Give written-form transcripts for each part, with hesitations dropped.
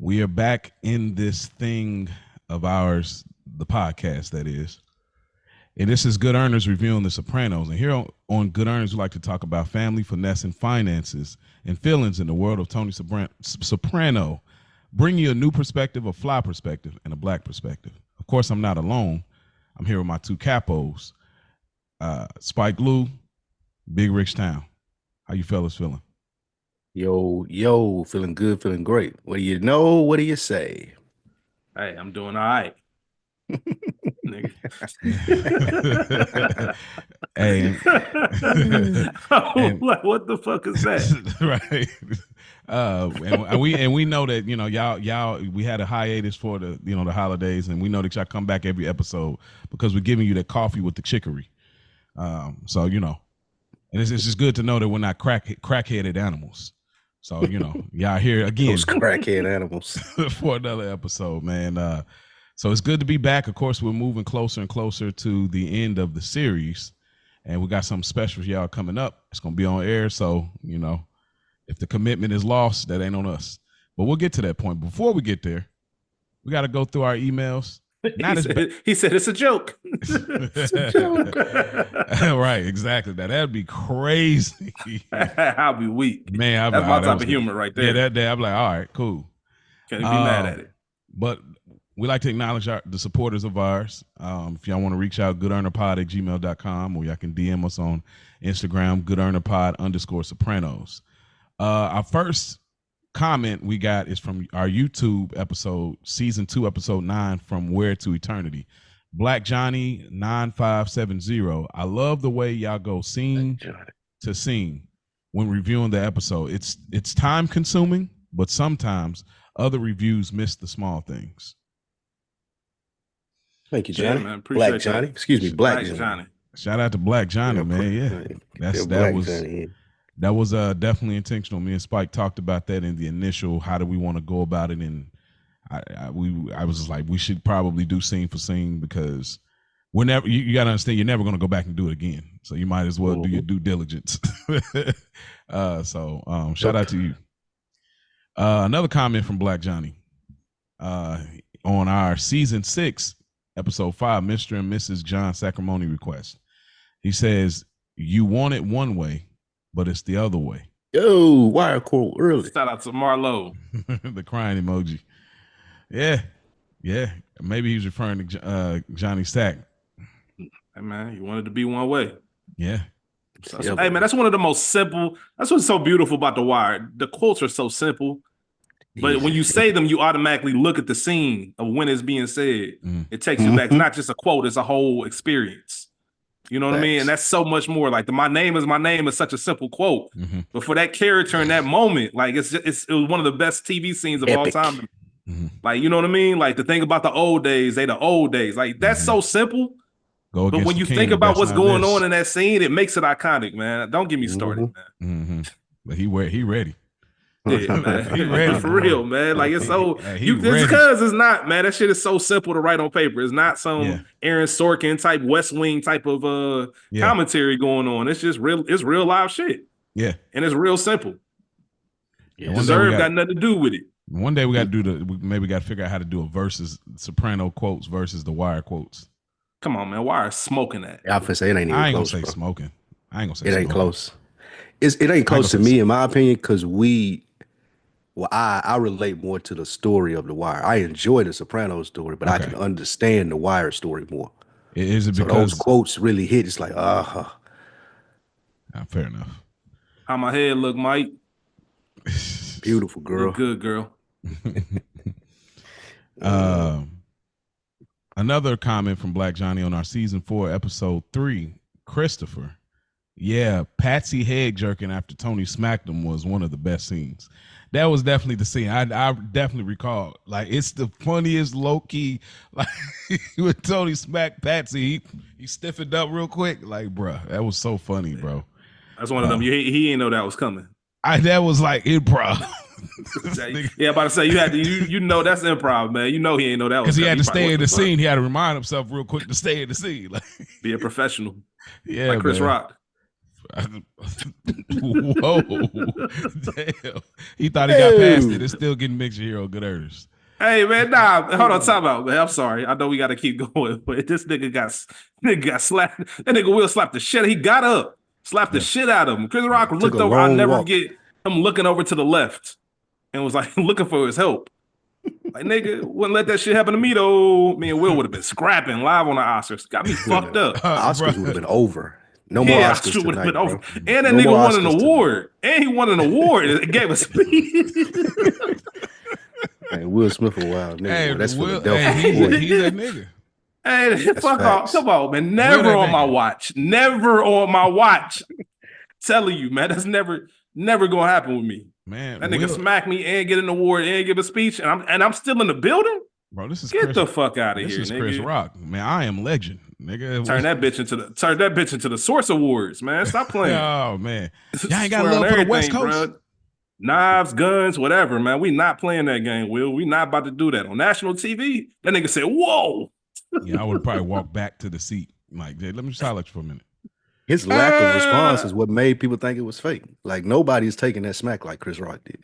We are back in this thing of ours, the podcast, that is. And this is Good Earners reviewing The Sopranos. And here on Good Earners, we like to talk about family, finesse, and finances and feelings in the world of Tony Soprano. Bring you a new perspective, a fly perspective, and a black perspective. Of course, I'm not alone. I'm here with my two capos, Spike Lou, Big Rich Town. How you fellas feeling? Yo, feeling good, feeling great. What do you know? What do you say? Hey, I'm doing all right. Hey, what the fuck is that? Right. And we know that, you know, y'all we had a hiatus for the, you know, the holidays, and we know that y'all come back every episode because we're giving you that coffee with the chicory. So, you know, and it's just good to know that we're not crackheaded animals. So, you know, y'all here again. Those crackhead animals. For another episode, man. So it's good to be back. Of course, we're moving closer and closer to the end of the series, and we got something special for y'all coming up. It's going to be on air. So, you know, if the commitment is lost, that ain't on us. But we'll get to that point. Before we get there, we got to go through our emails. He said it's a joke. It's a joke. Right, exactly. That'd be crazy. I'll be weak. Man, that's my type of humor right there. Yeah, that day I'm like, all right, cool. Can't be mad at it. But we like to acknowledge the supporters of ours. If y'all want to reach out, goodearnerpod@gmail.com, or y'all can DM us on Instagram, goodearnerpod_Sopranos. Our first comment we got is from our YouTube episode, season 2, episode 9, From Where to Eternity. Black Johnny 9570. I love the way y'all go scene to scene when reviewing the episode. It's time consuming, but sometimes other reviews miss the small things. Thank you, Johnny. Yeah, man, Black Johnny. Excuse me, Black Johnny. Shout out to Black Johnny, man. Yeah, that was definitely intentional. Me and Spike talked about that in the initial. How do we want to go about it? And I was just like, we should probably do scene for scene, because we're never. You got to understand, you're never going to go back and do it again. So you might as well do your due diligence. So shout out to you. Another comment from Black Johnny on our season 6. Episode 5, Mr. and Mrs. John Sacrimony request. He says, you want it one way, but it's the other way. Yo, wire quote early. Shout out to Marlo. The crying emoji. Yeah. Maybe he's referring to Johnny Sack. Hey, man, you wanted to be one way. Yeah. Hey, man, that's one of the most simple. That's what's so beautiful about The Wire. The quotes are so simple. But when you say them, you automatically look at the scene of when it's being said. It takes you back. It's not just a quote, it's a whole experience. You know what I mean? And that's so much more. Like, my name is such a simple quote. But for that character in that moment, like, it was one of the best TV scenes of all time. Like, you know what I mean? Like, the thing about the old days, the old days. Like, that's so simple. But when you think about what's going on in that scene, it makes it iconic, man. Don't get me started, man. But he ready. Yeah, man. He ready for real, man. Like, it's so it's because it's not, man. That shit is so simple to write on paper. It's not some Aaron Sorkin type West Wing type of commentary going on. It's just real. It's real live shit. Yeah, and it's real simple. Deserve got nothing to do with it. One day we got to maybe got to figure out how to do a versus Soprano quotes versus the Wire quotes. Come on, man. Wire smoking that. I say it ain't even close. I ain't gonna say smoking. I ain't gonna say it ain't close. It ain't close to me, in my opinion, because I relate more to the story of The Wire. I enjoy the Sopranos story, but I can understand the Wire story more. Is it because those quotes really hit? It's like, fair enough. How my head look, Mike? Beautiful girl. Look good, girl. Another comment from Black Johnny on our season 4, episode 3, Christopher. Yeah, Patsy head jerking after Tony smacked him was one of the best scenes. That was definitely the scene. I definitely recall. Like, it's the funniest low key. Like, when Tony smacked Patsy, he stiffened up real quick. Like, bruh, that was so funny, bro. That's one of them. He didn't know that was coming. That was like improv. Yeah, about to say you know that's improv, man. You know he ain't know that was because he had to stay in the scene. He had to remind himself real quick to stay in the scene. Like, be a professional. Yeah, like Chris Rock. Whoa. Damn. He thought he got past it. It's still getting mixed hero good earners. Hey man, nah, hold on, time out, man. I'm sorry. I know we gotta keep going, but this nigga got slapped. That nigga Will slapped the shit. He got up, slapped the shit out of him. Chris Rock looked over. I'll never forget him looking over to the left and was like looking for his help. Like, nigga, wouldn't let that shit happen to me though. Me and Will would have been scrapping live on the Oscars. Got me fucked up. Oscars would have been over. No more Oscars would have been over. Bro. And that nigga won an award. And he won an award. It gave a speech. Man, Will Smith a wild nigga. Hey, that's Will, Philadelphia. he's that nigga. Hey, fuck off. Come on, man. Never on my watch. Never on my watch. Telling you, man, that's never gonna happen with me. Man, that nigga smack me and get an award and give a speech, and I'm still in the building. Bro, this is get the fuck out of here. This is nigga. Chris Rock, man. I am legend, nigga. Turn that bitch into the Source Awards, man. Stop playing. Oh man, y'all ain't got love for the West Coast. Bro. Knives, guns, whatever, man. We not playing that game, Will. We not about to do that on national TV. That nigga said, "Whoa." Yeah, I would probably walk back to the seat. Like, let me just holler at you for a minute. His lack of response is what made people think it was fake. Like nobody's taking that smack like Chris Rock did.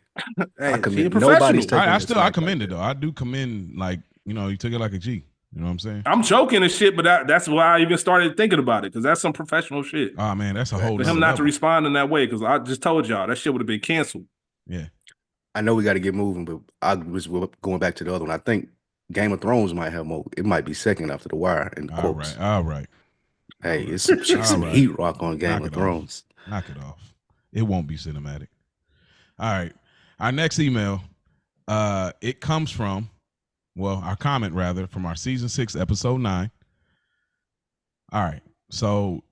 Hey, nobody's taking I commend it though. I do commend, like, you know, he took it like a G. You know what I'm saying? I'm joking and shit, but that's why I even started thinking about it, because that's some professional shit. Oh man, that's a whole. For him not to respond in that way, because I just told y'all that shit would have been canceled. Yeah, I know we got to get moving, but I was going back to the other one. I think Game of Thrones might have more. It might be second after The Wire in quotes. All right. Hey, it's some heat rock on Game of Thrones. Knock it off. It won't be cinematic. All right. Our next email, it comes from, our comment rather, from our season 6, episode 9. All right. So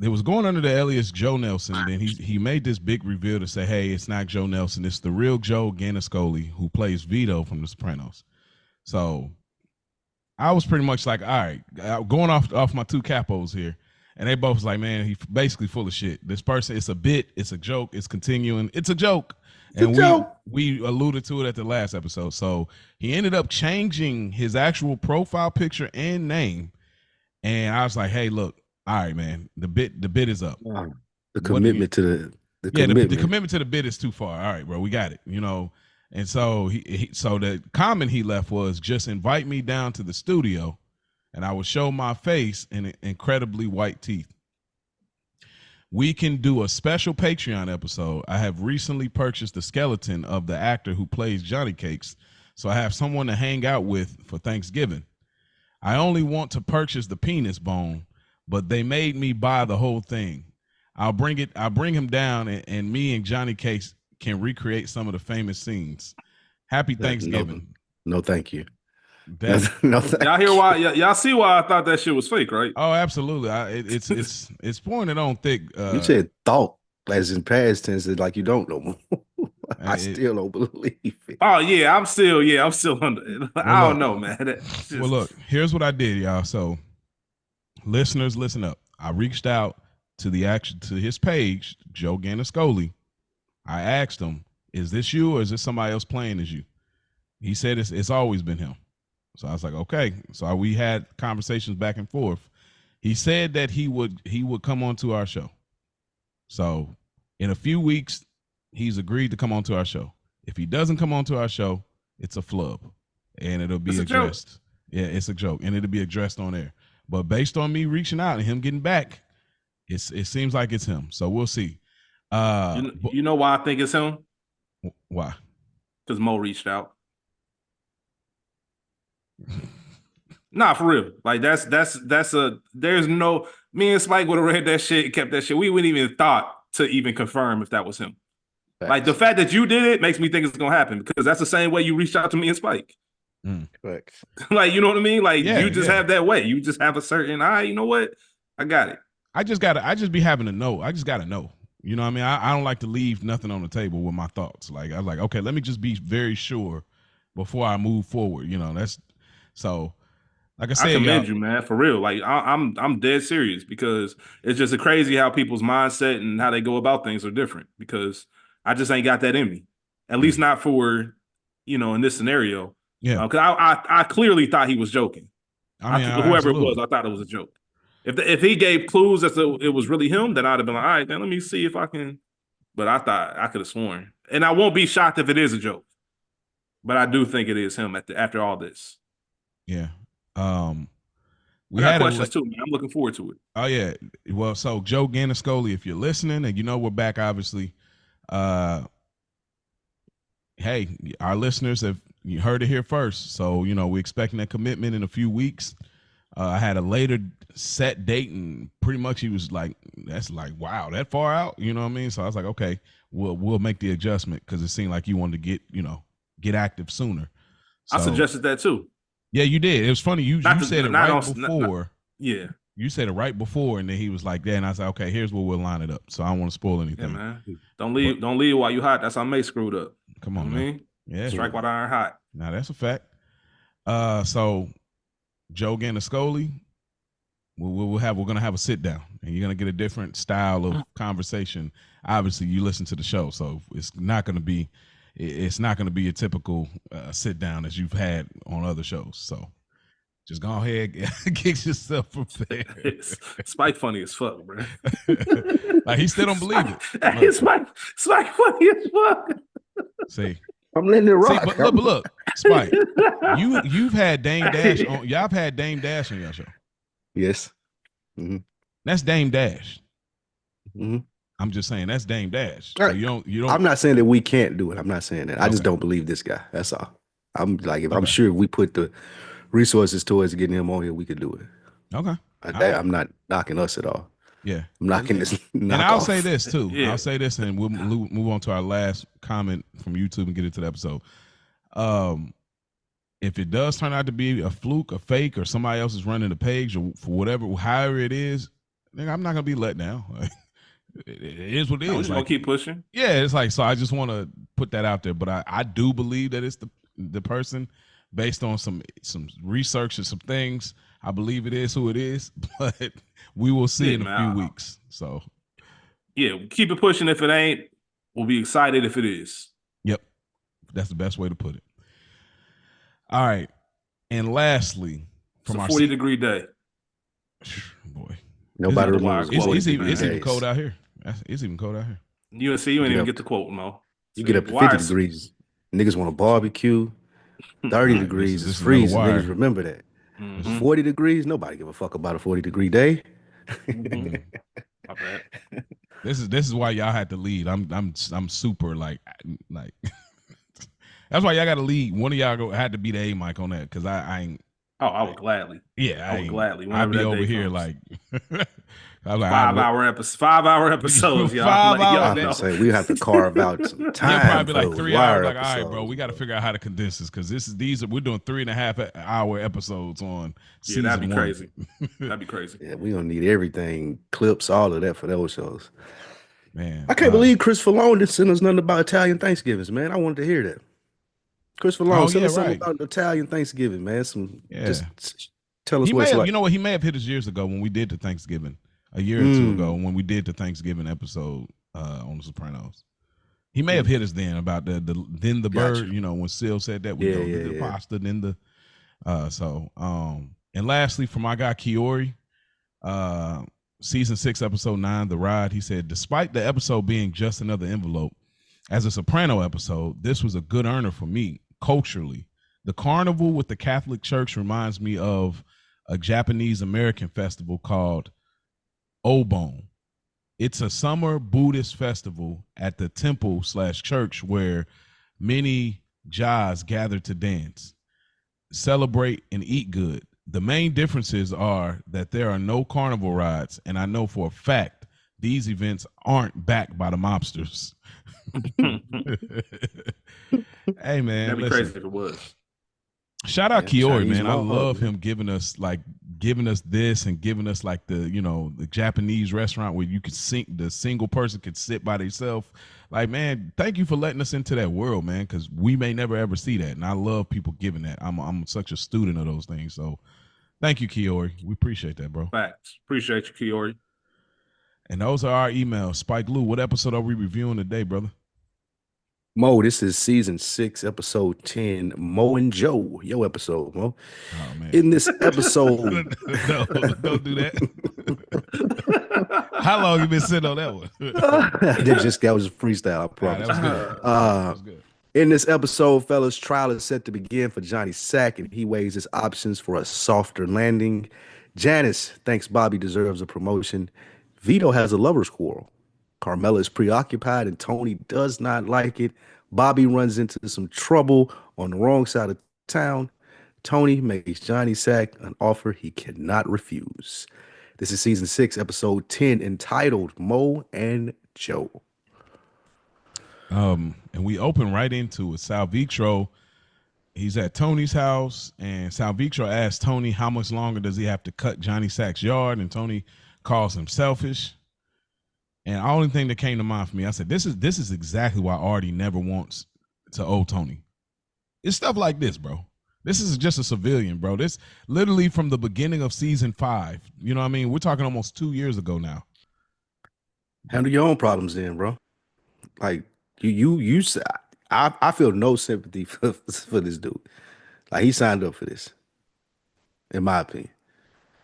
it was going under the alias Joe Nelson. Then he made this big reveal to say, hey, it's not Joe Nelson. It's the real Joe Ganascoli, who plays Vito from The Sopranos. So I was pretty much like, all right, going off my two capos here. And they both was like, man, he's basically full of shit. This person, it's a bit, it's a joke, it's continuing, it's a joke. And we alluded to it at the last episode. So he ended up changing his actual profile picture and name. And I was like, hey, look, all right, man, the bit is up. The commitment to the commitment to the bit is too far. All right, bro, we got it, you know. And so so the comment he left was, just invite me down to the studio and I will show my face and incredibly white teeth. We can do a special Patreon episode. I have recently purchased the skeleton of the actor who plays Johnny Cakes, so I have someone to hang out with for Thanksgiving. I only want to purchase the penis bone, but they made me buy the whole thing. I'll bring him down, and me and Johnny Cakes can recreate some of the famous scenes. Happy Thanksgiving. No, thank you. Y'all hear why? Y'all see why I thought that shit was fake, right? Oh, absolutely. It's pointed on thick. You said thought as in past tense, like you don't know more. I still don't believe it. Oh yeah, I'm still under. I don't know, man. Well, look, here's what I did, y'all. So, listeners, listen up. I reached out to his page, Joe Ganascoli. I asked him, is this you or is this somebody else playing as you? He said it's always been him. So I was like, okay. So we had conversations back and forth. He said that he would come on to our show. So in a few weeks, he's agreed to come on to our show. If he doesn't come on to our show, it's a flub and it'll be addressed. Yeah, it's a joke and it'll be addressed on air. But based on me reaching out and him getting back, it seems like it's him. So we'll see. You know why I think it's him? Why? Because Mo reached out. Nah, for real. Like there's no, me and Spike would have read that shit, kept that shit. We wouldn't even thought to even confirm if that was him. Thanks. Like the fact that you did it makes me think it's gonna happen, because that's the same way you reached out to me and Spike. Like, you know what I mean? Like you just have that way. You just have a certain, you know what? I got it. I just be having to know. I just gotta know. You know what I mean? I don't like to leave nothing on the table with my thoughts. Like I was like, okay, let me just be very sure before I move forward. You know, that's so. Like I said, I commend you, man, for real. Like I'm dead serious, because it's just crazy how people's mindset and how they go about things are different. Because I just ain't got that in me, at least not for, in this scenario. Yeah, because I clearly thought he was joking. I mean, whoever it was, I thought it was a joke. If he gave clues as to it was really him, then I'd have been like, all right, then let me see if I can. But I thought I could have sworn, and I won't be shocked if it is a joke. But I do think it is him after all this. Yeah. We got questions too, man. I'm looking forward to it. Oh yeah. Well, so Joe Ganascoli, if you're listening, and you know we're back, obviously. Hey, our listeners have you heard it here first. So, you know, we're expecting that commitment in a few weeks. I had a later set date, and pretty much he was like, that's like, wow, that far out. You know what I mean? So I was like, okay, we'll make the adjustment because it seemed like you wanted to get active sooner. So, I suggested that too. Yeah, you did. It was funny. You said it right before. Yeah. You said it right before, and then he was like, "Yeah," and I said, "Okay, here's where we'll line it up." So I don't want to spoil anything. Yeah, man. Don't leave while you hot. That's how May screwed up. Come on, you know man. I mean? Yeah, strike while the iron hot. Now that's a fact. So Joe Ganascoli, we're gonna have a sit down, and you're gonna get a different style of conversation. Obviously, you listen to the show, so it's not gonna be a typical sit down as you've had on other shows. So just go ahead, get yourself prepared. Spike funny as fuck, bro. Like he still don't believe it. It's Spike funny as fuck. See, I'm letting it rock. See, but look, Spike, you've had Dame Dash on. Y'all have had Dame Dash on your show. Yes. Mm-hmm. That's Dame Dash. Mm-hmm. I'm just saying that's Dame Dash. Right. So you don't. I'm not saying that we can't do it. I'm not saying that. I just don't believe this guy. That's all. I'm like, I'm sure if we put the resources towards getting him on here, we could do it. Okay. I'm not knocking us at all. Yeah. I'm knocking this. And I'll say this too. Yeah. I'll say this, and we'll move on to our last comment from YouTube and get into the episode. If it does turn out to be a fluke, a fake, or somebody else is running the page, or for whatever, however it is, then I'm not gonna be let down. It is what it is. We're just gonna keep pushing. Yeah, it's like, so I just want to put that out there. But I do believe that it's the person based on some research and some things. I believe it is who it is, but we will see in a few weeks. So yeah, keep it pushing. If it ain't, we'll be excited if it is. Yep. That's the best way to put it. All right. And lastly, from our 40-degree day. Boy. Nobody remembers. It's even cold out here. It's even cold out here. UNC, you ain't even get the quote, Mo. You get up to 50 degrees. Niggas want to barbecue. 30 degrees is freezing. Niggas remember that. Mm-hmm. 40 degrees, nobody give a fuck about a 40-degree day. Mm-hmm. My bad. This is why y'all had to lead. I'm super like that's why y'all got to lead. One of y'all had to be the A mic on that because I ain't. Oh, I would gladly. Yeah, I would gladly. I'd be over here comes. Like 5-hour episodes, y'all. 5 hours. Say we have to carve out some time. You'll probably be like 3 hours. Like, all right, bro, we got to figure out how to condense this because we're doing 3.5 hour episodes on season that'd be 1. crazy. That'd be crazy. Yeah, we don't need everything, clips, all of that for those shows. Man, I can't believe Chris Falone didn't send us nothing about Italian Thanksgivings, man. I wanted to hear that. Chris Falone, send us something about Italian Thanksgiving, man. Just tell us what it's like. You know what? He may have hit us years ago when we did the Thanksgiving. A year or two ago when we did the Thanksgiving episode on The Sopranos. He may have hit us then about the bird, you know, when Sil said that we go to the pasta, then the and lastly from my guy Kiori, season 6, episode 9, The Ride, he said, despite the episode being just another envelope, as a Soprano episode, this was a good earner for me culturally. The carnival with the Catholic Church reminds me of a Japanese American festival called Obon. It's a summer Buddhist festival at the temple/church where many Jais gather to dance, celebrate, and eat good. The main differences are that there are no carnival rides, and I know for a fact these events aren't backed by the mobsters. Hey man, that'd be crazy if it was. Shout out Kiori, man. I love him giving us this and giving us like the Japanese restaurant where you could the single person could sit by themselves. Like, man, thank you for letting us into that world, man, because we may never ever see that. And I love people giving that. I'm such a student of those things. So thank you, Kiori. We appreciate that, bro. Facts. Appreciate you, Kiori. And those are our emails. Spike Lou, what episode are we reviewing today, brother? Mo, this is season 6, episode 10. Mo and Joe, your episode, Mo. Oh man! In this episode, no, don't do that. How long you been sitting on that one? that was a freestyle, I promise. That was good. In this episode, fellas, trial is set to begin for Johnny Sack, and he weighs his options for a softer landing. Janice thinks Bobby deserves a promotion. Vito has a lover's quarrel. Carmela is preoccupied, and Tony does not like it. Bobby runs into some trouble on the wrong side of town. Tony makes Johnny Sack an offer he cannot refuse. This is season 6, episode 10, entitled Mo and Joe. And we open right into it. Salvitro, he's at Tony's house, and Salvitro asks Tony how much longer does he have to cut Johnny Sack's yard, and Tony calls him selfish. And the only thing that came to mind for me, I said, this is exactly why Artie never wants to owe Tony. It's stuff like this, bro. This is just a civilian, bro. This literally from the beginning of season 5. You know what I mean? We're talking almost 2 years ago now. Handle your own problems then, bro. Like I feel no sympathy for this dude. Like he signed up for this, in my opinion.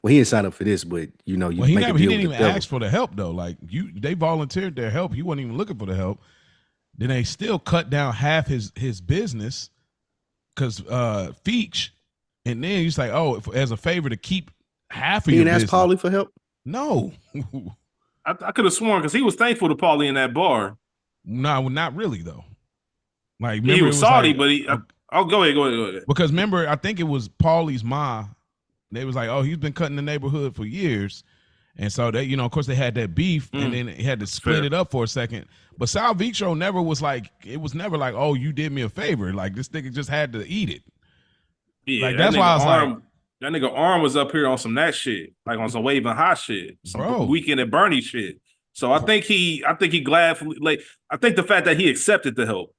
Well, he didn't sign up for this, but you he didn't even ask for the help though. Like they volunteered their help. He wasn't even looking for the help. Then they still cut down half his business because Feach, and then he's like, oh, as a favor to keep half of your business. He didn't ask Paulie for help? No. I could have sworn because he was thankful to Paulie in that bar. No, not really though. Like he was salty, like, but he. Go ahead. Because remember, I think it was Paulie's ma. They was like, oh, he's been cutting the neighborhood for years. And so they, of course they had that beef and then he had to split it up for a second. But Salvitro never was like, it was never like, oh, you did me a favor. Like this nigga just had to eat it. Yeah, like that's why I was like, that nigga arm was up here on some that shit, like on some waving hot shit, some Weekend at Bernie shit. So I think he gladly, like, I think the fact that he accepted the help,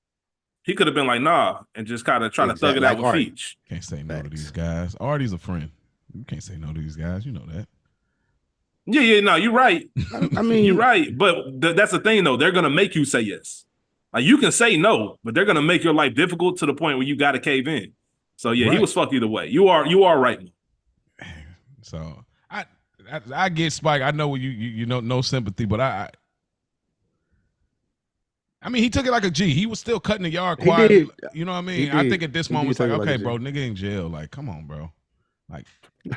he could have been like, nah, and just kind of try to thug it out with Feach. Can't say no to these guys. Artie's a friend. You can't say no to these guys. You know that. Yeah, no, you're right. I mean, you're right. But that's the thing, though. They're going to make you say yes. Like, you can say no, but they're going to make your life difficult to the point where you got to cave in. So, yeah, he was fucked either way. You are right. So, I get Spike. I know you know, no sympathy, but I mean, he took it like a G. He was still cutting the yard quietly. You know what I mean? I think at this moment, it's like, okay, bro, nigga in jail. Like, come on, bro.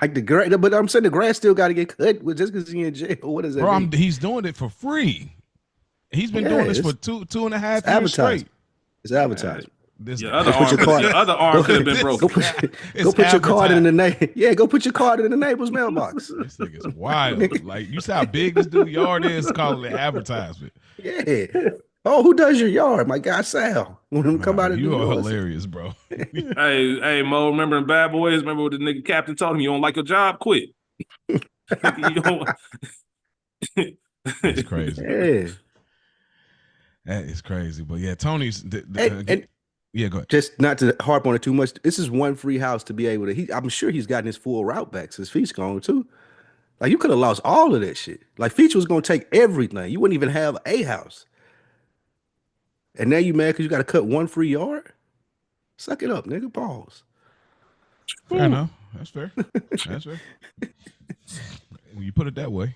Like the grass, but I'm saying the grass still got to get cut just because he's in jail. What is that? Bro, he's doing it for free. He's been doing this for 2.5 years straight. It's advertising. Your other arm could have been broken. Go put your card in the neighbor. Yeah, go put your card in the neighbor's mailbox. This nigga's wild. Like, you see how big this dude yard is? Calling it advertisement. Yeah. Oh, who does your yard? My guy Sal. When we come out of you are hilarious, bro. hey, Mo, remember in Bad Boys? Remember what the nigga captain told him? You don't like your job? Quit. It's crazy. Yeah. That is crazy. But yeah, Tony's yeah, go ahead. Just not to harp on it too much. This is one free house to be able to. I'm sure he's gotten his full route back since Feach gone too. Like you could have lost all of that shit. Like Feach was gonna take everything. You wouldn't even have a house. And now you mad because you got to cut one free yard? Suck it up, nigga. Pause. Fair enough. That's fair. That's fair. When you put it that way.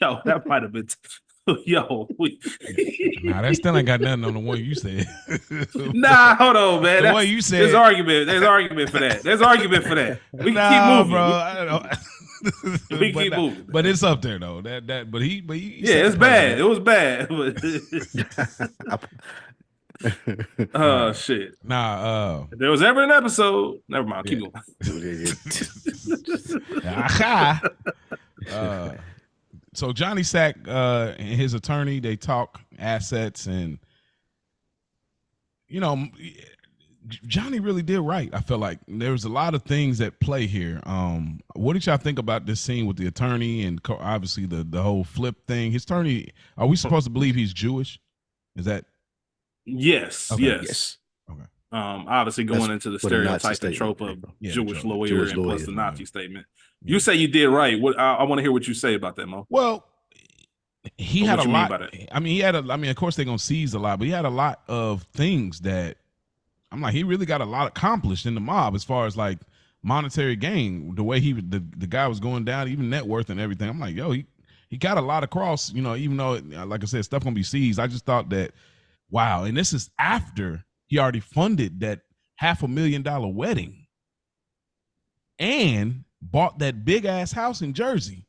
Yo, that might have been. Nah, that still ain't got nothing on the one you said. Nah, hold on, man. The way you said. There's argument for that. We can keep moving, bro. I don't know. We keep moving, but it's up there though. But he yeah, it's bad. It was bad. Oh shit! Nah, if there was ever an episode. Never mind. Keep going. So Johnny Sack and his attorney, they talk assets, and Johnny really did right. I felt like there was a lot of things at play here. What did y'all think about this scene with the attorney and obviously the whole flip thing? His attorney, are we supposed to believe he's Jewish? Is that? Yes. Okay. Yes. Okay. Obviously going into the stereotype and trope of Jewish lawyer and plus the Nazi statement. You say you did right. What I want to hear what you say about that, Mo. Well, he Or had what a you mean lot. by that? I mean, of course they're gonna seize a lot, but he had a lot of things that I'm like, he really got a lot accomplished in the mob as far as like monetary gain. The way the guy was going down, even net worth and everything. I'm like, yo, he got a lot across. You know, even though like I said, stuff gonna be seized. I just thought that, wow, and this is after he already funded that $500,000 wedding and bought that big ass house in Jersey.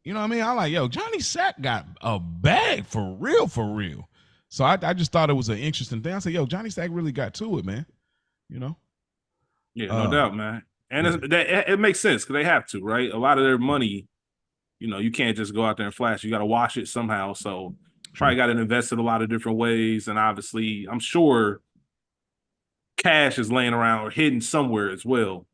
You know what I mean? I'm like, yo, Johnny Sack got a bag for real, for real. So I just thought it was an interesting thing. I said, yo, Johnny Sack really got to it, man. You know? Yeah, no doubt, man. And yeah. it makes sense because they have to, right? A lot of their money, you know, you can't just go out there and flash. You got to wash it somehow. So probably got to invest in a lot of different ways. And obviously, I'm sure cash is laying around or hidden somewhere as well.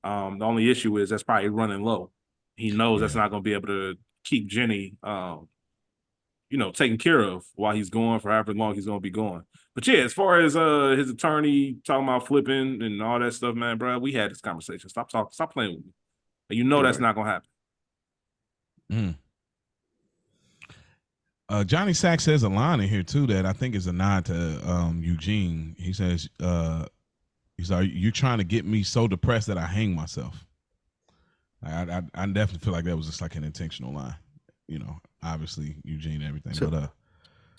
The only issue is that's probably running low. He knows that's not going to be able to keep Jenny, you know, taken care of while he's gone for however long he's going to be gone. But yeah, as far as his attorney talking about flipping and all that stuff, man, bro, we had this conversation. Stop talking. Stop playing with me. And you know that's not going to happen. Johnny Sack says a line in here too that I think is a nod to Eugene. He says, he's like, "You're trying to get me so depressed that I hang myself." I definitely feel like that was just like an intentional line. You know, obviously Eugene and everything. So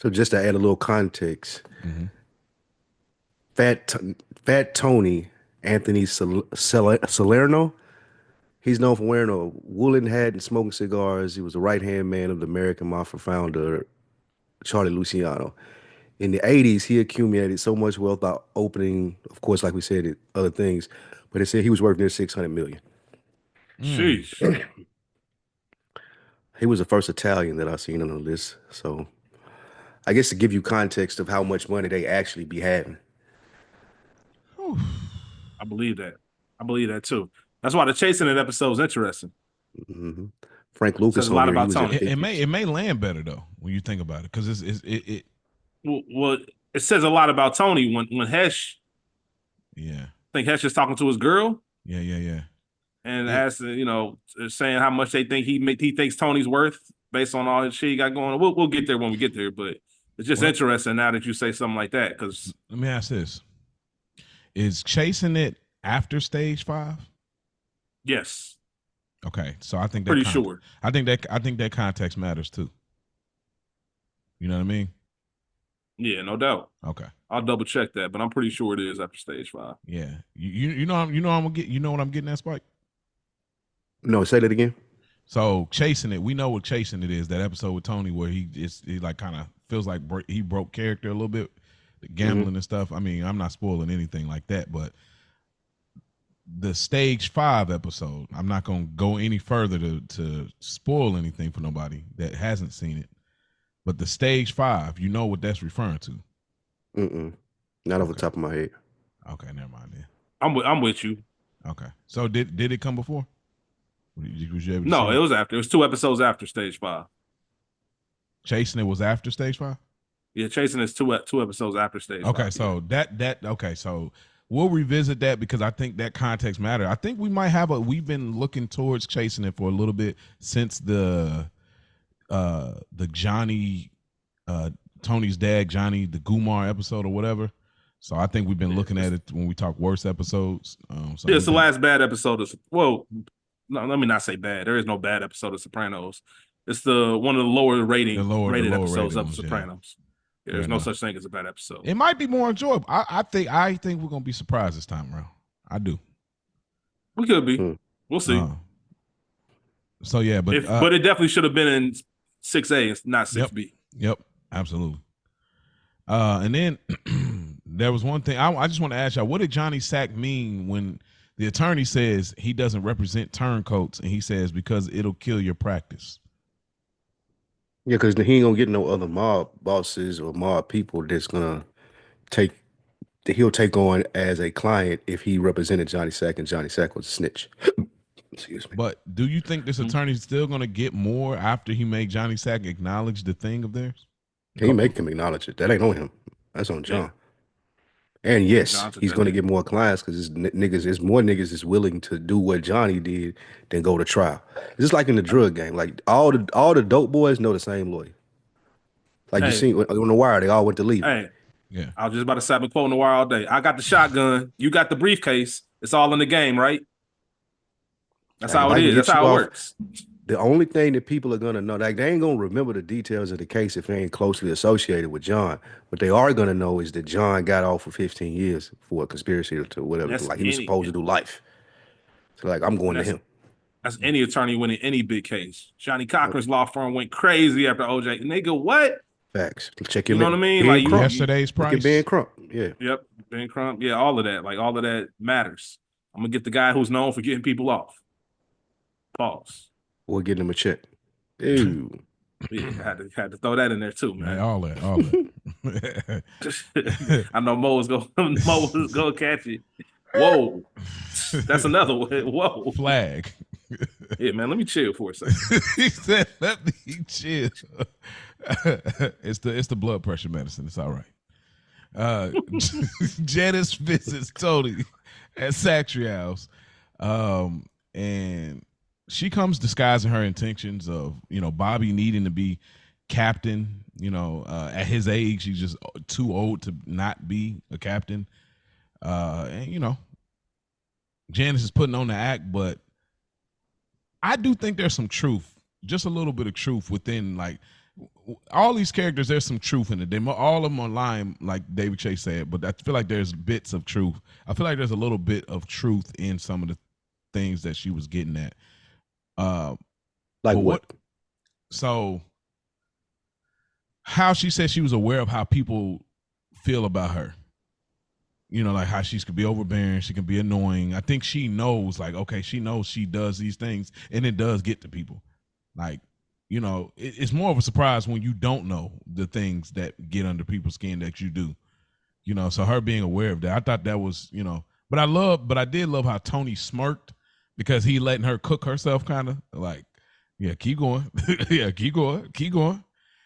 just to add a little context, Fat Tony Anthony Salerno, he's known for wearing a woolen hat and smoking cigars. He was the right-hand man of the American Mafia founder, Charlie Luciano. In the 80s, he accumulated so much wealth by opening, of course, like we said, other things, but it said he was worth near 600 million. Sheesh. He was the first Italian that I've seen on the list. So I guess to give you context of how much money they actually be having. I believe that. I believe that too. That's why the Chasing It episode is interesting. Frank Lucas says a lot on here, about Tony. It may land better though when you think about it because it. Well, it says a lot about Tony when Hesh. Yeah. I think Hesh is talking to his girl. Yeah. And asking, you know, saying how much they think he thinks Tony's worth based on all his shit he got going on. We'll get there when we get there, but it's just interesting now that you say something like that. Because let me ask this: is Chasing It after Stage 5? Yes. Okay, so I think that pretty sure. I think that context matters too. You know what I mean? Yeah, no doubt. Okay, I'll double check that, but I'm pretty sure it is after Stage 5. Yeah, you know I'm gonna get. You know what I'm getting at, Spike? No, say that again. So Chasing It, we know what Chasing It is. That episode with Tony where he like kind of feels like he broke character a little bit, the gambling and stuff. I mean, I'm not spoiling anything like that, but the Stage 5 episode, I'm not gonna go any further to spoil anything for nobody that hasn't seen it. But the Stage 5, you know what that's referring to? Not off the top of my head. Okay, never mind then. I'm with you. Okay, so did it come before? Was you able to No, see it was after. It was 2 episodes after Stage 5. Chasing It was after Stage 5? Yeah, Chasing It's two episodes after Stage 5. Okay, so okay, so we'll revisit that because I think that context matters. I think we might have we've been looking towards Chasing It for a little bit since the Johnny Tony's dad, Johnny the Gumar episode or whatever. So I think we've been looking at it when we talk worst episodes. So it's the last bad episode of no, let me not say bad. There is no bad episode of Sopranos. It's the one of the lower rated episodes of Sopranos. Yeah, there's no such thing as a bad episode. It might be more enjoyable. I think we're gonna be surprised this time around. I do. We could be. We'll see. So yeah, but it definitely should have been in 6A, not 6B. Yep, absolutely. And then there was one thing I just want to ask y'all: what did Johnny Sack mean when the attorney says he doesn't represent turncoats, and he says because it'll kill your practice? Yeah, because he ain't gonna get no other mob bosses or mob people that's gonna he'll take on as a client if he represented Johnny Sack and Johnny Sack was a snitch. Excuse me. But do you think this attorney's still gonna get more after he made Johnny Sack acknowledge the thing of theirs? Can you make him acknowledge it? That ain't on him. That's on John. And yes, John took he's that going to hit. get more clients because there's more niggas is willing to do what Johnny did than go to trial. It's just like in the drug game. Like all the dope boys know the same lawyer. Like you Hey, see on The Wire, they all went to leave. hey, Yeah. I was just about to say I've been quoting the wire all day. I got the shotgun. You got the briefcase. It's all in the game, right? That's Like if how it I can is. That's get you how it off, works. the only thing that people are gonna know, like they ain't gonna remember the details of the case if they ain't closely associated with John. What they are gonna know is that John got off for 15 years for a conspiracy to And whatever. that's Like he was any supposed to do life. So like I'm and going to him. that's any attorney winning any big case. Johnny Yep. Cochran's law firm went crazy after OJ. Nigga, what? Facts. Check You your know what I mean? Ben Like Crump. Yesterday's Look at price. Ben Crump. Yeah. yep, Ben Crump. Yeah, all of that. Like all of that matters. I'm gonna get the guy who's known for getting people off. Pause. Or getting him a check. Ew. Yeah, I had to throw that in there too, Yeah, man. all that. I know Mo was gonna catch it. Whoa, that's another one. Whoa, Flag. yeah, man. Let me chill for a second. He said, "Let me chill." It's the blood pressure medicine. It's all right. Janice visits Tony at Satrial's, and she comes disguising her intentions of Bobby needing to be captain. At his age, he's just too old to not be a captain. And Janice is putting on the act, but I do think there's some truth, just a little bit of truth within like all these characters. There's some truth in it. They all of them are lying, like David Chase said, but I feel like there's bits of truth. I feel like there's a little bit of truth in some of the things that she was getting at. Like what? So how she said she was aware of how people feel about her. Like how she could be overbearing, she can be annoying. I think she knows, like, okay, she knows she does these things and it does get to people. Like, it's more of a surprise when you don't know the things that get under people's skin that you do. So her being aware of that, I thought that was, but I did love how Tony smirked because he letting her cook herself, kind of like, yeah, keep going. Yeah, keep going.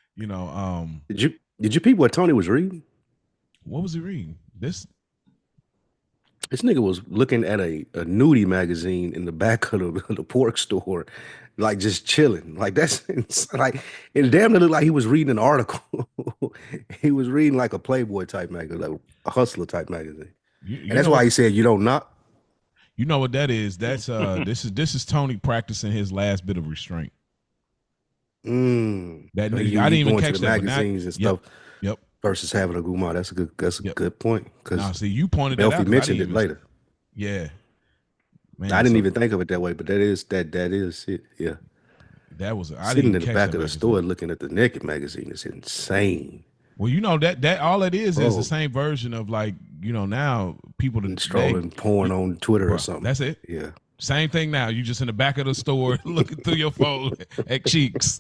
Did you peep what Tony was reading? What was he reading? This nigga was looking at a nudie magazine in the back of the pork store, like just chilling. Like that's like it damn near looked like he was reading an article. He was reading like a Playboy type magazine, like a hustler type magazine. And that's why he said you don't knock. You know what that is? That's this is Tony practicing his last bit of restraint. That I didn't even catch that. Magazines and stuff. Yep. Versus having a guma. That's a good point. Because see, you pointed that out. Melfi mentioned it later. Yeah. Man, I didn't even think of it that way, but that is it. Yeah. That was sitting in the back of the store looking at the Naked magazine is insane. Well, that all it is the same version of like, now people strolling porn on Twitter or something. That's it. Yeah. Same thing now. You just in the back of the store looking through your phone at cheeks.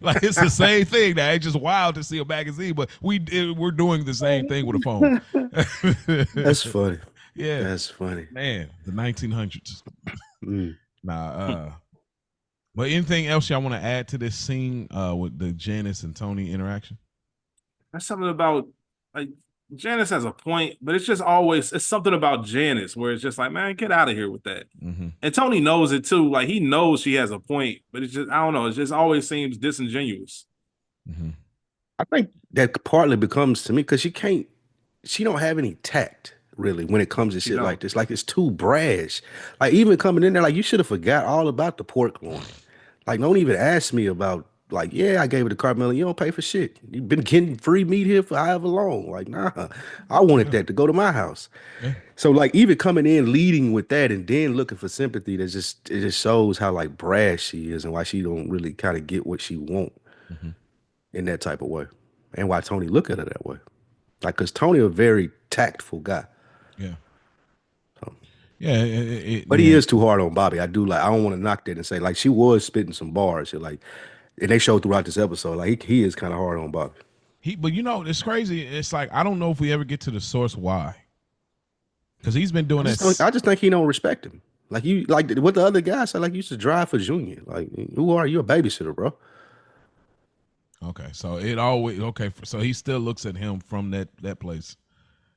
Like it's the same thing now. It's just wild to see a magazine, but we're doing the same thing with a phone. That's funny. Yeah. That's funny. Man, the 1900s. But anything else y'all want to add to this scene with the Janice and Tony interaction? That's something about like Janice has a point, but it's something about Janice where it's just like, man, get out of here with that. Mm-hmm. And Tony knows it too. Like he knows she has a point, but it's just, I don't know. It just always seems disingenuous. Mm-hmm. I think that partly becomes to me because she don't have any tact really when it comes to shit like this. Like it's too brash. Like even coming in there, like you should have forgot all about the pork loin. Like don't even ask me about like, yeah, I gave it to Carmelo. You don't pay for shit. You've been getting free meat here for however long. Like, nah, I wanted that to go to my house. Yeah. So like even coming in leading with that and then looking for sympathy, it just shows how like brash she is and why she don't really kind of get what she want in that type of way. And why Tony look at her that way. Like, cause Tony a very tactful guy. Yeah. So. Yeah. But he is too hard on Bobby. I don't want to knock that and say like she was spitting some bars. Like, and they showed throughout this episode, like he is kind of hard on Bobby. But it's crazy. It's like I don't know if we ever get to the source why, because he's been doing that. I just think he don't respect him. Like you, like what the other guy said. Like you used to drive for Junior. Like who are you? A babysitter, bro? Okay, so so he still looks at him from that place.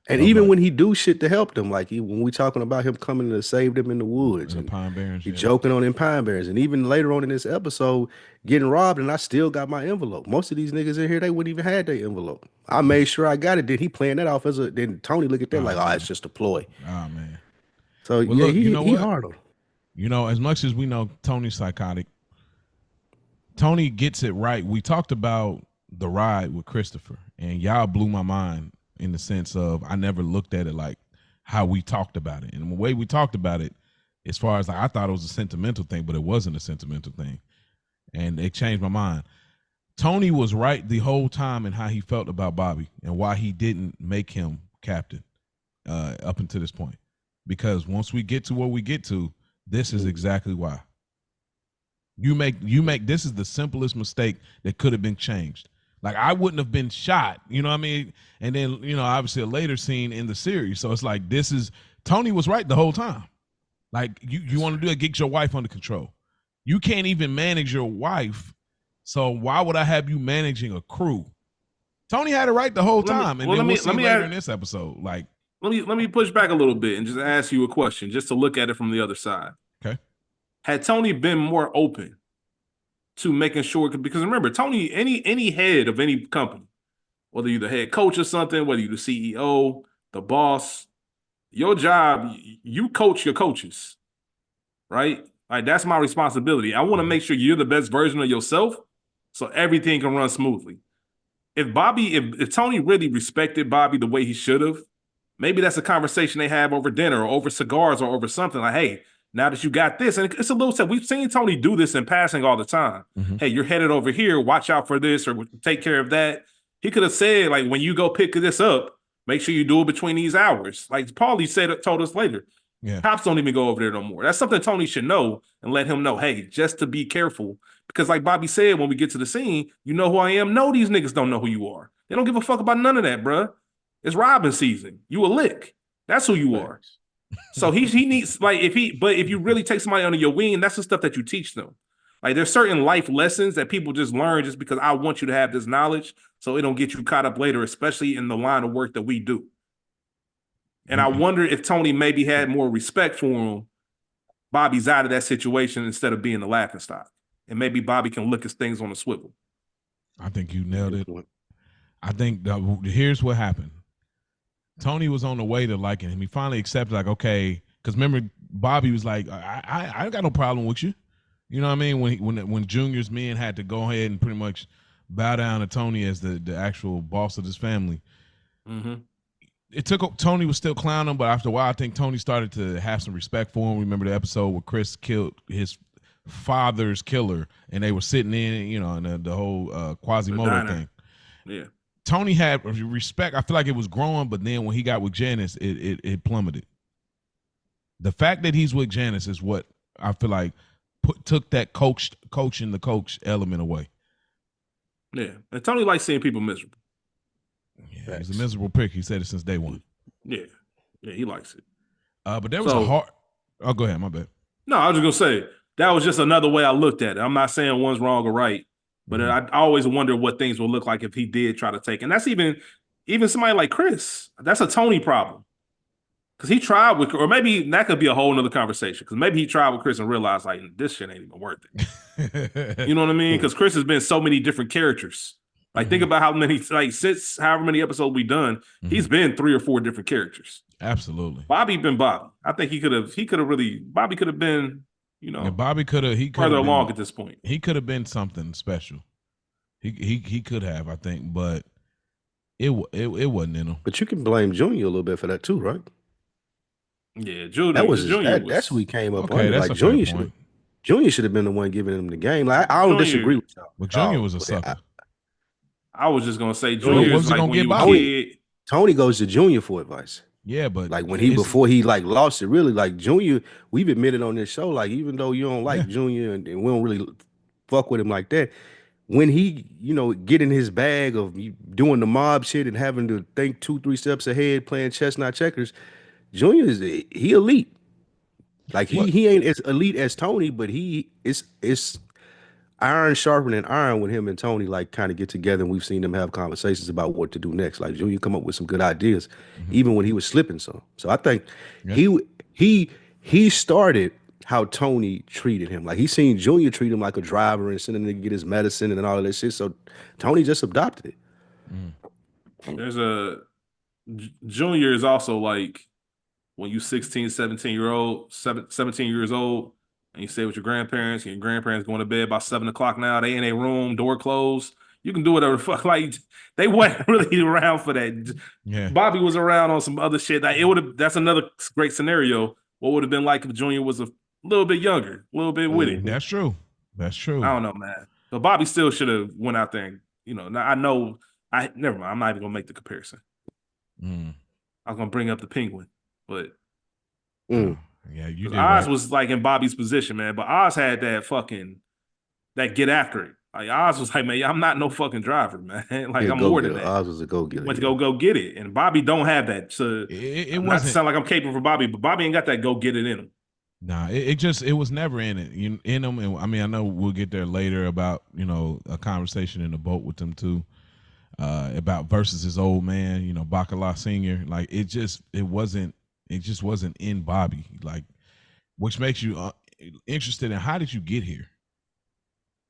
And even when he do shit to help them, like when we talking about him coming to save them in the woods and and the Pine Barrens, he joking on them Pine Barrens, and even later on in this episode, getting robbed, and I still got my envelope. Most of these niggas in here, they wouldn't even have their envelope. I made sure I got it. Then he playing that off as a. Then Tony look at that like, oh, it's just a ploy. Oh man. So well, yeah, look, you know he what? hard on him. You know, as much as we know Tony's psychotic, Tony gets it right. We talked about the ride with Christopher, and y'all blew my mind in the sense of I never looked at it like how we talked about it. And the way we talked about it, as far as like, I thought it was a sentimental thing, but it wasn't a sentimental thing. And it changed my mind. Tony was right the whole time in how he felt about Bobby and why he didn't make him captain up until this point. Because once we get to where we get to, this is exactly why. You make this is the simplest mistake that could have been changed. Like I wouldn't have been shot, you know what I mean? And then, you know, obviously a later scene in the series. So it's like this is Tony was right the whole time. Like you want to do it, get your wife under control. You can't even manage your wife. So why would I have you managing a crew? Tony had it right the whole time. And then we'll see later in this episode. Like let me push back a little bit and just ask you a question, just to look at it from the other side. Okay. Had Tony been more open to making sure, because remember, Tony, any head of any company, whether you're the head coach or something, whether you're the CEO, the boss, your job, you coach your coaches, right? Like that's my responsibility. I want to make sure you're the best version of yourself so everything can run smoothly. If Tony really respected Bobby the way he should have, maybe that's a conversation they have over dinner or over cigars or over something like, hey, now that you got this, and it's a little step. We've seen Tony do this in passing all the time. Mm-hmm. Hey, you're headed over here. Watch out for this or take care of that. He could have said, like, when you go pick this up, make sure you do it between these hours. Like Paulie told us later. Yeah. Cops don't even go over there no more. That's something Tony should know and let him know, hey, just to be careful. Because like Bobby said, when we get to the scene, you know who I am? No, these niggas don't know who you are. They don't give a fuck about none of that, bruh. It's robbing season. You a lick. That's who you are. So he needs, like, if you really take somebody under your wing, that's the stuff that you teach them. Like there's certain life lessons that people just learn just because I want you to have this knowledge so it don't get you caught up later, especially in the line of work that we do. And I wonder if Tony maybe had more respect for him. Bobby's out of that situation instead of being the laughingstock. And maybe Bobby can look his things on a swivel. I think you nailed it. I think here's what happened. Tony was on the way to liking him. He finally accepted, like, okay, because remember, Bobby was like, I ain't got no problem with you. You know what I mean? When Junior's men had to go ahead and pretty much bow down to Tony as the actual boss of this family. Mm-hmm. Tony was still clowning him, but after a while, I think Tony started to have some respect for him. Remember the episode where Chris killed his father's killer, and they were sitting in, you know, and the whole Quasimodo thing. Yeah. Tony had respect. I feel like it was growing, but then when he got with Janice, it plummeted. The fact that he's with Janice is what I feel like took that coaching the coach element away. Yeah, and Tony likes seeing people miserable. Yeah, he's a miserable prick. He said it since day one. Yeah, he likes it. But there was a hard. Oh, go ahead. My bad. No, I was just gonna say that was just another way I looked at it. I'm not saying one's wrong or right. But I always wonder what things will look like if he did try to take. And that's even somebody like Chris. That's a Tony problem. Because he tried with, or maybe that could be a whole nother conversation. Because maybe he tried with Chris and realized, like, this shit ain't even worth it. You know what I mean? Because Chris has been so many different characters. Like, think about how many, like, since however many episodes we've done, he's been 3 or 4 different characters. Absolutely. Bobby been Bobby. I think Bobby could have been, you know, Bobby could have further along at this point. He could have been something special. He could have, I think, but it wasn't in him. But you can blame Junior a little bit for that too, right? Yeah, Junior. That's who he came up on. Like Junior should have been the one giving him the game. Like I don't disagree with y'all. But Junior was a sucker. I was just gonna say Junior was like when you were kid. Tony goes to Junior for advice. Yeah, but like before he like lost it, really, like Junior, we've admitted on this show, like even though you don't like Junior and we don't really fuck with him like that, when he, you know, get in his bag of doing the mob shit and having to think 2-3 steps ahead, playing chess, not checkers, Junior he elite. Like he ain't as elite as Tony, but he is iron sharpening iron when him and Tony like kind of get together, and we've seen them have conversations about what to do next. Like Junior come up with some good ideas, even when he was slipping some. So I think Yeah. he he started how Tony treated him. Like he seen Junior treat him like a driver and send him to get his medicine and all of that shit. So Tony just adopted it. There's a Junior is also like when you 16, 17 years old, and you stay with your grandparents, and your grandparents going to bed by 7 o'clock now, they in a room, door closed. You can do whatever the fuck. Like they wasn't really around for that. Yeah. Bobby was around on some other shit. Like, it would have. That's another great scenario. What would have been like if Junior was a little bit younger, a little bit witty. That's true. That's true. I don't know, man. But Bobby still should have went out there and, now I know never mind. I'm not even gonna make the comparison. I'm gonna bring up the Penguin, but yeah, you did. Oz right. was like in Bobby's position, man. But Oz had that get after it. Like Oz was like, man, I'm not no fucking driver, man. Like Yeah, I'm more than getter. that. Oz was a go getter. Went to go get it, and Bobby don't have that. So it not to wasn't sound like I'm capable for Bobby, but Bobby ain't got that go get it in him. Nah, it was never in it. In them, and I mean, I know we'll get there later about a conversation in the boat with them too, about versus his old man, Bacala Senior. Like it just wasn't in Bobby. Like, which makes you interested in how did you get here?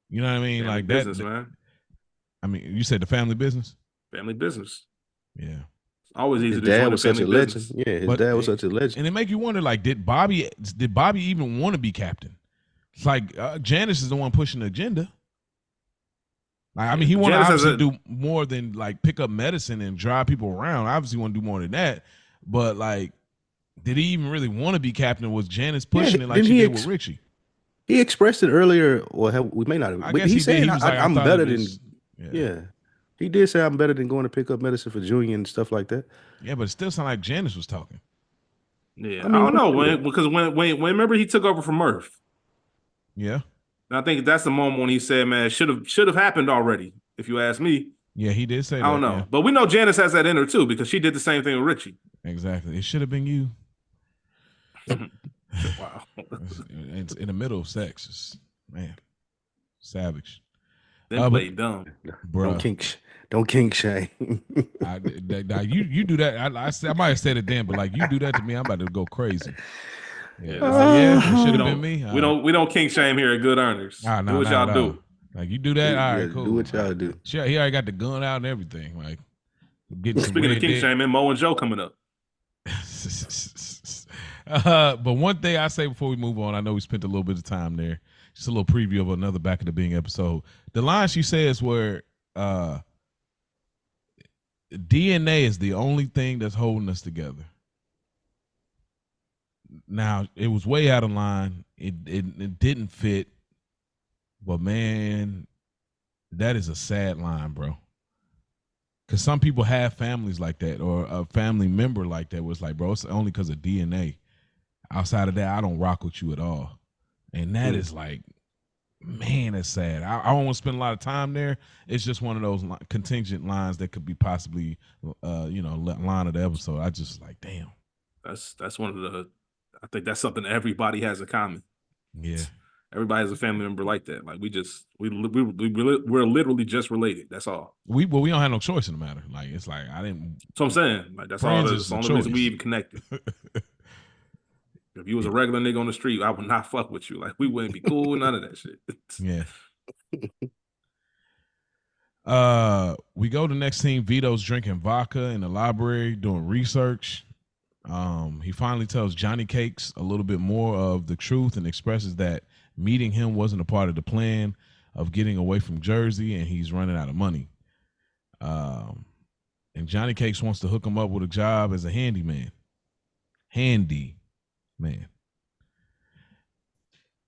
You know what I mean? Family like business, that, man. I mean, you said the family business. Family business. Yeah. Always easy His to dad join was the such family a business. legend. Yeah, his dad was such a legend. And it make you wonder, like, did Bobby even want to be captain? It's like Janice is the one pushing the agenda. Like, I mean, he wanted to do more than like pick up medicine and drive people around. Obviously, want to do more than that. But like, did he even really want to be captain? Was Janice pushing it like she did with Richie? He expressed it earlier, or we may not have. I But guess he said, he was like, I'm better than. Yeah. He did say I'm better than going to pick up medicine for Junior and stuff like that. Yeah, but it still sounded like Janice was talking. Yeah, I don't know because when remember he took over from Murph. Yeah, and I think that's the moment when he said, "Man, should have happened already." If you ask me. Yeah, he did say that. I don't know, yeah. but we know Janice has that in her too because she did the same thing with Richie. Exactly, it should have been you. Wow, it's in the middle of sex. It's, man, savage. Then play dumb, bro. Don't kink shame. You do that. I might have said it then, but like you do that to me, I'm about to go crazy. Yeah, it should have been me. We don't kink shame here at Good Earners. No, do what y'all do. Like you do that, all right, cool. Do what y'all do. Sure, he already got the gun out and everything. Like getting Speaking of kink shaming, Mo and Joe coming up. But one thing I say before we move on, I know we spent a little bit of time there. Just a little preview of another Back of the Bing episode. The line she says where DNA is the only thing that's holding us together. Now, it was way out of line. It didn't fit. But, man, that is a sad line, bro. Because some people have families like that or a family member like that was like, bro, it's only because of DNA. Outside of that, I don't rock with you at all. And that is like, man, that's sad. I don't want to spend a lot of time there. It's just one of those contingent lines that could be possibly, line of the episode. I just like, damn. That's one of the. I think that's something everybody has in common. Yeah, everybody has a family member like that. Like we're literally just related. That's all. We don't have no choice in the matter. Like it's like I didn't. So I'm saying like that's all. That's the only reason we even connected. If you was a regular nigga on the street, I would not fuck with you. Like we wouldn't be cool. None of that shit. Yeah. We go to the next scene. Vito's drinking vodka in the library, doing research. He finally tells Johnny Cakes a little bit more of the truth and expresses that meeting him wasn't a part of the plan of getting away from Jersey, and he's running out of money. And Johnny Cakes wants to hook him up with a job as a handyman.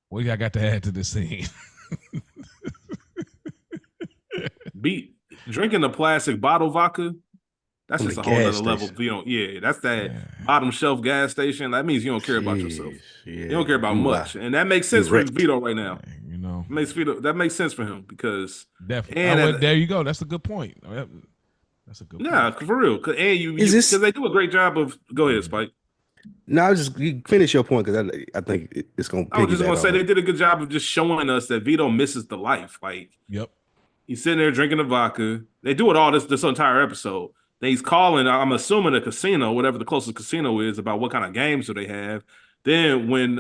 What y'all got to add to this scene? Drinking the plastic bottle vodka. That's just a whole other level. That's that bottom shelf gas station. That means you don't care about yourself. Yeah. You don't care about much, and that makes sense for Vito right now. That makes sense for him because definitely. There you go. That's a good point. That's a good point. Yeah, for real. Because they do a great job of. Go ahead, Spike. No, I was just you finish your point because I think it's gonna I was just piggyback gonna say off they of. did a good job of just showing us that Vito misses the life. Like Yep. he's sitting there drinking the vodka. They do it all this entire episode. Then he's calling, I'm assuming a casino, whatever the closest casino is, about what kind of games do they have. Then when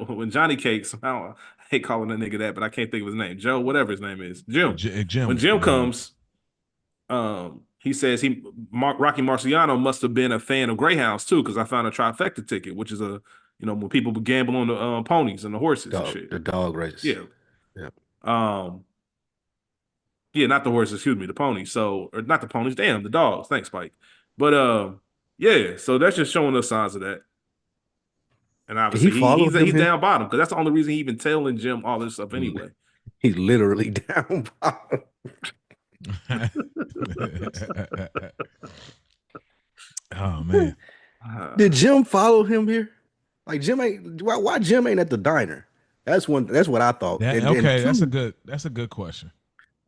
when Johnny Cakes, I hate calling that nigga that, but I can't think of his name. Joe, whatever his name is. Jim. When Jim. Jim comes, he says Rocky Marciano must have been a fan of Greyhounds too, because I found a trifecta ticket, which is when people gamble on the ponies and the horses and shit. The dog races. Yeah. Yeah. Yeah, not the horses, excuse me, the ponies. So, or not the ponies, damn, the dogs. Thanks, Spike. But yeah, so that's just showing us signs of that. And obviously, He followed he's him down bottom because that's the only reason he even telling Jim all this stuff anyway. He's literally down bottom. Oh man. Did Jim follow him here? Like Jim ain't why Jim ain't at the diner? That's what I thought. Okay, that's a good question.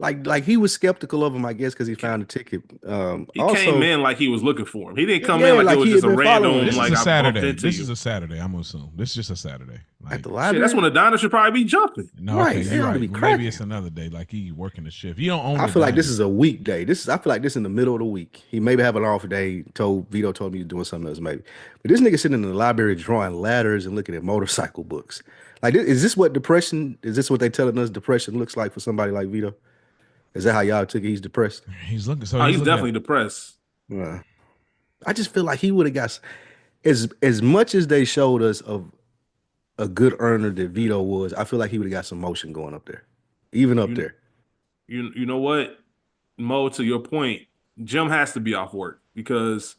Like he was skeptical of him, I guess, because he found a ticket. He also came in like he was looking for him. He didn't come in like it was he just had a been following random. him. This Like is a I bumped Saturday. into This you. is a Saturday. I'm gonna assume this is just a Saturday. at Like, the Shit, library. that's when the diner should probably be jumping. no, Right, okay, they you're ought to right. be Maybe cracking. it's another day. Like he working the shift. You don't own. I the feel like diner. this is a weekday. I feel like this in the middle of the week. He maybe have an off day. Vito told me he's doing something else, maybe. But this nigga sitting in the library drawing ladders and looking at motorcycle books. Like, is this what depression? Is this what they telling us depression looks like for somebody like Vito? Is that how y'all took it? He's depressed. He's looking. So He's looking definitely at, depressed. Yeah. I just feel like he would have got as much as they showed us of a good earner that Vito was. I feel like he would have got some motion going up there, even up there. You know what, Mo? To your point, Jim has to be off work because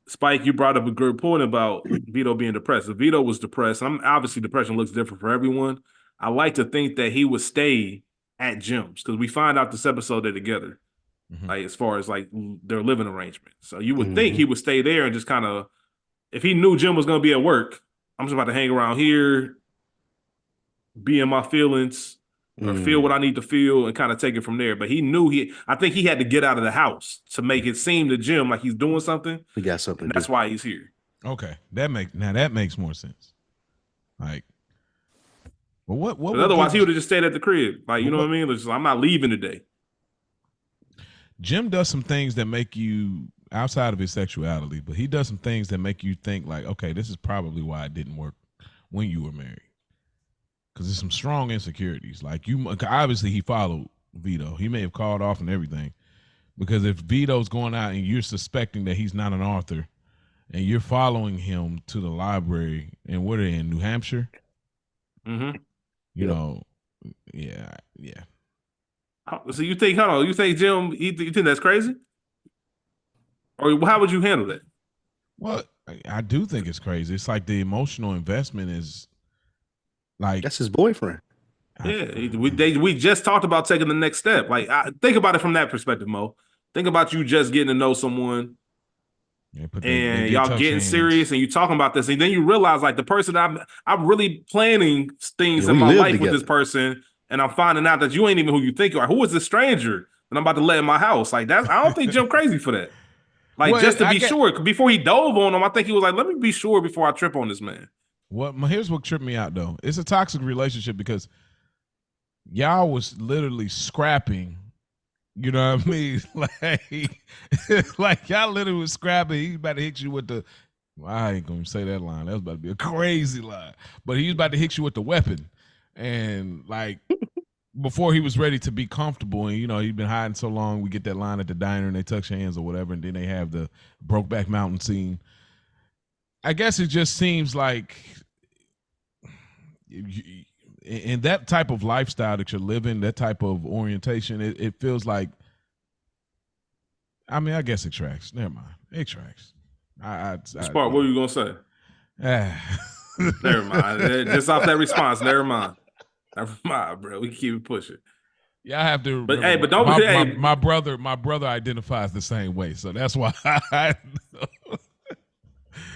Spike, you brought up a good point about Vito being depressed. If Vito was depressed, obviously depression looks different for everyone. I like to think that he would stay at Jim's because we find out this episode they're together. Like as far as like their living arrangement. So you would think he would stay there and just kind of, if he knew Jim was going to be at work, I'm just about to hang around here, be in my feelings, or feel what I need to feel and kind of take it from there. But I think he had to get out of the house to make it seem to Jim like he's doing something. He got something. That's why he's here. Okay, that makes more sense. Like, well, what? Otherwise, he would have just stayed at the crib. Like, you know what I mean? I'm not leaving today. Jim does some things that make you, outside of his sexuality, but he does some things that make you think like, okay, this is probably why it didn't work when you were married. Because there's some strong insecurities. Like obviously he followed Vito. He may have called off and everything. Because if Vito's going out and you're suspecting that he's not an author and you're following him to the library, and what are they in New Hampshire? Mm-hmm. You know, yeah. So you think Jim, you think that's crazy? Or how would you handle that? Well, I do think it's crazy. It's like the emotional investment is like, that's his boyfriend. Yeah, we just talked about taking the next step. Like, think about it from that perspective, Mo. Think about you just getting to know someone, and y'all getting serious, and you talking about this, and then you realize like the person I'm really planning things in my life with this person, and I'm finding out that you ain't even who you think you are. Who is this stranger that I'm about to let in my house? Like I don't think Jim crazy for that. Like, well, just to be sure, before he dove on him, I think he was like, let me be sure before I trip on this man. Well, here's what tripped me out though. It's a toxic relationship because y'all was literally scrapping. You know what I mean? Like y'all literally was scrapping. He's about to hit you with the. Well, I ain't gonna say that line. That was about to be a crazy line. But he was about to hit you with the weapon, and like before he was ready to be comfortable, and he'd been hiding so long. We get that line at the diner, and they touch hands or whatever, and then they have the Brokeback Mountain scene. I guess it just seems like in that type of lifestyle that you're living, that type of orientation, it feels like, I mean, I guess it tracks. Never mind. It tracks. Spark, what were you going to say? Never mind. Just off that response, never mind. Never mind, bro. We keep it pushing. Yeah, I have to. But hey, but don't my brother identifies the same way, so that's why.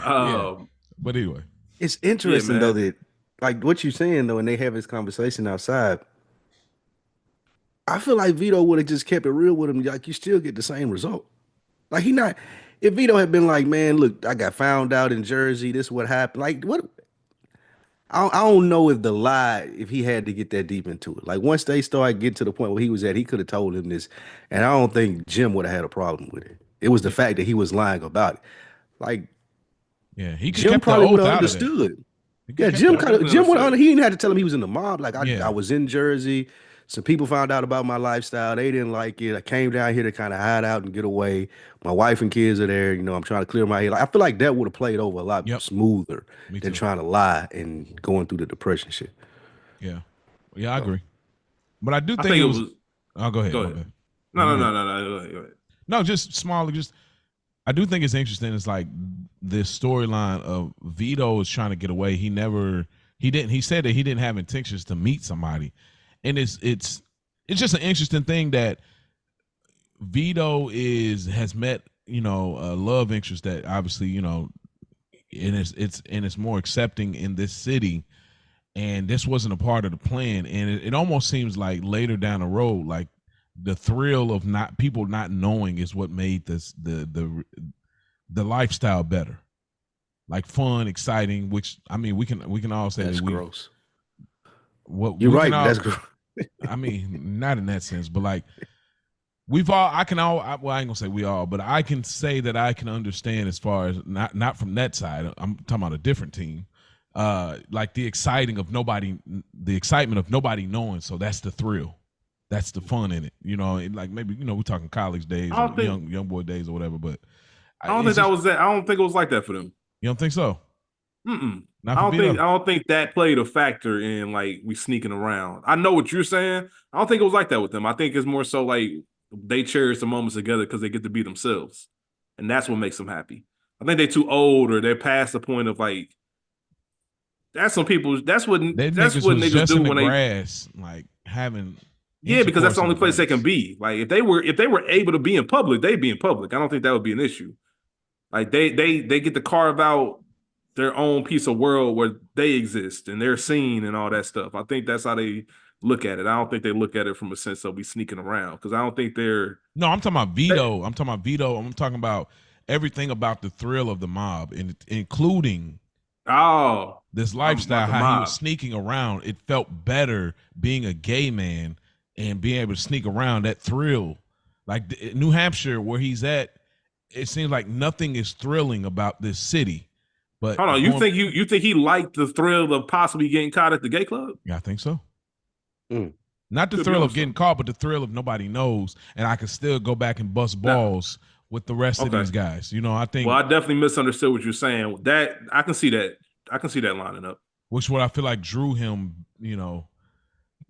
Yeah. But anyway, it's interesting though that, like what you're saying though, and they have this conversation outside. I feel like Vito would have just kept it real with him. Like you still get the same result. Like if Vito had been like, man, look, I got found out in Jersey. This is what happened. Like, what? I don't know if the lie, if he had to get that deep into it. Like once they started getting to the point where he was at, he could have told him this, and I don't think Jim would have had a problem with it. It was the Yeah, fact that he was lying about it. Like yeah. He could Jim kept the probably would oath have out of that. understood. He could Yeah, kept the I oath. definitely Jim would understood. he didn't have to tell him he was in the mob. Like I Yeah, was in Jersey. Some people found out about my lifestyle. They didn't like it. I came down here to kind of hide out and get away. My wife and kids are there. You know, I'm trying to clear my head. Like, I feel like that would have played over a lot yep. smoother Me than too. trying to lie and going through the depression shit. Yeah, yeah. I So, agree. But I do I think think it it was. was. Oh, go ahead. Go My ahead. bad. No, You no, go no, ahead. no, no. Go ahead. No, just small. Just I do think it's interesting. It's like this storyline of Vito is trying to get away. He never. He didn't. He said that he didn't have intentions to meet somebody, and it's just an interesting thing that Vito has met, a love interest that obviously, and it's more accepting in this city, and this wasn't a part of the plan, and it almost seems like later down the road, like the thrill of not people not knowing is what made this the lifestyle better, like fun, exciting. Which I mean, we can all say that's that gross. what You're we can right. all. That's gross. I mean, not in that sense, but like we've all well, I ain't gonna say we all, but I can say that I can understand as far as not from that side. I'm talking about a different team. Like the excitement of nobody knowing. So that's the thrill. That's the fun in it. Like maybe, we're talking college days I or don't think. young boy days or whatever, but I don't it's think that just, was that. I don't think it was like that for them. you don't think so? Mm-mm. Not I for don't think. Vito. I don't think that played a factor in like we sneaking around. I know what you're saying. I don't think it was like that with them. I think it's more so like they cherish the moments together because they get to be themselves, and that's what makes them happy. I think they're too old or they're past the point of like. That's some people. They That's niggas what was niggas just do in the when they. grass, like having Yeah, because that's intercourse the in the only place they can grass. be. Like if they were able to be in public, they'd be in public. I don't think that would be an issue. Like they get to carve out their own piece of world where they exist and they're seen and all that stuff. I think that's how they look at it. I don't think they look at it from a sense of we sneaking around because I don't think they're. No, I'm talking about They, Vito. I'm talking about Vito. I'm talking about everything about the thrill of the mob, including oh, this I'm lifestyle, about the how he was mob. sneaking around. It felt better being a gay man and being able to sneak around. That thrill, like New Hampshire, where he's at, it seems like nothing is thrilling about this city. But Hold on, going, you think he liked the thrill of possibly getting caught at the gay club? yeah, I think so. Mm. Not the Could be thrill on of getting something. caught, but the thrill of nobody knows, and I can still go back and bust Now, balls with the rest of okay. these guys. I Well, think, I definitely misunderstood what you're saying. That I can see that. I can see that lining up. which what I feel like drew him.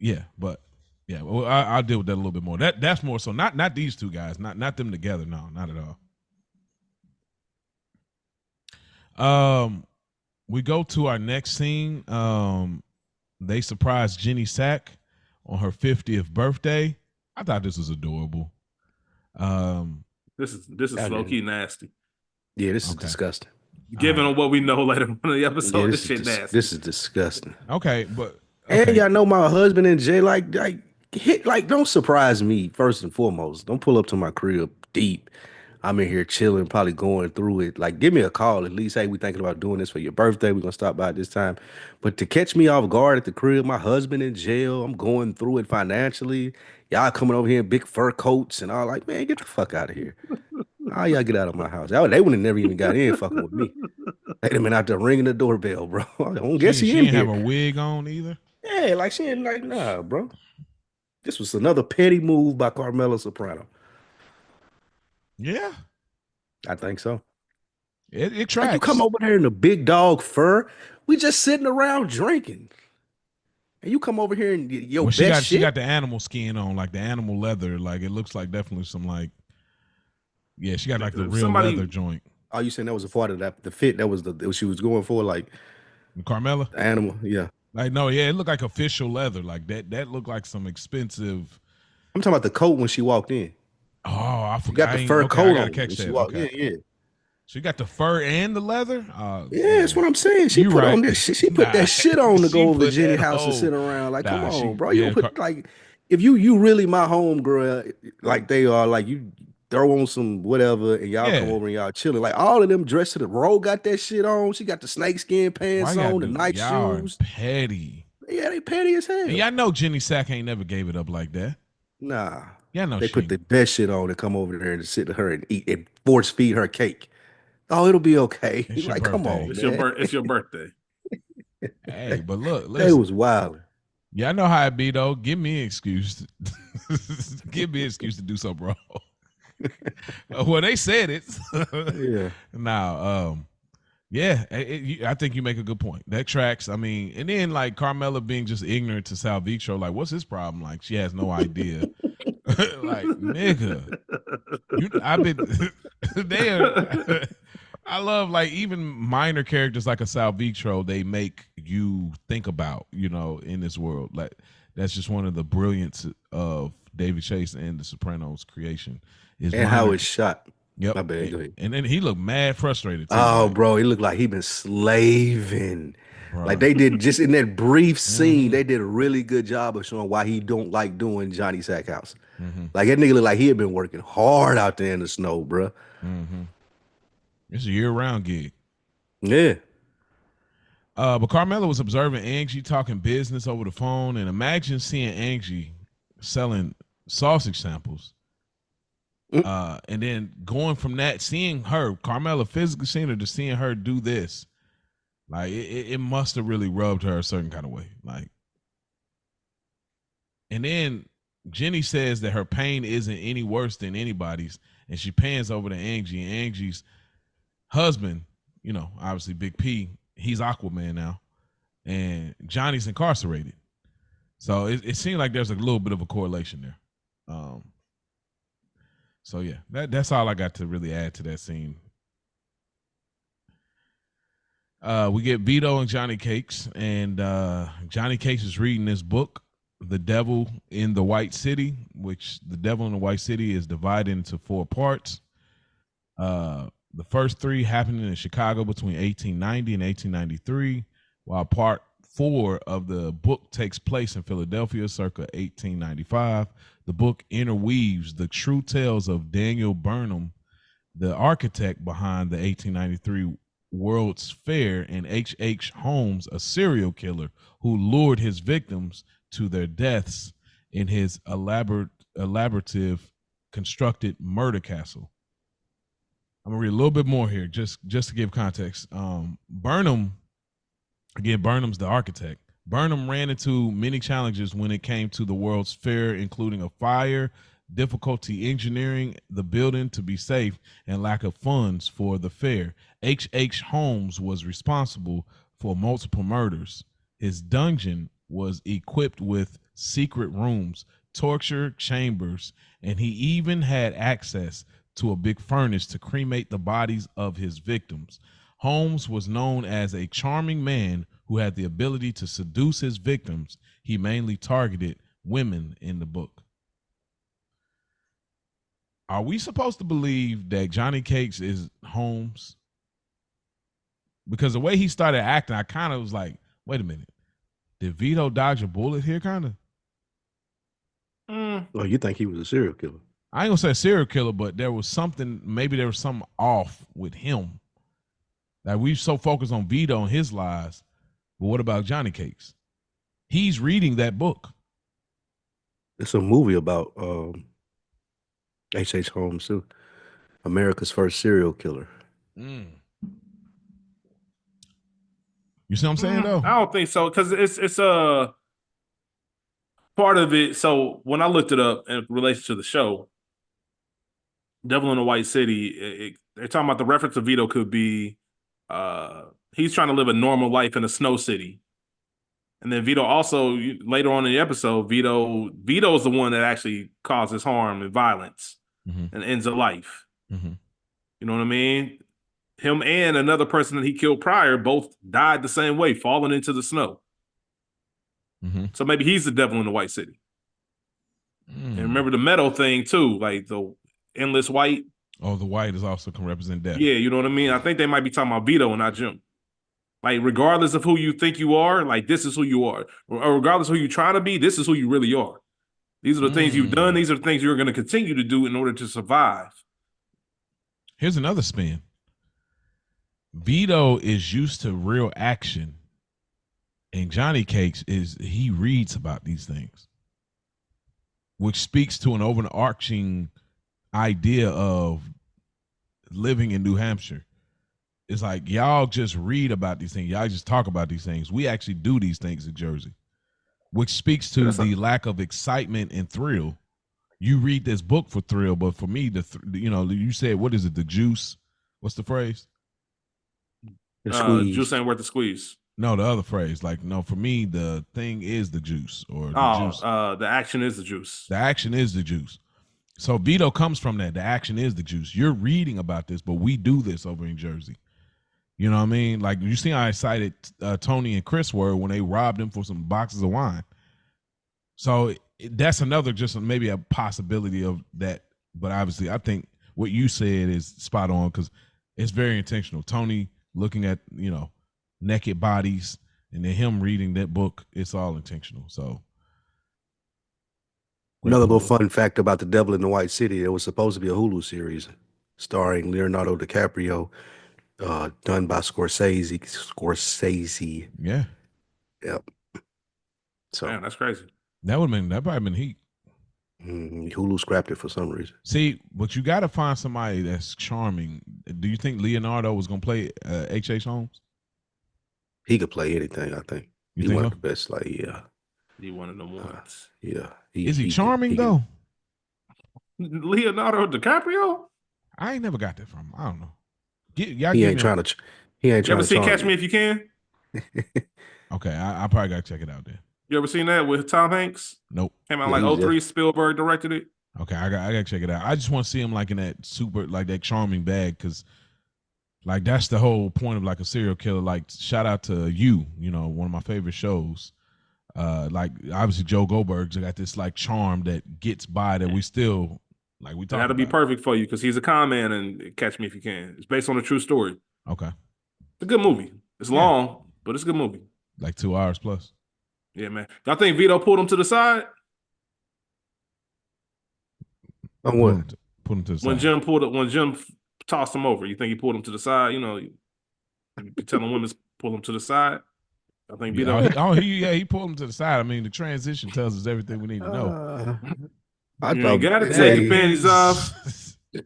Yeah, but yeah, well, I'll deal with that a little bit more. That's more so not these two guys, not them together. No, not at all. We go to our next scene. They surprised Jenny Sack on her 50th birthday. I thought this was adorable. This is low key nasty. Yeah, this is Okay. disgusting. Given what we know later on in the episode, Yeah, this shit nasty. this is disgusting. Okay, but And y'all know my husband in jail. Like, don't surprise me first and foremost. Don't pull up to my crib deep. I'm in here chilling, probably going through it. Like, give me a call at least. Hey, we thinking about doing this for your birthday. We're gonna stop by at this time. But to catch me off guard at the crib, my husband in jail. I'm going through it financially. Y'all coming over here in big fur coats and all. Like, man, get the fuck out of here. How y'all get out of my house? They would have never even got in fucking with me. They'd have been out there ringing the doorbell, bro. I don't guess she he in didn't have here. a wig on either. Yeah, like she ain't like, nah, bro. This was another petty move by Carmela Soprano. Yeah, I think so. it tracks. Like you come over there in the big dog fur. We just sitting around drinking. And you come over here and your Well, best she shit. got the animal skin on, like the animal leather. Like it looks like definitely some like, yeah, she got like the real leather joint. Oh, you saying that was a part of that? The fit that was what she was going for, like Carmela, the animal. Yeah, like no, yeah, it looked like official leather. Like that looked like some expensive. I'm talking about the coat when she walked in. Oh, I She forgot. got the fur coat I gotta on. catch When she that. walked, Okay. yeah. She got the fur and the leather. Yeah, that's what I'm saying. She You put right. on this. She put that shit on to She go over to put Jenny's that house and on. sit around. Like, come Nah, on, bro. yeah, You put like if you really my home girl, like they are, like you throw on some whatever, and y'all come Yeah. over and y'all chilling. Like all of them dressed to the roll got that shit on. She got the snakeskin Why pants y'all on, the do? night Y'all are shoes. petty. Yeah, they petty as And hell. y'all know Jenny Sack ain't never gave it up like that. Nah. Y'all know They she put ain't. the best shit on and come over there and sit to her and eat and force feed her cake. Oh, it'll be okay. It's your Like, come birthday. on, man. It's your birthday. Hey, but look, They listen. was wild. Y'all know how it be though. Give me an excuse. Give me an excuse to do something wrong. Well, they said it. Yeah. Now, yeah, I think you make a good point. That tracks. I mean, and then like Carmella being just ignorant to Sal Vitro, like, what's his problem? Like, she has no idea. Like, nigga, I've been. They are. I love like even minor characters like a Sal Vitro. They make you think about, in this world. Like that's just one of the brilliance of David Chase and The Sopranos creation. Is And how minor. it's shot. Yep. My bad. Go ahead. And then he looked mad frustrated too. Oh, Like, bro, he looked like he been slaving. Like bruh. they did just in that brief scene, Mhm. they did a really good job of showing why he don't like doing Johnny Sackhouse. Mhm. Like that nigga looked like he had been working hard out there in the snow, bro. Mhm. It's a year-round gig. Yeah. But Carmella was observing Angie talking business over the phone, and imagine seeing Angie selling sausage samples. And then going from that, seeing her, Carmella physically seeing her, to seeing her do this, like it must have really rubbed her a certain kind of way. Like, and then Jenny says that her pain isn't any worse than anybody's, and she pans over to Angie, and Angie's husband, obviously Big P, he's Aquaman now, and Johnny's incarcerated. So it seemed like there's a little bit of a correlation there. So yeah, that's all I got to really add to that scene. We get Vito and Johnny Cakes, and Johnny Cakes is reading this book, The Devil in the White City, which The Devil in the White City is divided into 4 parts. The first 3 happening in Chicago between 1890 and 1893, while part 4 of the book takes place in Philadelphia circa 1895. The book interweaves the true tales of Daniel Burnham, the architect behind the 1893 World's Fair, and H.H. Holmes, a serial killer who lured his victims to their deaths in his elaborative constructed murder castle. I'm gonna read a little bit more here, just to give context. Burnham, again, Burnham's the architect. Burnham ran into many challenges when it came to the World's Fair, including a fire, difficulty engineering the building to be safe, and lack of funds for the fair. H.H. Holmes was responsible for multiple murders. His dungeon was equipped with secret rooms, torture chambers, and he even had access to a big furnace to cremate the bodies of his victims. Holmes was known as a charming man who had the ability to seduce his victims. He mainly targeted women in the book. Are we supposed to believe that Johnny Cakes is Holmes? Because the way he started acting, I kind of was like, wait a minute. Did Vito dodge a bullet here, kind of? Oh, you think he was a serial killer? I ain't gonna say serial killer, but there was something, maybe there was something off with him. Like we so focused on Vito and his lies, but what about Johnny Cakes? He's reading that book. It's a movie about H.H. Holmes too. America's first serial killer. You see what I'm saying, though? I don't think so, because it's a part of it. So when I looked it up in relation to the show, Devil in the White City, they're talking about the reference to Vito could be he's trying to live a normal life in a snow city. And then Vito also, later on in the episode, Vito's the one that actually causes harm and violence and ends a life. You know what I mean? Him and another person that he killed prior both died the same way, falling into the snow. So maybe he's the devil in the White City. And remember the metal thing too, like the endless white. Oh, the white is also can represent death. Yeah, you know what I mean? I think they might be talking about Vito and not Jim. Like, regardless of who you think you are, like, this is who you are. Or regardless of who you're trying to be, this is who you really are. These are the things you've done. These are the things you're going to continue to do in order to survive. Here's another spin. Vito is used to real action, and Johnny Cakes he reads about these things, which speaks to an overarching idea of living in New Hampshire. It's like y'all just read about these things. Y'all just talk about these things. We actually do these things in Jersey, which speaks to the lack of excitement and thrill. You read this book for thrill, but for me, you said, what is it? The juice? What's the phrase? Juice ain't worth the squeeze. No, the other phrase. Like, no, for me, the thing is the juice, or the juice. The action is the juice. The action is the juice. So Vito comes from that. The action is the juice. You're reading about this, but we do this over in Jersey. You know what I mean? Like, you see how excited Tony and Chris were when they robbed him for some boxes of wine. So that's another, just maybe a possibility of that. But obviously, I think what you said is spot on, because it's very intentional. Tony looking at, naked bodies, and then him reading that book, it's all intentional. So another little fun fact about The Devil in the White City, there was supposed to be a Hulu series starring Leonardo DiCaprio, done by Scorsese. Yeah. Yep. So man, that's crazy. That probably been heat. Hulu scrapped it for some reason. See, but you got to find somebody that's charming. Do you think Leonardo was going to play H.H. Holmes? He could play anything, I think. You he think one so? of the best. Like, yeah. He one of them ones. Yeah. Is he charming though? Leonardo DiCaprio? I ain't never got that from him. I don't know. He ain't trying to. You ever see Catch Me If You Can? Okay, I probably got to check it out then. You ever seen that with Tom Hanks? Nope. Came out like 03. Spielberg directed it. Okay, I got to check it out. I just want to see him like in that that charming bag, because like that's the whole point of like a serial killer. Like, shout out to You, one of my favorite shows. Like obviously Joe Goldberg's got this like charm that gets by that we still like we talk. That'll be perfect for you because he's a con man and Catch Me If You Can. It's based on a true story. Okay. It's a good movie. It's long, but it's a good movie. Like 2 hours plus. Yeah, man. Y'all think Vito pulled him to the side? On what? Put him to the side. When Jim tossed him over, you think he pulled him to the side? You be telling women to pull him to the side. I think Vito. He pulled him to the side. I mean, the transition tells us everything we need to know. You got to take your panties off.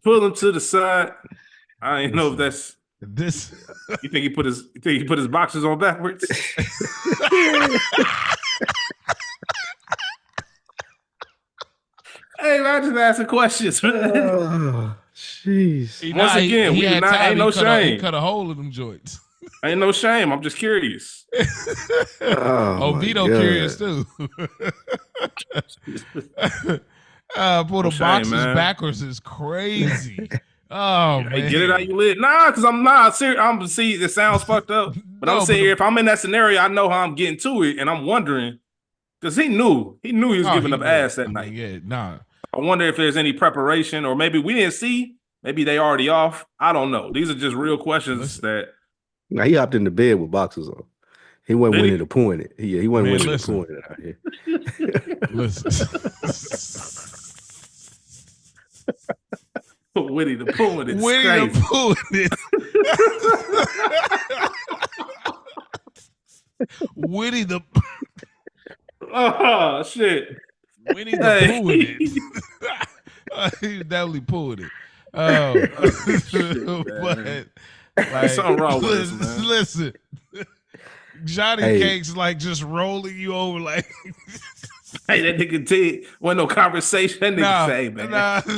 Pull him to the side. I ain't know if that's this. You think he put his boxers on backwards? Hey, man, I just asking questions. Jeez. Once again, ain't no shame. He cut a hole in them joints. Ain't no shame. I'm just curious. Vito curious too. Pull the boxes backwards is crazy. Oh man, get it how you live. Nah, because I'm not serious. See, it sounds fucked up, but I'm saying if I'm in that scenario, I know how I'm getting to it, and I'm wondering because he knew he was giving up ass that night. Yeah, nah. I wonder if there's any preparation, or maybe we didn't see. Maybe they already off. I don't know. These are just real questions that. Now he hopped in the bed with boxers on. He wasn't winning to point it. He wasn't winning to point it out here. Listen. Witty the point it. Witty the point it. Witty the. Oh shit. Winnie the Pooh in it. He definitely pulled it. But like, something wrong with this, man. Listen, Johnny Cakes like just rolling you over like. Hey, that nigga did wasn't no conversation. That nigga say, man,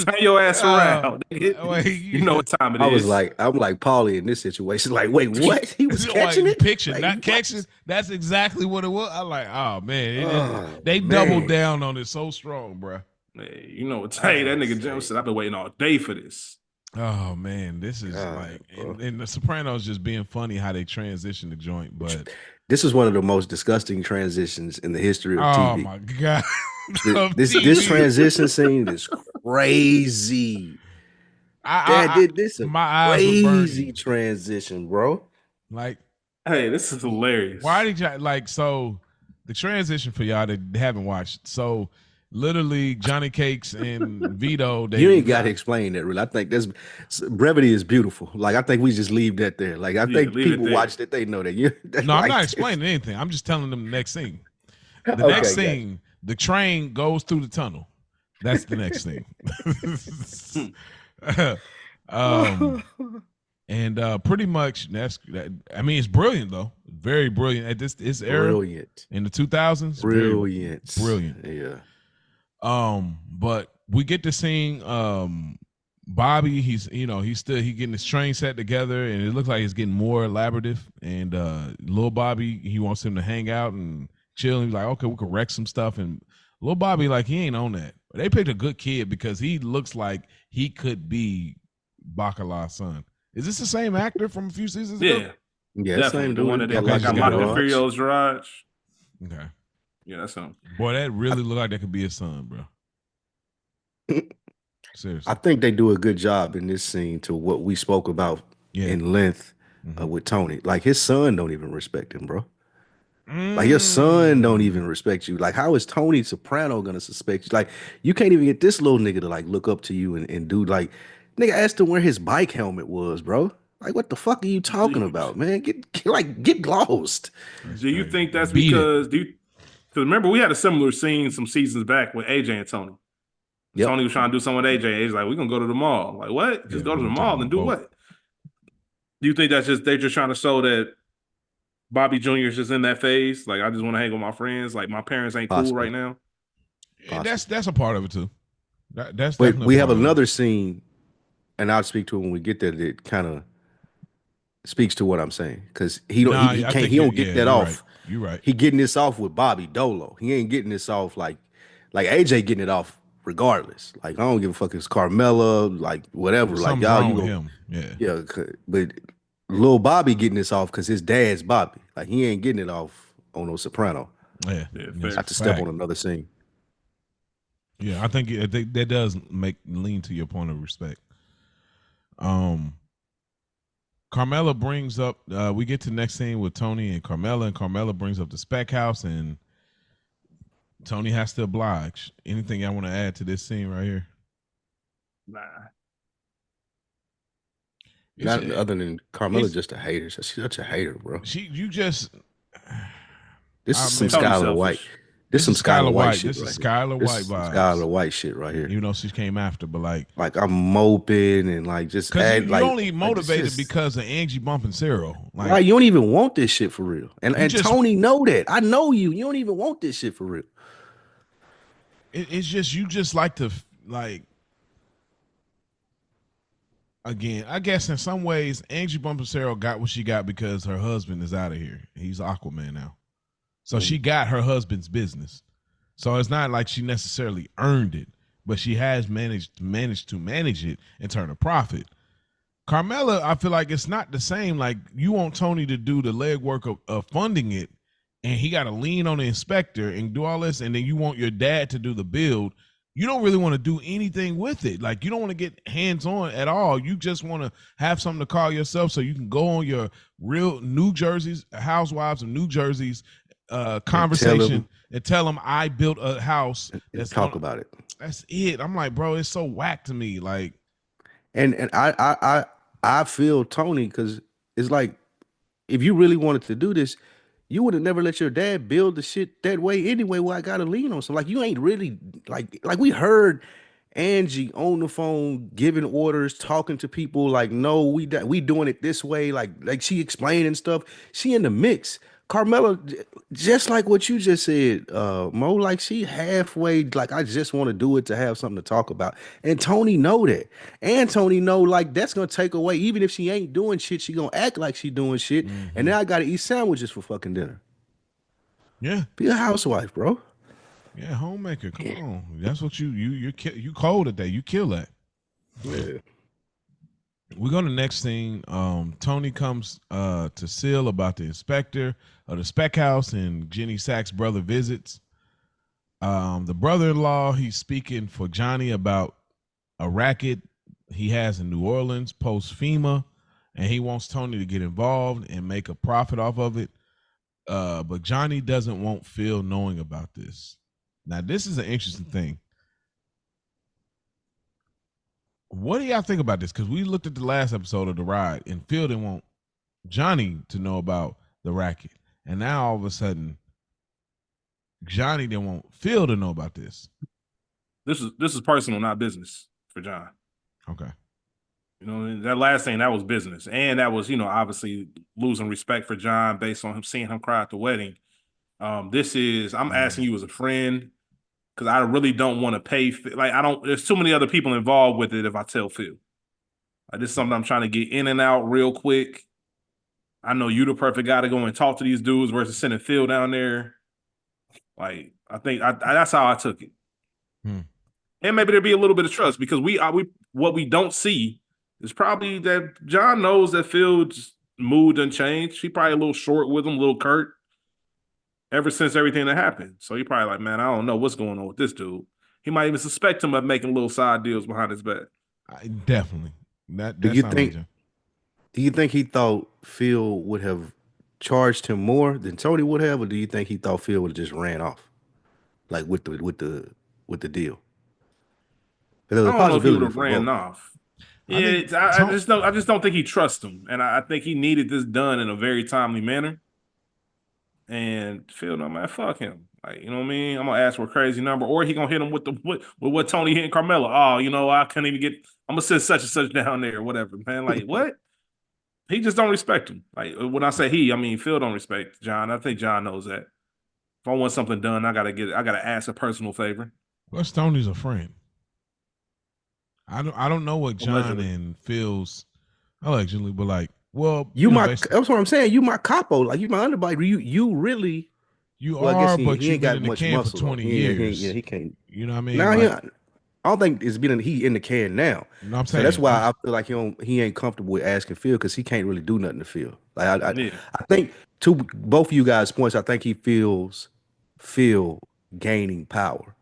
turn your ass around. You know what time it is. I'm like Paulie in this situation. Like, wait, what? He was catching it? Picture, like, not catching. That's exactly what it was. I'm like, oh man, they doubled down on it so strong, bro. Hey, you know what? Hey, that nigga Jim said, I've been waiting all day for this. Oh man, this is and the Sopranos just being funny how they transition the joint, but. This is one of the most disgusting transitions in the history of TV. Oh my god! This transition scene is crazy. This is a crazy transition, bro. Like, hey, this is hilarious. Why did y'all so? The transition for y'all that haven't watched. So literally Johnny Cakes and Vito. You ain't got to explain that, really. I think that's brevity is beautiful. Like I think we just leave that there. Like I think leave it people there. watch that, they know that. You No, I'm like not this. explaining anything. I'm just telling them the next scene. The Okay, next scene, the train goes through the tunnel. That's the next thing. And pretty much that's that. I mean, it's brilliant though. Very brilliant at this era. Brilliant. In the 2000s. Brilliant. Brilliant. Yeah. But we get to seeing Bobby. He's getting his train set together, and it looks like it's getting more elaborative. And little Bobby, he wants him to hang out and chill. And he's like, okay, we can wreck some stuff. And little Bobby, like, he ain't on that. But they picked a good kid because he looks like he could be Bacala's son. Is this the same actor from a few seasons ago? Yeah, definitely. same The dude. one that Got like like Monica garage. Furio's garage. Okay. Yeah, that's him. Boy, that really looked like that could be his son, bro. Seriously. I think they do a good job in this scene to what we spoke about in length with Tony. Like his son don't even respect him, bro. Like your son don't even respect you. Like how is Tony Soprano gonna suspect you? Like you can't even get this little nigga to like look up to you and do like nigga asked him where his bike helmet was, bro. Like what the fuck are you talking about, man? Get lost. Do you think that's because because remember we had a similar scene some seasons back with AJ and Tony. Yep. Tony was trying to do something with AJ. He's like, we're gonna go to the mall. Like, what? Just go to the mall and do what? Do you think that's they're just trying to show that Bobby Jr. is just in that phase? Like, I just want to hang with my friends. Like, my parents ain't cool right now. That's a part of it too. That's but we have another scene, and I'll speak to it when we get there. That kind of speaks to what I'm saying because he don't get that off. Right. You're right. He getting this off with Bobby Dolo. He ain't getting this off like AJ getting it off regardless. Like I don't give a fuck if it's Carmella, like whatever. Something's like y'all, wrong you with go, him. Yeah. But Lil Bobby getting this off because his dad's Bobby. Like he ain't getting it off on no Soprano. Yeah. Not to step on another scene. Yeah, I think that does lean to your point of respect. Carmella brings up. We get to the next scene with Tony and Carmella brings up the spec house, and Tony has to oblige. Anything I want to add to this scene right here? Nah. Not other than Carmella's just a hater. She's such a hater, bro. This is some Skylar White. This is some Skylar White shit. This is Skylar White vibes. Skylar White shit right here. Even though she came after, but like I'm moping and like just because you only motivated because of Angie bumping Cyril. Like right, you don't even want this shit for real. And Tony know that. I know you. You don't even want this shit for real. It's just you just like to like. Again, I guess in some ways, Angie Bumpensero got what she got because her husband is out of here. He's Aquaman now. So she got her husband's business. So it's not like she necessarily earned it, but she has managed to manage it and turn a profit. Carmella, I feel like it's not the same. Like you want Tony to do the legwork of funding it, and he got to lean on the inspector and do all this, and then you want your dad to do the build. You don't really want to do anything with it. Like you don't want to get hands-on at all. You just want to have something to call yourself so you can go on your real New Jersey's Housewives of New Jersey's conversation and tell them I built a house. Let's talk about it. That's it. I'm like, bro, it's so whack to me. Like, and I feel Tony because it's like if you really wanted to do this, you would have never let your dad build the shit that way anyway. Where I got to lean on. So like you ain't really like we heard Angie on the phone giving orders, talking to people like, no, we doing it this way. Like she explaining stuff. She in the mix. Carmella, just like what you just said, Mo, like she halfway, like I just want to do it to have something to talk about. And Tony know that. And Tony know like that's gonna take away, even if she ain't doing shit, she gonna act like she doing shit. Mm-hmm. And now I gotta eat sandwiches for fucking dinner. Yeah. Be a housewife, bro. Yeah, homemaker. Come on. That's what you cold at that. You kill that. Yeah. We go to the next thing. Tony comes to Seal about the inspector of the spec house, and Jenny Sack's brother visits. The brother-in-law, he's speaking for Johnny about a racket he has in New Orleans post FEMA, and he wants Tony to get involved and make a profit off of it. But Johnny doesn't want Phil knowing about this. Now, this is an interesting thing. What do y'all think about this? Because we looked at the last episode of The Ride, and Phil didn't want Johnny to know about the racket. And now all of a sudden, Johnny didn't want Phil to know about this. This is personal, not business for John. Okay. You know, that last thing, that was business. And that was, obviously losing respect for John based on him seeing him cry at the wedding. I'm asking you as a friend, because I really don't want to pay. There's too many other people involved with it if I tell Phil. This is something I'm trying to get in and out real quick. I know you the perfect guy to go and talk to these dudes versus sending Phil down there. I think that's how I took it. And maybe there'll be a little bit of trust, because what we don't see is probably that John knows that Phil's mood done changed. He probably a little short with him, a little curt ever since everything that happened. So he probably like, man, I don't know what's going on with this dude. He might even suspect him of making little side deals behind his back. Definitely. Do you think he thought Phil would have charged him more than Tony would have, or do you think he thought Phil would have just ran off, like with the deal? I don't know if he would have ran off. I just don't think he trusts him, and I think he needed this done in a very timely manner. And Phil, no man, fuck him. You know what I mean? I'm gonna ask for a crazy number, or he gonna hit him with what Tony hitting Carmelo. Oh, I couldn't even get. I'm gonna send such and such down there, or whatever, man. What? He just don't respect him. When I say he, I mean Phil don't respect John. I think John knows that. If I want something done, I gotta ask a personal favor. Plus, Tony's a friend. I don't know what John and Phil's allegedly, but that's what I'm saying. You my capo, you my underbody. You really are, but you've been in the can for 20 years. He can't. You know what I mean? Now I don't think it's been he in the can now. You know what I'm saying? So that's why I feel like he ain't comfortable with asking Phil, because he can't really do nothing to Phil. I think, to both of you guys' points, I think he feels Phil gaining power.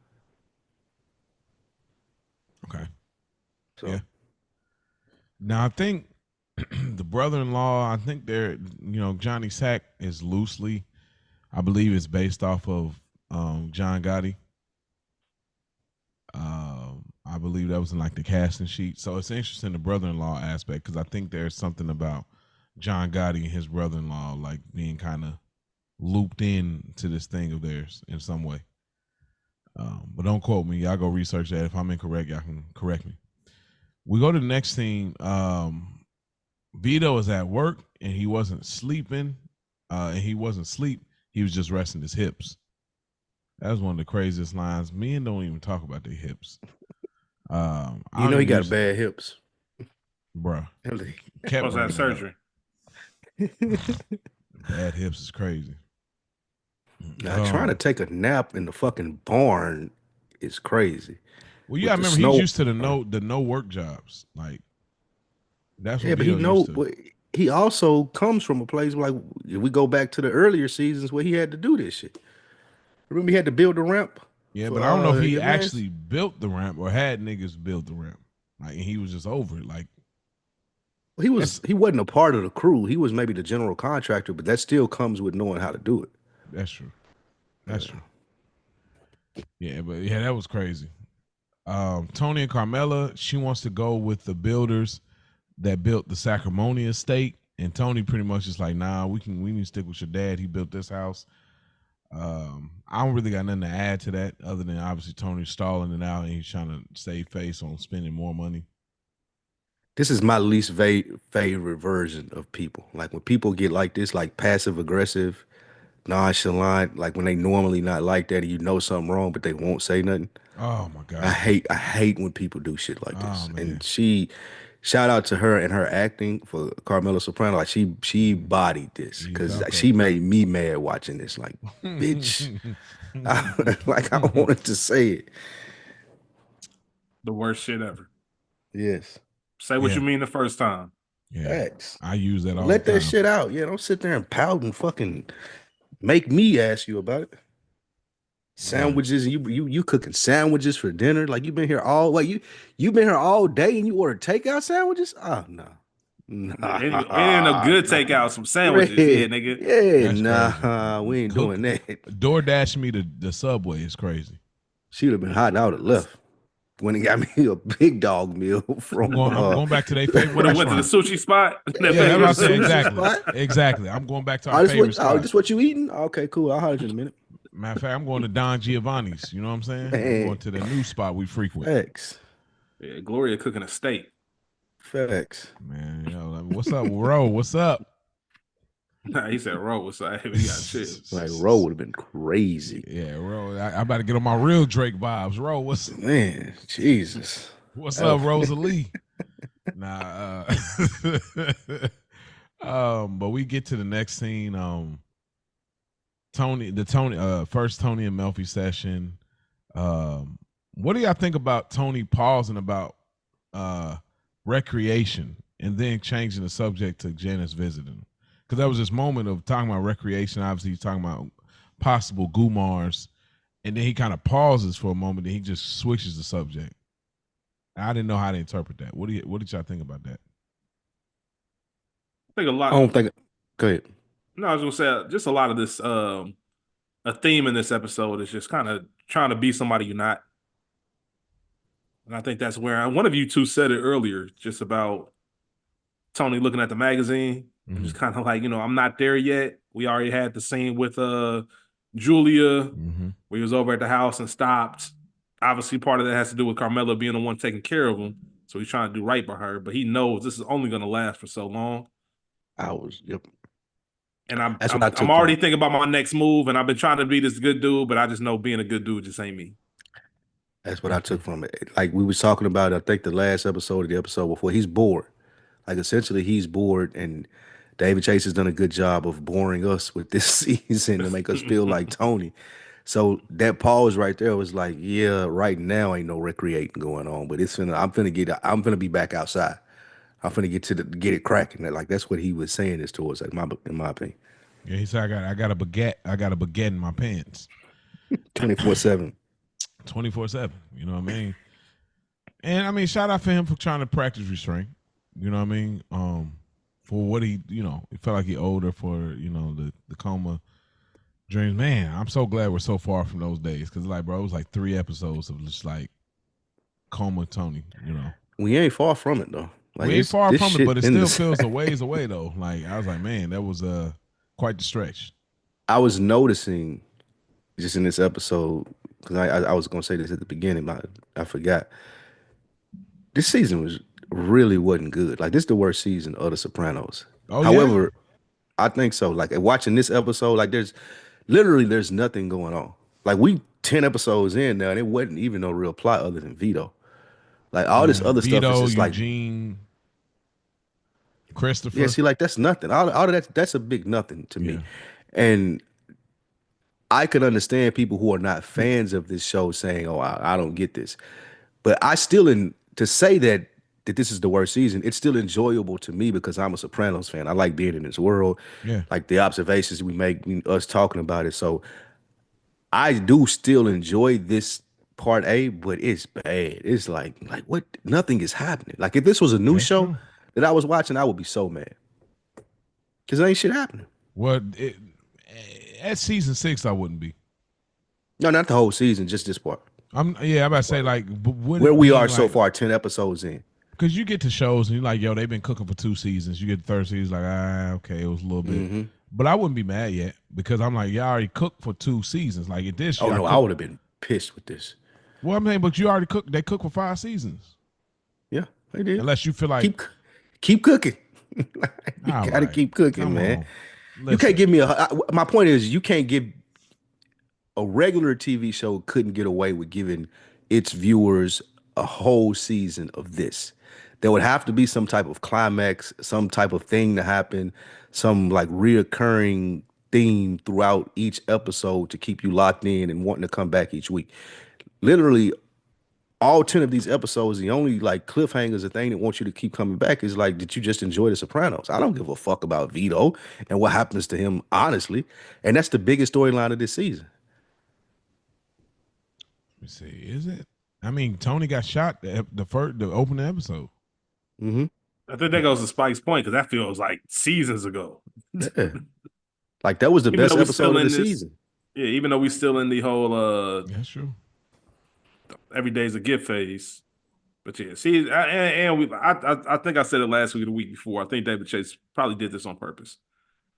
Okay. So. Yeah. Now I think the brother-in-law, I think Johnny Sack is loosely, I believe it's based off of John Gotti. I believe that was in the casting sheet. So it's interesting, the brother-in-law aspect, because I think there's something about John Gotti and his brother-in-law being kind of looped in to this thing of theirs in some way. But don't quote me. Y'all go research that. If I'm incorrect, y'all can correct me. We go to the next scene. Vito is at work and he wasn't sleeping. And he wasn't asleep. He was just resting his hips. That was one of the craziest lines. Men don't even talk about their hips. He got bad hips. Bruh. Supposed to have surgery. Bad hips is crazy. Now, trying to take a nap in the fucking barn is crazy. Well, you gotta remember, he's used to the no work jobs. That's what but he also comes from a place if we go back to the earlier seasons where he had to do this shit. Remember, he had to build a ramp. Yeah, but I don't know if he actually built the ramp or had niggas build the ramp. And he was just over it. He wasn't a part of the crew. He was maybe the general contractor, but that still comes with knowing how to do it. That's true. That's true. Yeah, but that was crazy. Tony and Carmela, she wants to go with the builders that built the Sacramone estate, and Tony pretty much is like, nah, we need to stick with your dad. He built this house. I don't really got nothing to add to that, other than obviously Tony's stalling it out and he's trying to save face on spending more money. This is my least favorite version of people. When people get like this, passive aggressive, nonchalant, when they normally not like that, and something wrong, but they won't say nothing. Oh my God. I hate when people do shit like this. And shout out to her and her acting for Carmela Soprano. She bodied this, because she made me mad watching this. Bitch. I wanted to say it. The worst shit ever. Yes. Say what you mean the first time. Yeah. I use that all Let the time. that shit out. Yeah, don't sit there and pout and fucking make me ask you about it. Sandwiches, you cooking sandwiches for dinner? You've been here you've been here all day and you order takeout sandwiches? Oh no. Nah. It ain't no good takeout, some sandwiches, yeah, nigga. Yeah, we ain't doing that. DoorDash me the Subway is crazy. She would have been hot and I would have left. When he got me a big dog meal from I'm going back to their favorite Would have went to the restaurant. sushi spot. Yeah, that's what I said. Sushi Exactly. spot? Exactly. I'm going back to Oh, our favorite spot. this what you eating? Okay, cool. I'll holler at you in a minute. Matter of fact, I'm going to Don Giovanni's. You know what I'm saying? Man. I'm going to the new spot we frequent. Facts. Yeah, Gloria cooking a steak. Facts. Man, yo, what's up, Ro? What's up? Nah, he said, "Ro, what's up? We got shit." Like Ro would have been crazy. Yeah, Ro. I about to get on my real Drake vibes. Ro, what's Man, Jesus. What's up, Rosalie? Nah. But we get to the next scene. First Tony and Melfi session. What do y'all think about Tony pausing about recreation and then changing the subject to Janice visiting? Because there was this moment of talking about recreation. Obviously, he's talking about possible Gumars, and then he kind of pauses for a moment, and he just switches the subject. I didn't know how to interpret that. What did y'all think about that? I think a lot. I don't think. Go ahead. No, I was gonna say just a lot of this. A theme in this episode is just kind of trying to be somebody you're not, and I think that's where one of you two said it earlier, just about Tony looking at the magazine. Mm-hmm. Just kind of like, I'm not there yet. We already had the scene with Julia, where he was over at the house and stopped. Obviously, part of that has to do with Carmela being the one taking care of him. So he's trying to do right by her, but he knows this is only going to last for so long. Yep. And I'm already thinking about my next move, and I've been trying to be this good dude, but I just know being a good dude just ain't me. That's what I took from it. Like we was talking about, I think the last episode or the episode before, he's bored. Like essentially he's bored, and David Chase has done a good job of boring us with this season to make us feel like Tony. So that pause right there was like, yeah, right now ain't no recreating going on, but I'm finna be back outside. I'm finna get it cracking. Like that's what he was saying this towards, like in my opinion. Yeah, he said I got a baguette. I got a baguette in my pants. 24/7. 24/7. You know what I mean? And I mean, shout out for him for trying to practice restraint. You know what I mean? For what he felt like he owed her for, the coma dreams. Man, I'm so glad we're so far from those days. Cause like, bro, it was like 3 episodes of just like coma Tony, We ain't far from it though. Like, we ain't far from it, but it still feels a ways away though. Like I was like, man, that was quite the stretch. I was noticing just in this episode, because I was gonna say this at the beginning, but I forgot. This season really wasn't good. Like this is the worst season of The Sopranos. Oh, however, yeah? I think so. Like watching this episode, like there's nothing going on. Like we 10 episodes in now, and it wasn't even no real plot other than Vito. Like all this other Vito, stuff is just Eugene, Christopher. Yeah, see, like that's nothing. All of that's a big nothing to me. And I could understand people who are not fans of this show saying, "Oh, I don't get this," but I still to say that this is the worst season. It's still enjoyable to me because I'm a Sopranos fan. I like being in this world. Yeah, like the observations we make, us talking about it. So I do still enjoy this part A, but it's bad. It's like what? Nothing is happening. Like if this was a new show that I was watching, I would be so mad because there ain't shit happening. Well, at season 6, I wouldn't be. No, not the whole season, just this part. I'm about to say like where we are so far, 10 episodes in. Because you get to shows and you're like, yo, they've been cooking for 2 seasons. You get the third season, like, okay, it was a little bit. But I wouldn't be mad yet because I'm like, y'all already cooked for 2 seasons. Like at this, no, I would have been pissed with this. Well, I mean, but you already cooked. They cooked for 5 seasons. Yeah, they did. Unless you feel like keep cooking. You gotta keep cooking, man. You can't give me my point is you can't give a regular TV show couldn't get away with giving its viewers a whole season of this. There would have to be some type of climax, some type of thing to happen, some like reoccurring theme throughout each episode to keep you locked in and wanting to come back each week. Literally, all 10 of these episodes, the only like cliffhangers, the thing that wants you to keep coming back is like, did you just enjoy The Sopranos? I don't give a fuck about Vito and what happens to him, honestly. And that's the biggest storyline of this season. Let me see. Is it? I mean, Tony got shot the opening episode. I think that goes to Spike's point because that feels like seasons ago. Yeah. Like that was the best episode of the season. Yeah, even though we still in the whole that's true. every day's a gift phase. But yeah, see, I think I said it last week or the week before. I think David Chase probably did this on purpose.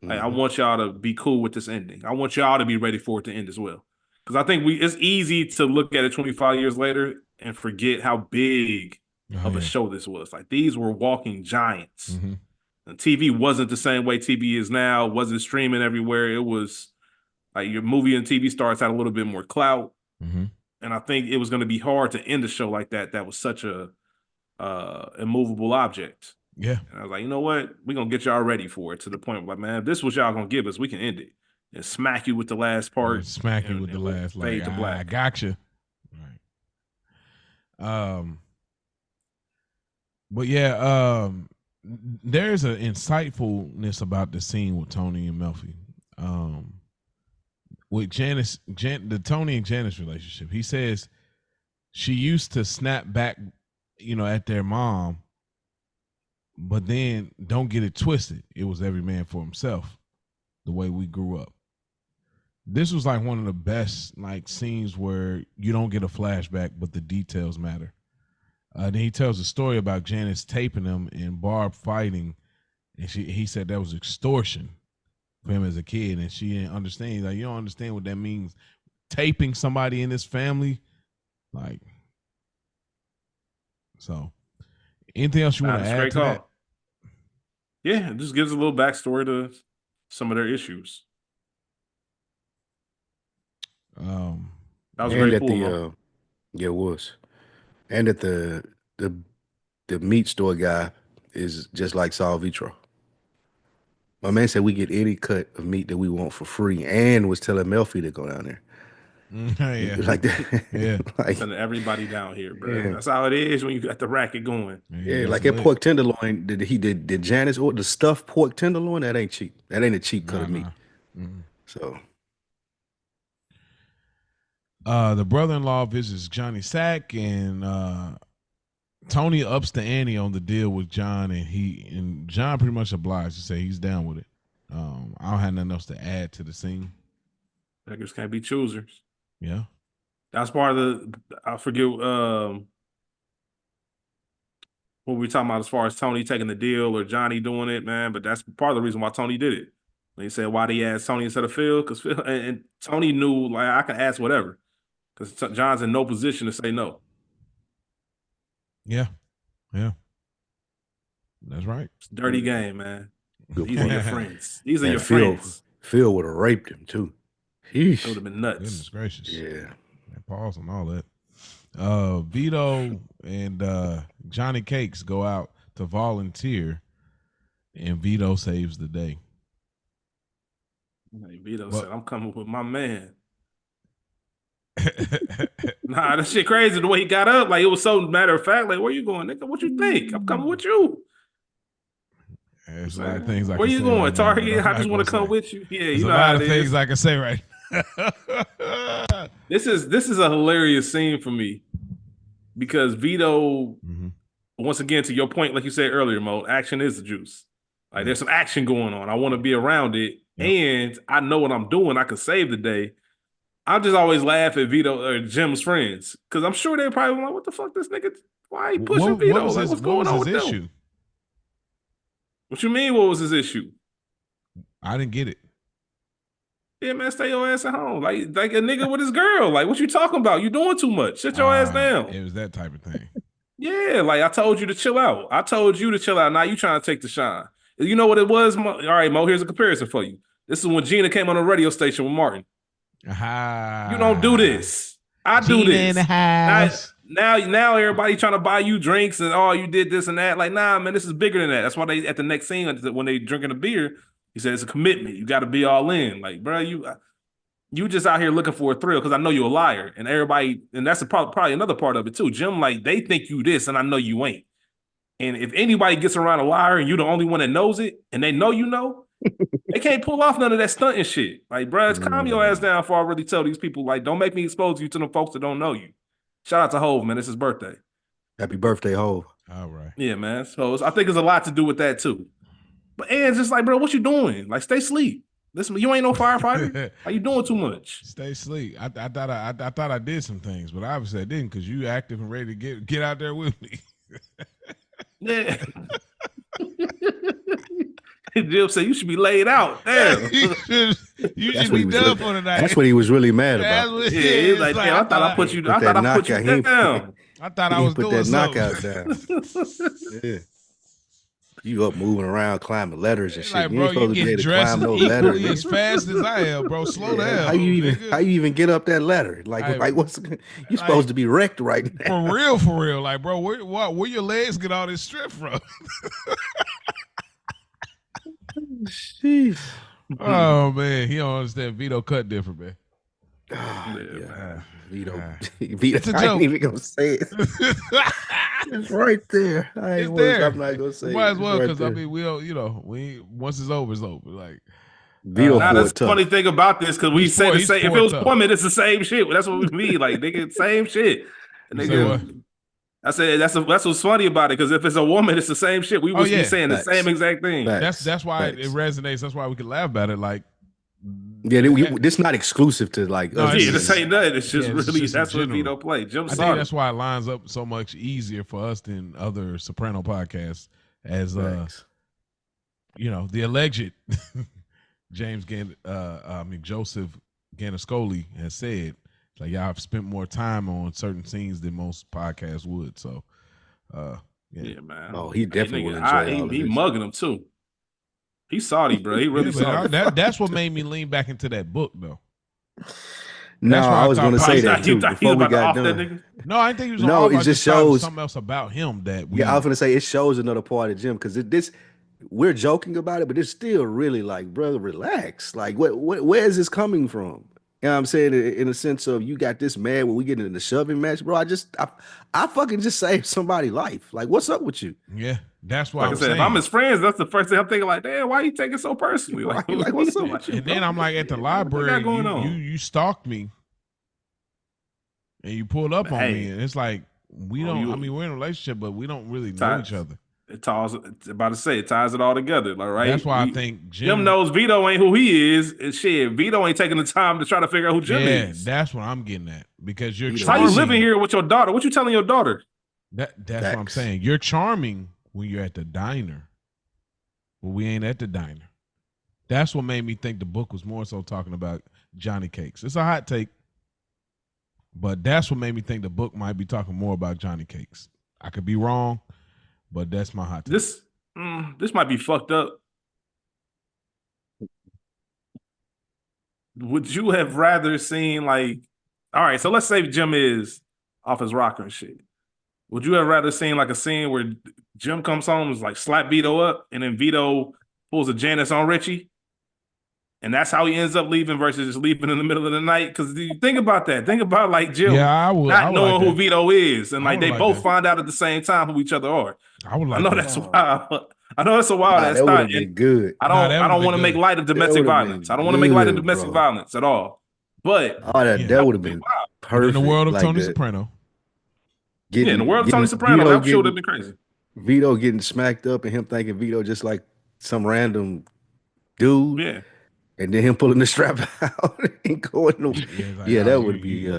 Like, I want y'all to be cool with this ending. I want y'all to be ready for it to end as well. Because I think it's easy to look at it 25 years later and forget how big of a show this was. Like, these were walking giants. And TV wasn't the same way TV is now. It wasn't streaming everywhere. It was like your movie and TV stars had a little bit more clout. And I think it was going to be hard to end a show like that. That was such a immovable object. Yeah. And I was like, you know what? We're going to get y'all ready for it, to the point where, like, man, if this was y'all going to give us, we can end it and smack you with the last part. Smack you with the last, like, to black. I gotcha. Right. But yeah, there's an insightfulness about the scene with Tony and Melfi. With Janice, the Tony and Janice relationship, he says she used to snap back, at their mom, but then don't get it twisted. It was every man for himself, the way we grew up. This was like one of the best like scenes where you don't get a flashback, but the details matter. Then he tells a story about Janice taping him and Barb fighting, and he said that was extortion for him as a kid, and she didn't understand. He's like, you don't understand what that means, taping somebody in this family, like. So, anything else you want to add to that? Yeah, it just gives a little backstory to some of their issues. That was very cool. Yeah, it was. And that the meat store guy is just like Saul Vitro. My man said we get any cut of meat that we want for free, and was telling Melfi to go down there. Yeah, like that. Yeah, like sending everybody down here, bro. Yeah. That's how it is when you got the racket going. Yeah, like that pork tenderloin. Did Janice order the stuffed pork tenderloin? That ain't cheap. That ain't a cheap cut of meat. So. The brother-in-law visits Johnny Sack, and Tony ups the ante on the deal with John, and John pretty much obliged to say he's down with it. I don't have nothing else to add to the scene. Beggars can't be choosers. Yeah, that's part of I forget what we talking about as far as Tony taking the deal or Johnny doing it, man. But that's part of the reason why Tony did it. He said, why did he ask Tony instead of Phil? Because Phil and Tony knew, like, I can ask whatever. Because John's in no position to say no. Yeah. That's right. It's a dirty game, man. These are your friends. These are and your friends. Phil would have raped him, too. It would have been nuts. Goodness gracious. Yeah. Pause on all that. Vito and Johnny Cakes go out to volunteer, and Vito saves the day. Vito said, I'm coming with my man. Nah, that shit crazy the way he got up. Like, it was so matter of fact. Like, where you going, nigga? What you think? I'm coming with you. There's a lot of things I can say. Where you going, right Target? I just want to come with you. Yeah, there's you know a lot how of things I can say right now. This is a hilarious scene for me because Vito, once again, to your point, like you said earlier, Mo, action is the juice. Like, there's some action going on. I want to be around it, and I know what I'm doing. I can save the day. I just always laugh at Vito or Jim's friends because I'm sure they're probably like, "What the fuck, this nigga? Why he pushing Vito? What's going on with his issue? What you mean? What was his issue? I didn't get it. Yeah, man, stay your ass at home. Like a nigga with his girl. Like, what you talking about? You doing too much. Sit your ass down. It was that type of thing. Yeah, like I told you to chill out. Now you trying to take the shine. You know what it was? Mo? All right, Mo, here's a comparison for you. This is when Gina came on the radio station with Martin. You don't do this. I do Gina this. In the house. Now everybody trying to buy you drinks and you did this and that. Like, nah, man, this is bigger than that. That's why they at the next scene when they drinking a beer, he said it's a commitment. You got to be all in. Like, bro, you just out here looking for a thrill because I know you're a liar. And everybody, and that's probably another part of it too. Jim, like, they think you this and I know you ain't. And if anybody gets around a liar and you're the only one that knows it and they know you know, they can't pull off none of that stunting shit. Like, bro, calm your ass down before I really tell these people, like, don't make me expose you to them folks that don't know you. Shout out to Hove, man. It's his birthday. Happy birthday, Hove. All right. Yeah, man. So I think there's a lot to do with that too. But Ann's just like, bro, what you doing? Like, stay asleep. Listen, you ain't no firefighter. How you doing too much? Stay asleep. I thought I did some things, but obviously I didn't because you active and ready to get out there with me. Yeah. Jim said you should be laid out. Damn. you should be done for tonight. That's what he was really mad about. Yeah, he was like, damn, I thought I put you down. I thought I was put doing that knockout down. Yeah. You up moving around, climbing ladders and shit. Like, you bro, ain't supposed you to be get able to dressed climb no equally ladder. as fast as I am, bro. Slow down. How you even get up that ladder? Like what's you supposed to be wrecked right now? For real. Like, bro, where your legs get all this strength from? Jeez. Oh man, he don't understand. Vito cut different, man. Yeah. Vito, It's a I joke. ain't even gonna say it. It's right there. It's there. I'm not gonna say it. Might as well, because right I mean, we don't, once it's over, it's over. Like, Vito, now that's the funny thing about this, because we say the same. If it was woman, it's the same shit. That's what we mean. Like, nigga, same shit. And nigga, I said that's what's funny about it, because if it's a woman, it's the same shit. We was be saying the same exact thing. That's why it resonates. That's why we can laugh about it. Like, yeah, this not exclusive to like. No, this ain't nothing. It's just really that's what Vito played. Jim, I think that's why it lines up so much easier for us than other Soprano podcasts, as the alleged Joseph Ganascoli has said. Like, y'all have spent more time on certain scenes than most podcasts would. So, yeah, man. Oh, he definitely will enjoy he mugging them too. He's salty, bro. He really salty. That's what made me lean back into that book, though. No, I was going to say that too. Before we got done. No, I didn't think he was. No, it just shows something else about him that. I was going to say it shows another part of Jim, because this. We're joking about it, but it's still really like, brother, relax. Like, where is this coming from? You know what I'm saying? In a sense of, you got this mad when we get in the shoving match, bro. I fucking just saved somebody's life. Like, what's up with you? Yeah, that's why. Like I said, if I'm his friends, that's the first thing I'm thinking. Like, damn, why you take it so personally? Like what's up with you? And then I'm like, at the library, you stalked me, and you pulled up on me, and it's like, we don't. I mean, we're in a relationship, but we don't really know each other. It ties it all together, like, right? That's why I think Jim knows Vito ain't who he is, and shit, Vito ain't taking the time to try to figure out who Jim is. That's what I'm getting at, because you're charming. How you living here with your daughter? What you telling your daughter? That's what I'm saying. You're charming when you're at the diner, but we ain't at the diner. That's what made me think the book was more so talking about Johnny Cakes. It's a hot take, but that's what made me think the book might be talking more about Johnny Cakes. I could be wrong, but that's my hot take. This might be fucked up. Would you have rather seen, like, all right, so let's say Jim is off his rocker and shit. Would you have rather seen like a scene where Jim comes home and is like slap Vito up, and then Vito pulls a Janice on Richie, and that's how he ends up leaving versus just leaving in the middle of the night? Because think about that. Think about like Jim not knowing who Vito is, and like they both find out at the same time who each other are. I would like. I know that's wild. I know that's a wild ass thought. Good. I don't want to make light of domestic violence. I don't want to make light of domestic violence at all. But that would have been perfect. In the world of Tony Soprano. In the world of Tony Soprano, I'm sure it would have been crazy. Vito getting smacked up and him thinking Vito just like some random dude. Yeah. And then him pulling the strap out and going that would be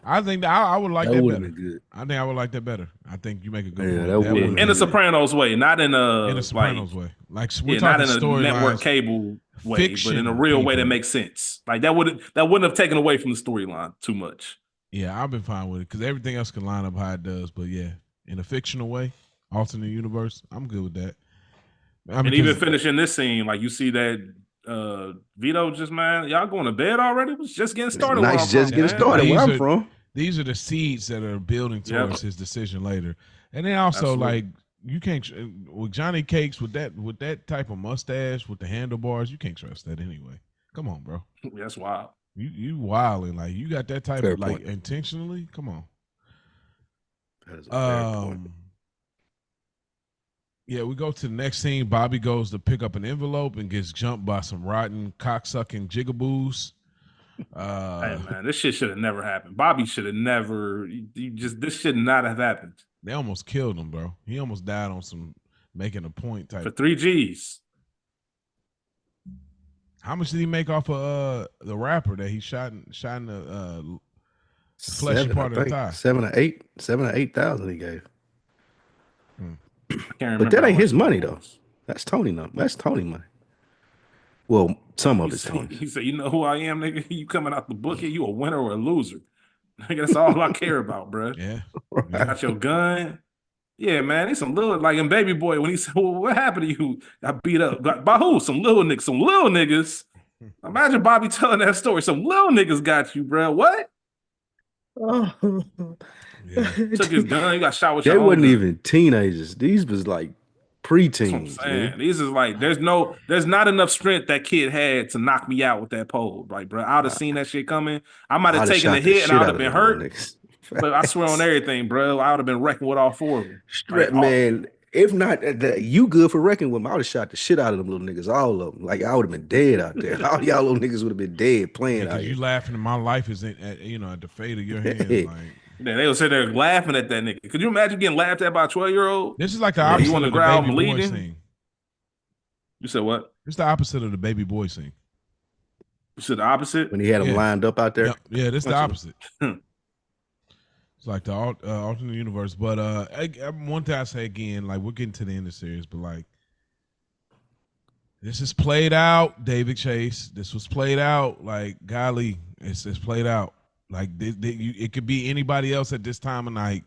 I think I would like that better. Good. I think I would like that better. I think you make a good point. That would in a Sopranos way, not in a Sopranos way. Like we're not in a story network lines, cable way, but in a real way that makes sense. Like that wouldn't have taken away from the storyline too much. Yeah, I've been fine with it because everything else can line up how it does. But yeah, in a fictional way, alternate universe, I'm good with that. And even finishing this scene, like you see that Vito just, man, y'all going to bed already? It was just getting started. Getting started where I'm from. These are the seeds that are building towards his decision later. And then also, like, you can't with Johnny Cakes with that type of mustache with the handlebars, you can't trust that anyway. Come on, bro. That's wild. You wilding, like you got that type of like intentionally. Come on. That is a fair point. Yeah, we go to the next scene. Bobby goes to pick up an envelope and gets jumped by some rotten cocksucking jigaboos. Hey man, this shit should have never happened. Bobby should have never. This should not have happened. They almost killed him, bro. He almost died on some making a point type for 3 G's. How much did he make off of the rapper that he shot in the fleshy part of the thigh? 7 or 8,000 he gave. I can't But remember. that how ain't much his it money was. though. That's Tony money. That's Tony money. Well, some of He it's said, Tony's. he said, "You know who I am, nigga? You coming out the book here? You a winner or a loser? Nigga, that's all I care about, bro. Yeah. Got your gun." Yeah, man, it's some little like in Baby Boy when he said, "Well, what happened to you? Got beat up by who? Some little niggas. Some little niggas." Imagine Bobby telling that story. Some little niggas got you, bro. What? Oh. Yeah. Took his gun. You got shot with They your own wasn't gun. even teenagers. These was like That's what I'm preteens, saying. nigga. These is like, there's not enough strength that kid had to knock me out with that pole. Like, bro, I would have seen that shit coming. I might have I'd have taken the shot the hit and I shit would out have of been them little hurt. niggas. But I swear on everything, bro, I would have been wrecking with all four of them. Like, Man, if not, you good for wrecking with them. I would have shot the shit out of them little niggas, all of them. Like I would have been dead out there. All y'all little niggas would have been dead Yeah, playing out because here. you laughing and my life is at the fate of your hand. Like yeah, they would sit there laughing at that nigga. Could you imagine getting laughed at by a 12-year-old? this is like the Yeah, opposite you on the of the ground baby boy bleeding? scene. You said what? It's the opposite of the baby boy scene. You said the opposite? When he had them Yeah. lined up out there. Yeah, this is the What's opposite. It's like the alternate universe. But one thing I say again, like we're getting to the end of the series, but like this is played out, David Chase. This was played out. Like golly, it's played out. Like it could be anybody else at this time of night.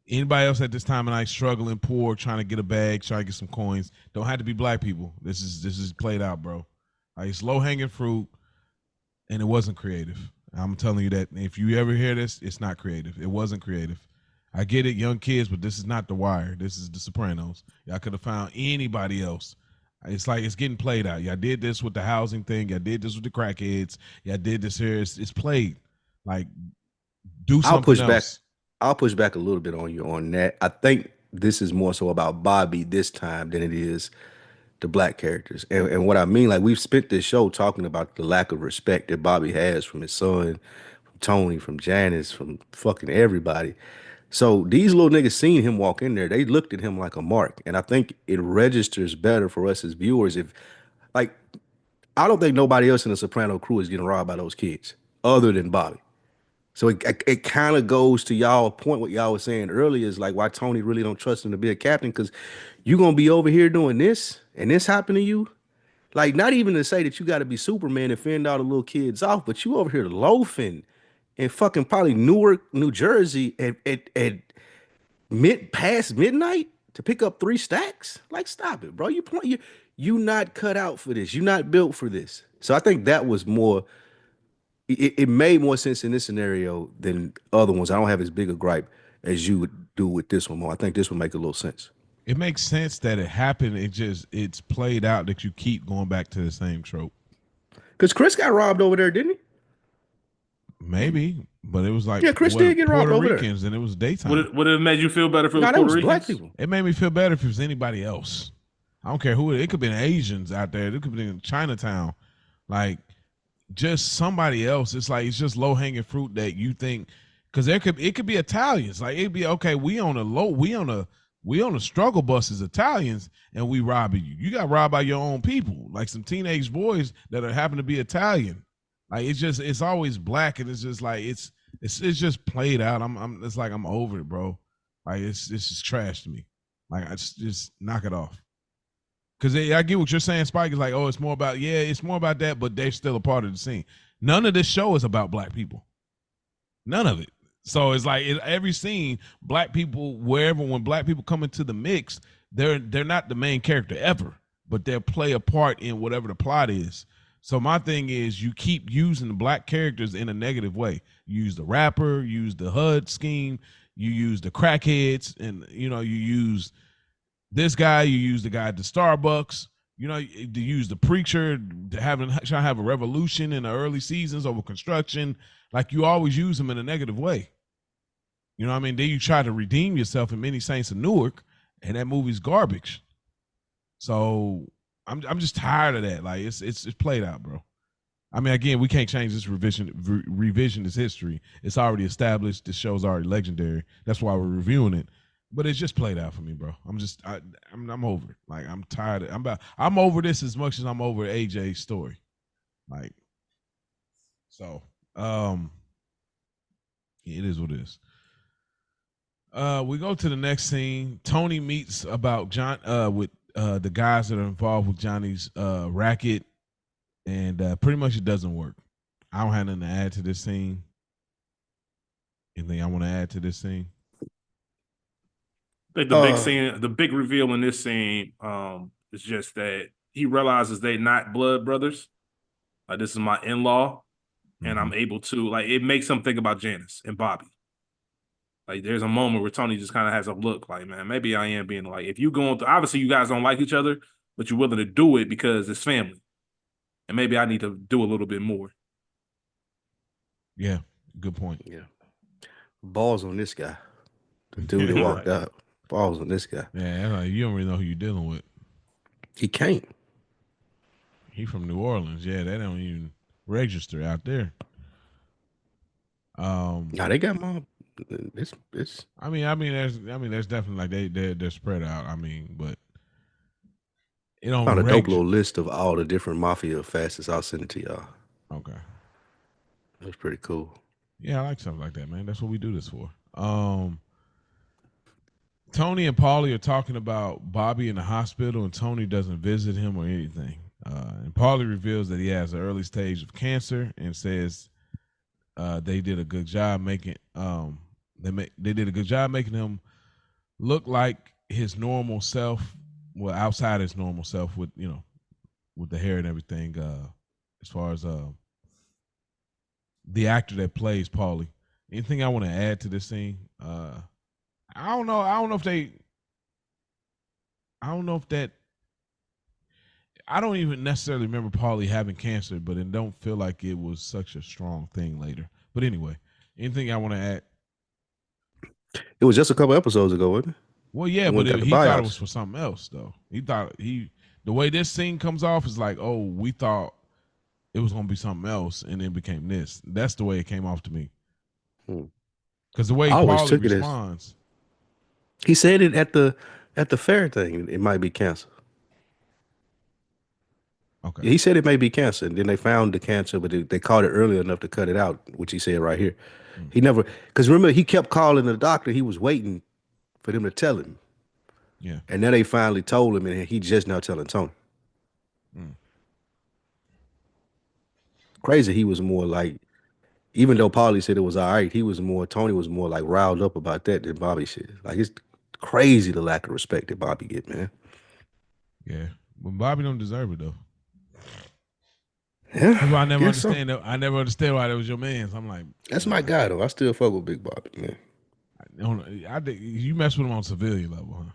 Anybody else at this time of night struggling, poor, trying to get a bag, trying to get some coins. Don't have to be black people. This is played out, bro. Like it's low hanging fruit, and it wasn't creative. I'm telling you that if you ever hear this, it's not creative. It wasn't creative. I get it, young kids, but this is not The Wire. This is The Sopranos. Y'all could have found anybody else. It's like it's getting played out. Y'all did this with the housing thing. Y'all did this with the crackheads. Y'all did this here. It's played. Like do something else. I'll push back a little bit on you on that. I think this is more so about Bobby this time than it is the black characters. And what I mean, like we've spent this show talking about the lack of respect that Bobby has from his son, from Tony, from Janice, from fucking everybody. So these little niggas seen him walk in there. They looked at him like a mark. And I think it registers better for us as viewers if, like, I don't think nobody else in the Soprano crew is getting robbed by those kids other than Bobby. So it kind of goes to y'all point what y'all was saying earlier is like why Tony really don't trust him to be a captain because you gonna be over here doing this and this happened to you. Like not even to say that you got to be Superman and fend all the little kids off, but you over here loafing in fucking probably Newark, New Jersey at past midnight to pick up 3 stacks. Like stop it, bro. You not cut out for this. You not built for this. So I think that was more. It made more sense in this scenario than other ones. I don't have as big a gripe as you would do with this one more. I think this would make a little sense. It makes sense that it happened. It's played out that you keep going back to the same trope. Because Chris got robbed over there, didn't he? Maybe, but it was like Chris did get robbed Puerto over Ricans, and it was daytime. Would it have made you feel better if it was that Puerto was Ricans? black people. It made me feel better if it was anybody else. I don't care who it could have been Asians out there. It could have been in Chinatown. Like just somebody else. It's like it's just low hanging fruit that you think because it could be Italians. Like it'd be okay. We on a struggle bus as Italians and we robbing you. You got robbed by your own people, like some teenage boys that happen to be Italian. Like it's always black and it's just like it's just played out. It's like I'm over it, bro. Like it's just trash to me. Like I just knock it off. Because I get what you're saying, Spike. Is like, oh, it's more about that, but they're still a part of the scene. None of this show is about black people. None of it. So it's like every scene, black people, when black people come into the mix, they're not the main character ever, but they'll play a part in whatever the plot is. So my thing is you keep using the black characters in a negative way. You use the rapper, you use the HUD scheme, you use the crackheads, and you use this guy, you use the guy at the Starbucks, you use the preacher trying to have a revolution in the early seasons over construction. Like you always use them in a negative way. You know what I mean? Then you try to redeem yourself in Many Saints of Newark, and that movie's garbage. So I'm just tired of that. Like it's played out, bro. I mean, again, we can't change this revisionist history. It's already established. This show's already legendary. That's why we're reviewing it. But it's just played out for me, bro. I'm over it. Like I'm tired. I'm over this as much as I'm over AJ's story. Like, so, it is what it is. We go to the next scene. Tony meets about John with the guys that are involved with Johnny's racket, and pretty much it doesn't work. I don't have nothing to add to this scene. Anything I want to add to this scene? I think the big scene, the big reveal in this scene, is just that he realizes they're not blood brothers. Like, this is my in-law, and I'm able to, like, it makes him think about Janice and Bobby. Like, there's a moment where Tony just kind of has a look like, man, maybe I am being like, if you going through, obviously you guys don't like each other, but you're willing to do it because it's family. And maybe I need to do a little bit more. Yeah, good point. Yeah. Balls on this guy. The dude that walked out. Balls on this guy. Yeah, like, you don't really know who you're dealing with. He can't. He from New Orleans. Yeah, they don't even register out there. Nah, they got my it's I mean there's definitely like they're spread out. I mean, but it don't found a dope little list of all the different mafia facets. I'll send it to y'all. Okay. That's pretty cool. Yeah, I like something like that, man. That's what we do this for. Tony and Paulie are talking about Bobby in the hospital, and Tony doesn't visit him or anything. And Paulie reveals that he has an early stage of cancer and says they did a good job making they did a good job making him look like his normal self, well, outside his normal self with with the hair and everything. As far as the actor that plays Paulie, anything I want to add to this scene? I don't know. I don't know if that. I don't even necessarily remember Paulie having cancer, but it don't feel like it was such a strong thing later. But anyway, anything I want to add? It was just a couple episodes ago, wasn't it? Well, yeah, but he thought it was for something else, though. He thought the way this scene comes off is like, oh, we thought it was gonna be something else, and it became this. That's the way it came off to me. Because the way Paulie responds. He said it at the fair thing. It might be cancer. Okay. Yeah, he said it may be cancer, and then they found the cancer, but they caught it early enough to cut it out, which he said right here. He never, because remember, he kept calling the doctor. He was waiting for them to tell him. Yeah. And then they finally told him, and he just now telling Tony. Crazy. He was more like, even though Paulie said it was all right, Tony was more like riled up about that than Bobby shit. Like, it's crazy the lack of respect that Bobby get, man. Yeah. But Bobby don't deserve it, though. Yeah. That's why I never understand that. I never understand why that was your man's. I'm like, that's my guy, though. I still fuck with Big Bobby, man. I think you mess with him on civilian level, huh?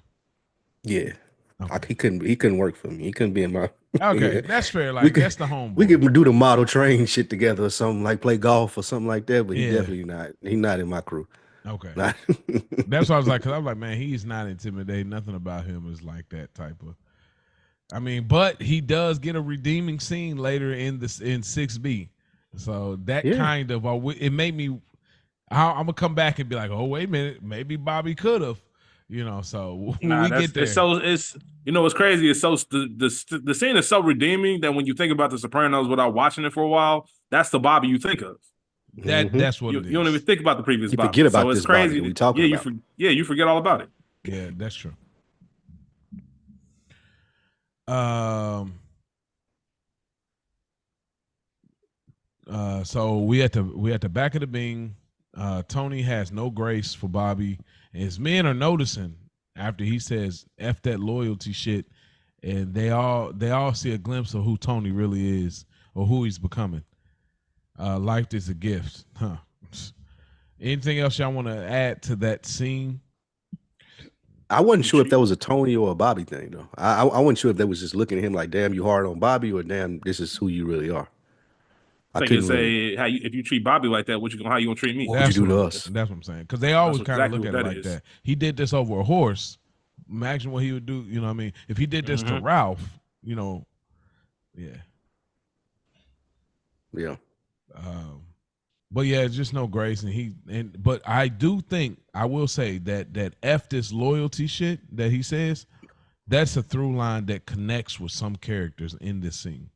Yeah. Okay. He couldn't work for me. He couldn't be in my. Okay, that's fair. Like, that's the homeboy. We could do the model train shit together or something, like play golf or something like that. But he definitely not. He's not in my crew. Okay. That's what I was like, because I was like, man, he's not intimidating. Nothing about him is like that type of. I mean, but he does get a redeeming scene later in 6B. So that kind of it made me. I'm gonna come back and be like, oh wait a minute, maybe Bobby could have. So when we get there. It's what's crazy is the scene is so redeeming that when you think about The Sopranos without watching it for a while, that's the Bobby you think of. That's what it is. You don't even think about the previous Bobby. Forget about this crazy. Bobby we talking about. You forget all about it. Yeah, that's true. So we at the back of the Bing. Tony has no grace for Bobby, and his men are noticing after he says "F that loyalty shit," and they all see a glimpse of who Tony really is or who he's becoming. Life is a gift, huh? Anything else y'all want to add to that scene? I wasn't sure if that was a Tony or a Bobby thing, though. I wasn't sure if they was just looking at him like, damn, you hard on Bobby, or damn, this is who you really are. I couldn't say if you treat Bobby like that, how you gonna treat me? What would you do to us? That's what I'm saying. Because they always kind of look at it like that. He did this over a horse. Imagine what he would do. You know what I mean? If he did this to Ralph, yeah. Yeah. But yeah, it's just no grace, but I do think I will say that F this loyalty shit that he says, that's a through line that connects with some characters in this scene.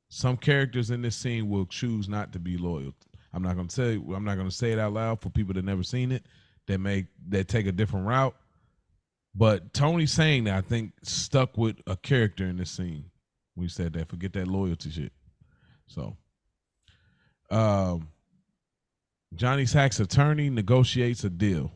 Some characters in this scene will choose not to be loyal. I'm not gonna say it out loud for people that never seen it, that take a different route. But Tony saying that, I think, stuck with a character in this scene. We said that, forget that loyalty shit. So Johnny Sack's attorney negotiates a deal.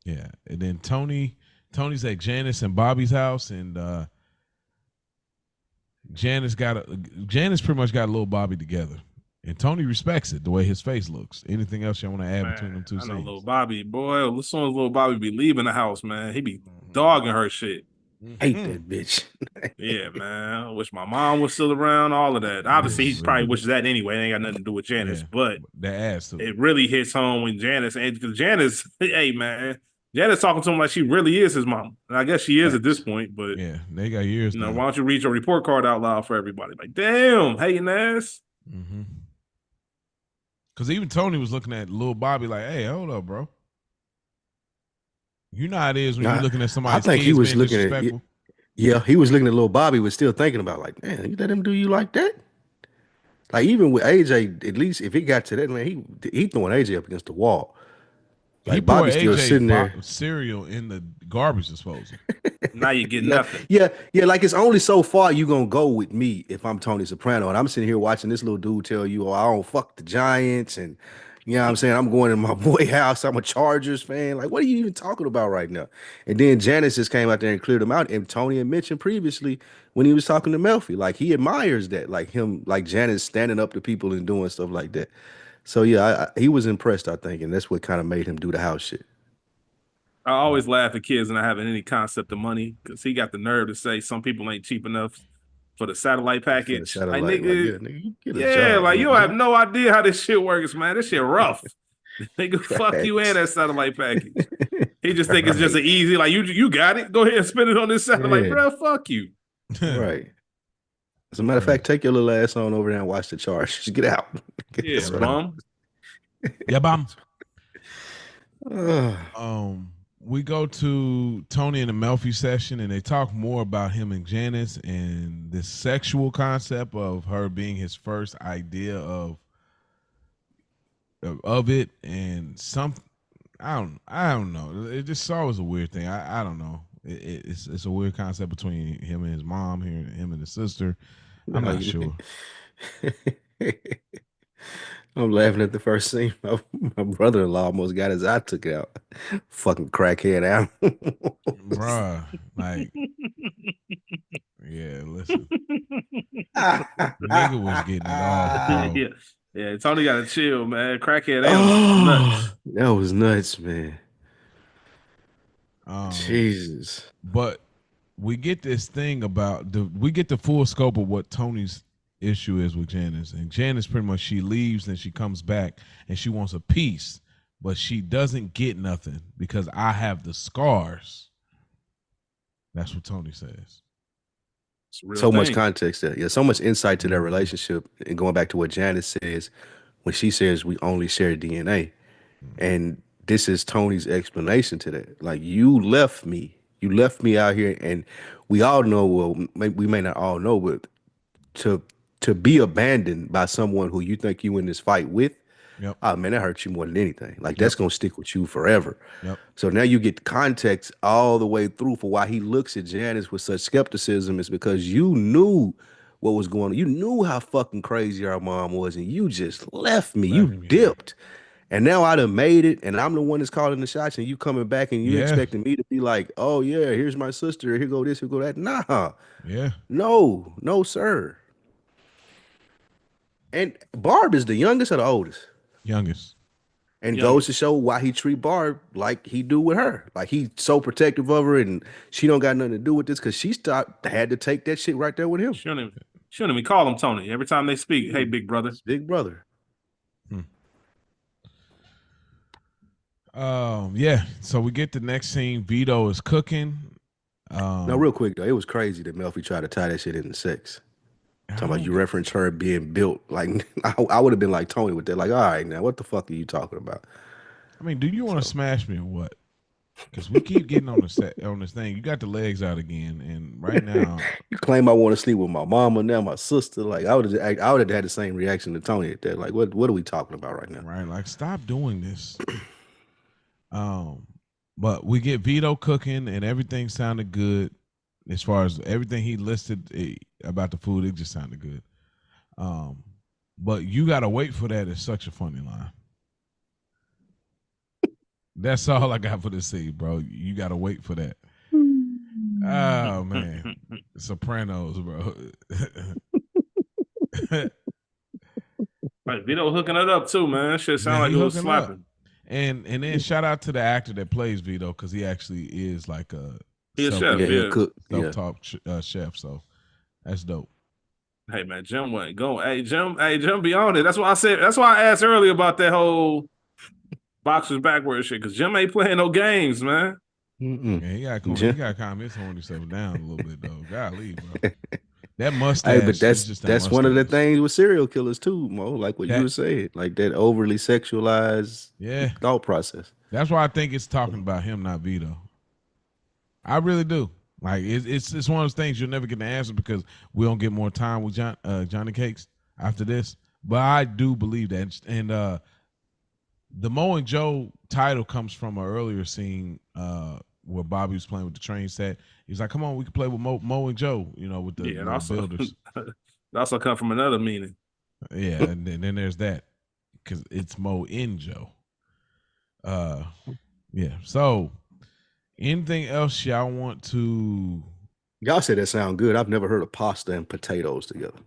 Yeah, and then Tony's at Janice and Bobby's house, and Janice pretty much got a little Bobby together, and Tony respects it the way his face looks. Anything else you want to add between them two I know scenes? little Bobby, boy. As soon as little Bobby be leaving the house, man, he be dogging her shit. Hate that bitch. Yeah, man. I wish my mom was still around. All of that. Obviously, he probably wishes that anyway. It ain't got nothing to do with Janice, but that ass too. It really hits home when Janice, and because Janice, hey man, Janice talking to him like she really is his mom, and I guess she is at this point. But yeah, they got years. Why don't you read your report card out loud for everybody? Like, damn, hating ass. Because even Tony was looking at little Bobby like, "Hey, hold up, bro. You know how it is when you're looking at somebody's I think kids he was being looking disrespectful." Yeah, he was looking at little Bobby, was still thinking about like, man, you let him do you like that? Like even with AJ, at least if it got to that, man, he throwing AJ up against the wall. Like he poured Bobby's still sitting there. cereal in the garbage disposal. Now you get nothing. Yeah. Like it's only so far you gonna go with me if I'm Tony Soprano, and I'm sitting here watching this little dude tell you, "Oh, I don't fuck the Giants," and you know what I'm saying, I'm going to my boy house. I'm a Chargers fan. Like, what are you even talking about right now? And then Janice just came out there and cleared him out. And Tony had mentioned previously when he was talking to Melfi, like he admires that, like him, like Janice standing up to people and doing stuff like that. So yeah, he was impressed, I think, and that's what kind of made him do the house shit. I always laugh at kids not having any concept of money because he got the nerve to say some people ain't cheap enough for the satellite package. For the satellite, nigga, get a job, like man. you have no idea how this shit works, man. This shit rough. Nigga, fuck you and that satellite package. He just think it's just an easy, like you got it. Go ahead and spend it on this satellite, bro. Fuck you. Right. As a matter of fact, take your little ass on over there and watch the Chargers. Get out. Yeah, bum. Yeah, bum. We go to Tony and the Melfi session, and they talk more about him and Janice and this sexual concept of her being his first idea of it, and I don't know. It just always a weird thing. I don't know. It's a weird concept between him and his mom, him and his sister. I'm not sure. I'm laughing at the first scene. My brother-in-law almost got his eye took out. Fucking crackhead out. Bruh, like, yeah, listen. Nigga was getting it off, bro. Yeah, Tony got to chill, man. Crackhead nuts. That was nuts, man. Jesus. But we get this thing about we get the full scope of what Tony's issue is with Janice. And Janice pretty much, she leaves and she comes back and she wants a piece, but she doesn't get nothing because I have the scars. That's what Tony says. So much context there. Yeah, so much insight to their relationship. And going back to what Janice says, when she says we only share DNA. And this is Tony's explanation to that. Like, you left me out here, and we all know, well, we may not all know, but to be abandoned by someone who you think you in this fight with, oh man, that hurts you more than anything. Like, that's gonna stick with you forever. So now you get context all the way through for why he looks at Janice with such skepticism, is because you knew what was going on. You knew how fucking crazy our mom was, and you just left me. You dipped. And now I done made it, and I'm the one that's calling the shots, and you coming back and you expecting me to be like, oh yeah, here's my sister, here go this, here go that. Nah. Yeah. No, sir. And Barb is the youngest or the oldest? Youngest. And goes to show why he treat Barb like he do with her. Like, he's so protective of her, and she don't got nothing to do with this because she had to take that shit right there with him. Shouldn't even call him Tony every time they speak. Hey, big brother. It's big brother. Yeah. So we get the next scene. Vito is cooking. Now, real quick though, it was crazy that Melfi tried to tie that shit into sex. I Talking about don't you get- reference her being built. Like I would have been like Tony with that. Like, all right, now what the fuck are you talking about? I mean, do you want to So smash me or what? Because we keep getting on the set on this thing. You got the legs out again, and right now, you claim I want to sleep with my mama, now my sister. Like I would have had the same reaction to Tony at that. Like, what are we talking about right now? right? Like, stop doing this. Um, but we get Vito cooking, and everything sounded good. As far as everything he listed about the food, it just sounded good. But you gotta wait for that is such a funny line. That's all I got for this scene, bro. You gotta wait for that. Oh man, Sopranos, bro. Like Vito hooking it up too, man. Shit sound Man, like he it was hooking up. slapping. And then shout out to the actor that plays Vito because he actually is like a He a chef, Yeah, he yeah. cook. Yeah. self-taught chef. So that's dope. Hey man, Jim wasn't going. Hey Jim, be on it. That's why I said. That's why I asked earlier about that whole boxers backwards shit. Because Jim ain't playing no games, man. Mm-mm. Yeah, he got to calm his horny self down a little bit though. Golly, bro. That Hey, mustache. but It's just that's one of the mustache. things with serial killers too, Mo. Like what you That were saying, like that overly sexualized yeah. thought process. That's why I think it's talking about him, not Vito. I really do. Like it's one of those things you'll never get the answer because we don't get more time with Johnny Cakes after this. But I do believe that, and the Mo and Joe title comes from an earlier scene where Bobby was playing with the train set. He's like, "Come on, we can play with Mo and Joe," with the, Yeah, and the also builders. it also come from another meaning. Yeah, and then there's that because it's Mo and Joe. Yeah. So, anything else y'all want to? Y'all said that sound good. I've never heard of pasta and potatoes together.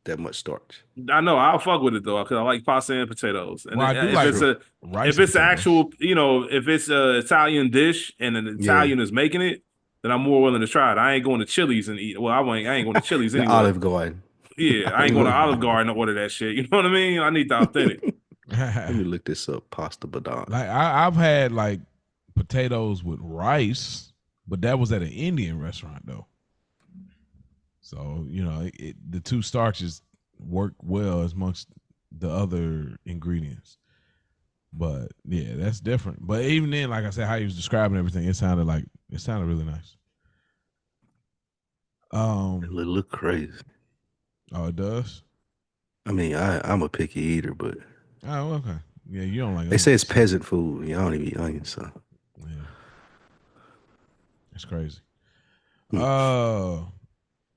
That much starch. I know I'll fuck with it though because I like pasta and potatoes. And Well, I do if like it's rice. if it's and an potatoes. actual, if it's an Italian dish and an Italian is making it, then I'm more willing to try it. I ain't going to Chili's and eat. Well, I ain't going to Chili's The anyway. Olive Garden. Yeah, I ain't going to Olive Garden to order that shit. You know what I mean? I need the authentic. Let me look this up. Pasta badon. Like I've had like potatoes with rice, but that was at an Indian restaurant though. So the two starches work well as amongst the other ingredients. But yeah, that's different. But even then, like I said, how he was describing everything, it sounded really nice. It look crazy. Oh, it does. I mean, I'm a picky eater, but Oh, okay. Yeah, you don't like. they say it's onions. peasant food. Yeah, I don't even eat onions, so Yeah, that's crazy. Hmm.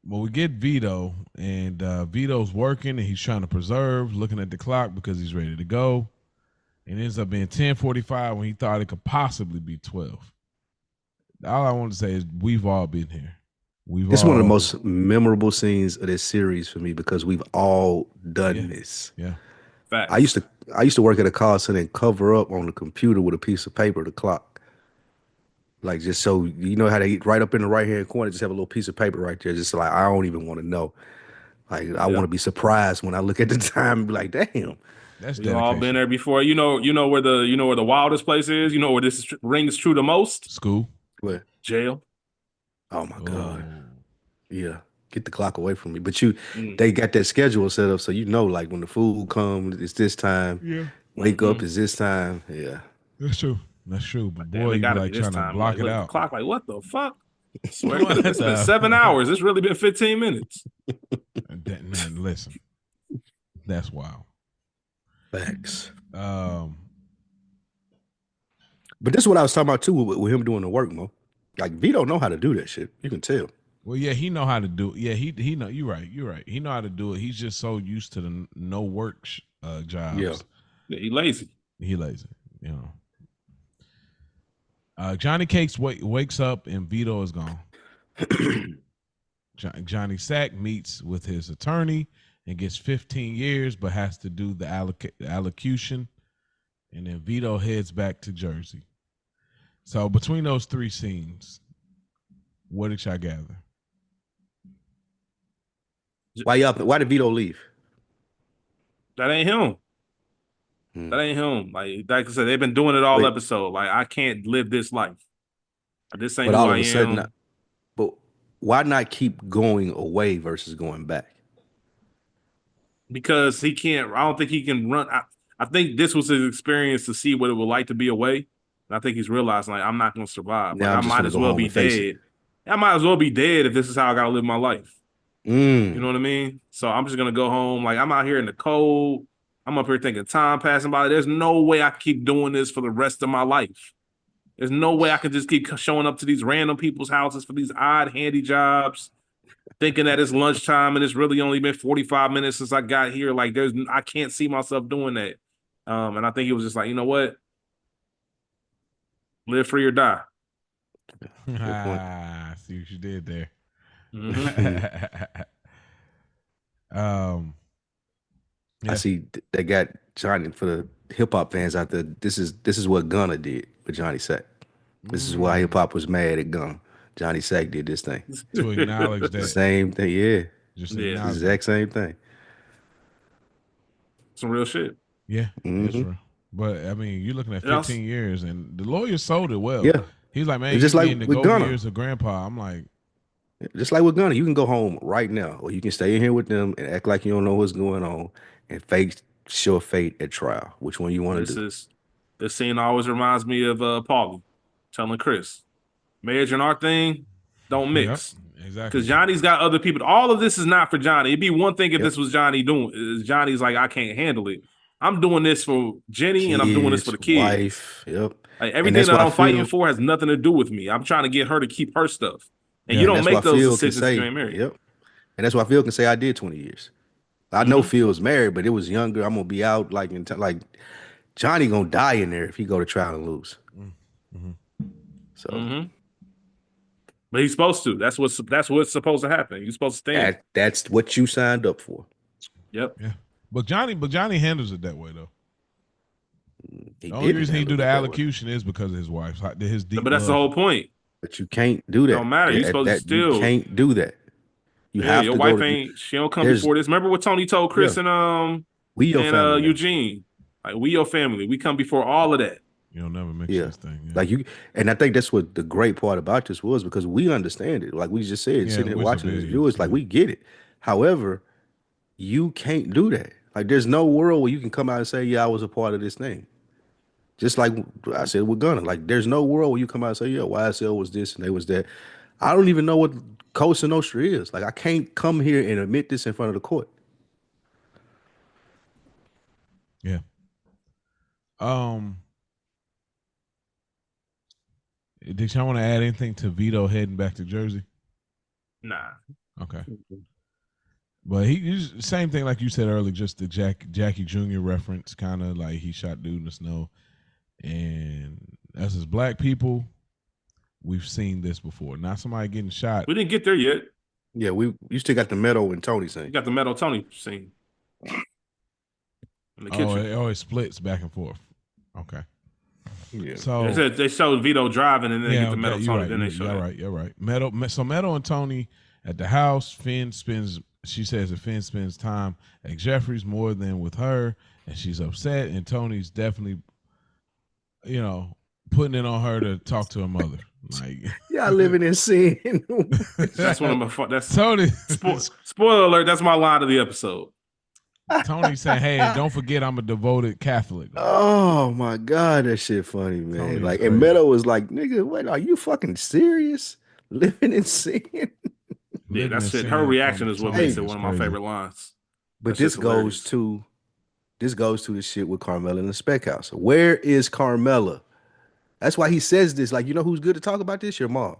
Well, we get Vito, and Vito's working, and he's trying to preserve, looking at the clock because he's ready to go. And it ends up being 10:45 when he thought it could possibly be 12. All I want to say is we've all been here. This is one of the most memorable scenes of this series for me because we've all done this. Yeah. Facts. I used to work at a call center and cover up on the computer with a piece of paper the clock. Like just so you know how they right up in the right hand corner, just have a little piece of paper right there. Just like I don't even want to know. Like I want to be surprised when I look at the time and be like, damn. That's We've all dedication. been there before. You know where the wildest place is. You know where this rings true the most. School. What? Jail. Oh my God. Oh. Yeah. Get the clock away from me. But they got that schedule set up so like when the food comes, it's this time. Yeah. Wake up is this time. Yeah. That's true. That's true. But Damn, boy, it you gotta like be this trying to time. block Like, it look at the out. clock, like what the fuck? I swear, What it's been the- 7 hours. It's really been 15 minutes. Man, listen. That's wild. Facts. Um, But this is what I was talking about too with him doing the work, Mo. Like Vito know how to do that shit. You can tell. well, yeah, he know how to do it. Yeah, he know. You're right. He know how to do it. He's just so used to the no work jobs. Yeah. Yeah, he lazy. He lazy. Johnny Cakes wakes up and Vito is gone. Johnny Sack meets with his attorney and gets 15 years, but has to do the allocution. And then Vito heads back to Jersey. So between those three scenes, what did y'all gather? Why did Vito leave? That ain't him. That ain't him. Like I said, they've been doing it all episode. Like I can't live this life. This ain't But who all I of a sudden, am. why not keep going away versus going back? Because he can't. I don't think he can run. I think this was his experience to see what it would like to be away. And I think he's realizing like I'm not going to survive. Now Like I I'm just might gonna as go well home be and face it. dead. I might as well be dead if this is how I got to live my life. You Mm. know what I mean? So I'm just gonna go home. Like I'm out here in the cold. I'm up here thinking time passing by. There's no way I can keep doing this for the rest of my life. There's no way I can just keep showing up to these random people's houses for these odd handy jobs, thinking that it's lunchtime and it's really only been 45 minutes since I got here. Like I can't see myself doing that. And I think he was just like, you know what? Live free or die. See what you did there. Mm-hmm. Yeah. I see they got Johnny for the hip hop fans out there. This is what Gunna did with Johnny Sack. This is why hip hop was mad at Gunna. Johnny Sack did this thing. To acknowledge that. Same thing, yeah. Just Yeah. acknowledge Exact same thing. Some real shit. Yeah, it's Mhm. real. But I mean, you're looking at And also- 15 years, and the lawyer sold it well. Yeah. He's like, man, It's you just like getting the with golden Gunna. years of grandpa. I'm like, Just like with Gunna, you can go home right now, or you can stay in here with them and act like you don't know what's going on and fake sure fate at trial. Which one you want to do? This scene always reminds me of Paulie telling Chris, marriage and our thing don't mix. yep, exactly. Because Johnny's got other people. All of this is not for Johnny. It'd be one thing if Yep. this was Johnny doing. Johnny's like, I can't handle it. I'm doing this for Jenny, and I'm doing this for the kids. Wife. Yep. Like everything that I'm fighting for has nothing to do with me. I'm trying to get her to keep her stuff. And you don't make those decisions if you ain't married. Yep. And that's why Phil can say I did 20 years. I know Phil's married, but it was younger. I'm gonna be out like like Johnny gonna die in there if he go to trial and lose. So But he's supposed to. That's what's supposed to happen. You're supposed to stand. that's what you signed up for. Yep. Yeah, but Johnny handles it that way though. He The only reason he handle do the it that way. allocution is because of his wife. His deep. But that's the whole point. But you can't do that. Don't matter. You're supposed to still. You can't do that. You have your to wife go to, ain't. She don't come before this. Remember what Tony told Chris and we your family now. Eugene. Like we your family. We come before all of that. You'll never mix this thing. Yeah. Like you, and I think that's what the great part about this was because we understand it. Like we just said, sitting here watching these viewers, like we get it. However, you can't do that. Like there's no world where you can come out and say, "Yeah, I was a part of this thing." Just like I said with Gunna, like there's no world where you come out and say, "Yeah, YSL was this and they was that." I don't even know what Cosa Nostra is. Like I can't come here and admit this in front of the court. Yeah. Did y'all want to add anything to Vito heading back to Jersey? Nah. Okay. But he's same thing like you said earlier, just the Jackie Jr. reference, kind of like he shot dude in the snow. And as his black people, we've seen this before. Not somebody getting shot. We didn't get there yet. Yeah, you still got the Meadow and Tony scene. You got the Meadow Tony scene. In the kitchen. It splits back and forth. Okay. Yeah. So they showed Vito driving and then get the Meadow Tony. Right, then they show you're right. Meadow and Tony at the house. She says that Finn spends time at Jeffrey's more than with her, and she's upset. And Tony's definitely, putting it on her to talk to her mother. Like, y'all living in sin. That's one of my. That's Tony. Spoiler alert. That's my line of the episode. Tony saying, "Hey, don't forget, I'm a devoted Catholic." Oh my God, that shit funny, man. Tony's like, crazy. and Meadow was like, "Nigga, what? Are you fucking serious? Living in sin?" Yeah, that's it. Her reaction is what makes it one of my favorite lines. But this goes to the shit with Carmella in the Spec House. Where is Carmella? That's why he says this. Like, you know who's good to talk about this? Your mom.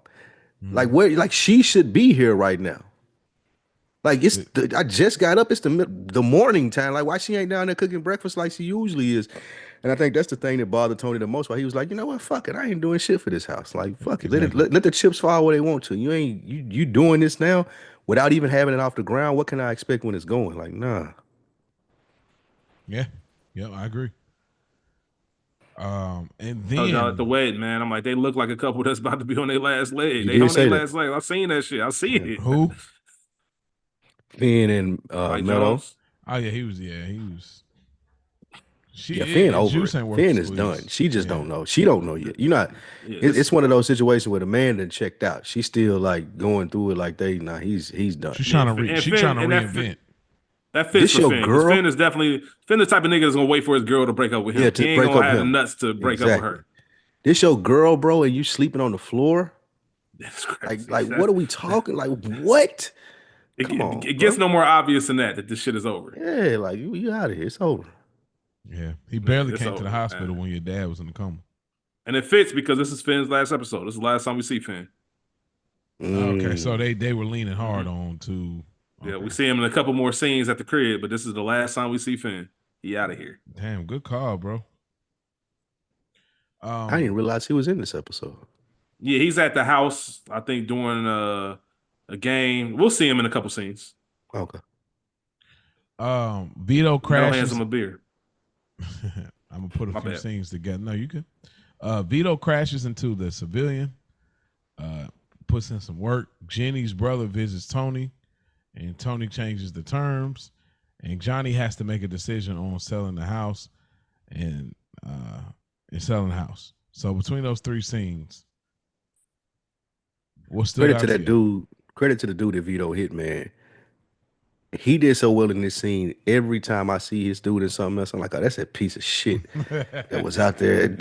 Like, where? Like, she should be here right now. Like, I just got up. It's the morning time. Like, why she ain't down there cooking breakfast like she usually is? And I think that's the thing that bothered Tony the most. Why he was like, you know what? Fuck it. I ain't doing shit for this house. Like, fuck it. Let the chips fall where they want to. You doing this now without even having it off the ground. What can I expect when it's going? Like, nah. Yeah, I agree. And then told y'all at the wedding, man. I'm like, they look like a couple that's about to be on their last leg. They on their last leg. I seen that shit. I see it. Who? Finn and Mike Meadow. Jones. Oh yeah, he was. Finn over Juice it. ain't worth Finn the is squeeze. done. She just don't know. She don't know yet. You're not. Yeah, It's one of those situations where the man done checked out. She's still like going through it like he's done. She's trying to reinvent. That fits This for your Finn because girl? Finn is definitely the type of nigga that's gonna wait for his girl to break up with him. Yeah, He to ain't break gonna up have with the him. nuts to break up with her. This your girl, bro, and you sleeping on the floor? That's crazy. Like what are we talking? Like what? Come on, it gets bro. no more obvious than that this shit is over. Yeah, like you out of here. It's over. Yeah, he barely it's came to the over, hospital man. when your dad was in the coma. And it fits because this is Finn's last episode. This is the last time we see Finn. Okay, so they were leaning hard on to. Okay. Yeah, we see him in a couple more scenes at the crib, but this is the last time we see Finn. He out of here. Damn, good call, bro. I didn't realize he was in this episode. Yeah, he's at the house, I think, during a game. We'll see him in a couple scenes. Okay. Vito crashes. hands him a beer. I'm gonna put a few scenes together. No, you can. Vito crashes into the civilian. Puts in some work. Jenny's brother visits Tony, and Tony changes the terms. And Johnny has to make a decision on selling the house and selling the house. So between those three scenes, what's still credit to that dude? Credit to the dude that Vito hit, man. He did so well in this scene. Every time I see his dude in something else, I'm like, oh, that's a piece of shit that was out there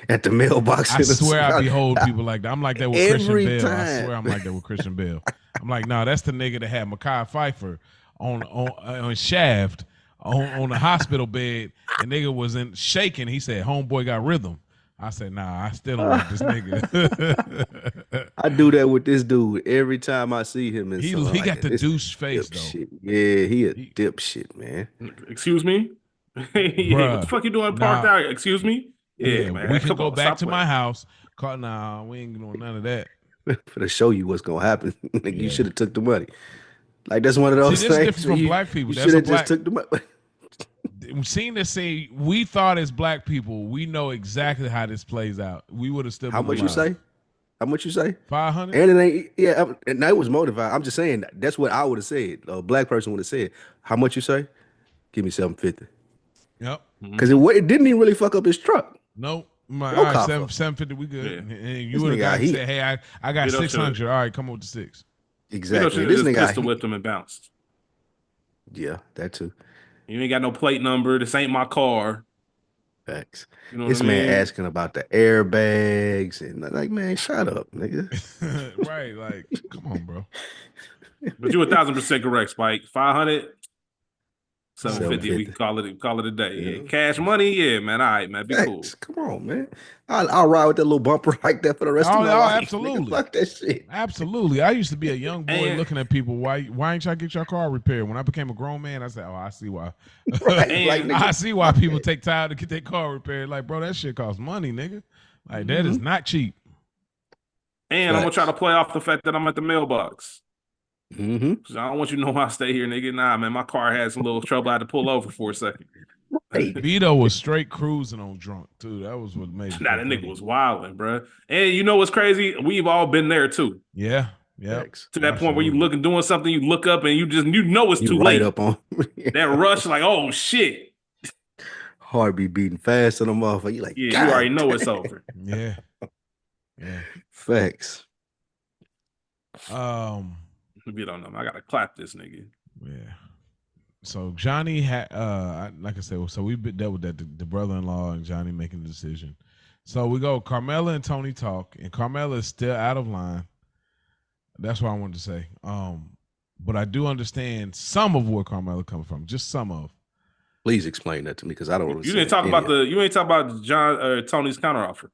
at the mailbox. I swear I behold people like that. I'm like that with Every Christian Bale. time. I swear I'm like that with Christian Bale. I'm like, nah, that's the nigga that had Mekhi Phifer on Shaft on the hospital bed, and nigga was in shaking. He said, "Homeboy got rhythm." I said, "Nah, I still don't like this nigga." I do that with this dude every time I see him. He like got that. the douche face though. Shit. Yeah, he a dipshit, man. Excuse me? Yeah, what the fuck you doing parked out? Excuse me? Yeah, man. We can go back to my house. Nah, we ain't doing none of that. For to show you what's gonna happen. You should have took the money. Like that's one of those See, this things. is different from black people. You should have just took the money. We've seen this scene. We thought as black people, we know exactly how this plays out. We would have still. How much you say? How much you say? 500. And it ain't. Yeah, and that was motivated. I'm just saying that's what I would have said. A black person would have said. How much you say? Give me $750. Yep. Because it didn't even really fuck up his truck. Nope. All right, 750. We good. Yeah. And you would have said, "Hey, I got 600. All right, come on with the 6." Exactly. This nigga pistol whipped him and bounced. Yeah, that too. You ain't got no plate number. This ain't my car. Facts. You know this what I man mean? asking about the airbags and like, man, shut up, nigga. Right, like, come on, bro. But you 1,000% correct, Spike. 500, 750. We can call it a day. Yeah. Cash money, yeah, man. All right, man. Be cool. Come on, man. I'll ride with that little bumper like that for the rest of my life. Absolutely. Nigga, fuck that shit. Absolutely. I used to be a young boy looking at people. Why ain't y'all get your car repaired? When I became a grown man, I said, "Oh, I see why." Right. Like, I see why people take time to get their car repaired. Like, bro, that shit costs money, nigga. Like, that is not cheap. And I'm gonna try to play off the fact that I'm at the mailbox. Mm-hmm. I don't want you to know I stay here, nigga. Nah, man, my car had some little trouble. I had to pull over for a second. Right. Vito was straight cruising on drunk too. That was what made. Nah, that nigga was wilding, bro. And you know what's crazy? We've all been there too. Yeah. To that point where you look and doing something, you look up and you know it's too late. Up on that rush, like, oh shit. Heart be beating fast on the motherfucker. You like, yeah, you already know it's over. Yeah. Facts. You don't know. I gotta clap this nigga. Yeah. So Johnny had, like I said, so we dealt with that the brother-in-law and Johnny making the decision. So we go. Carmela and Tony talk, and Carmela is still out of line. That's what I wanted to say. But I do understand some of where Carmela coming from, just some of. Please explain that to me because I don't. You didn't talk about Tony's counteroffer.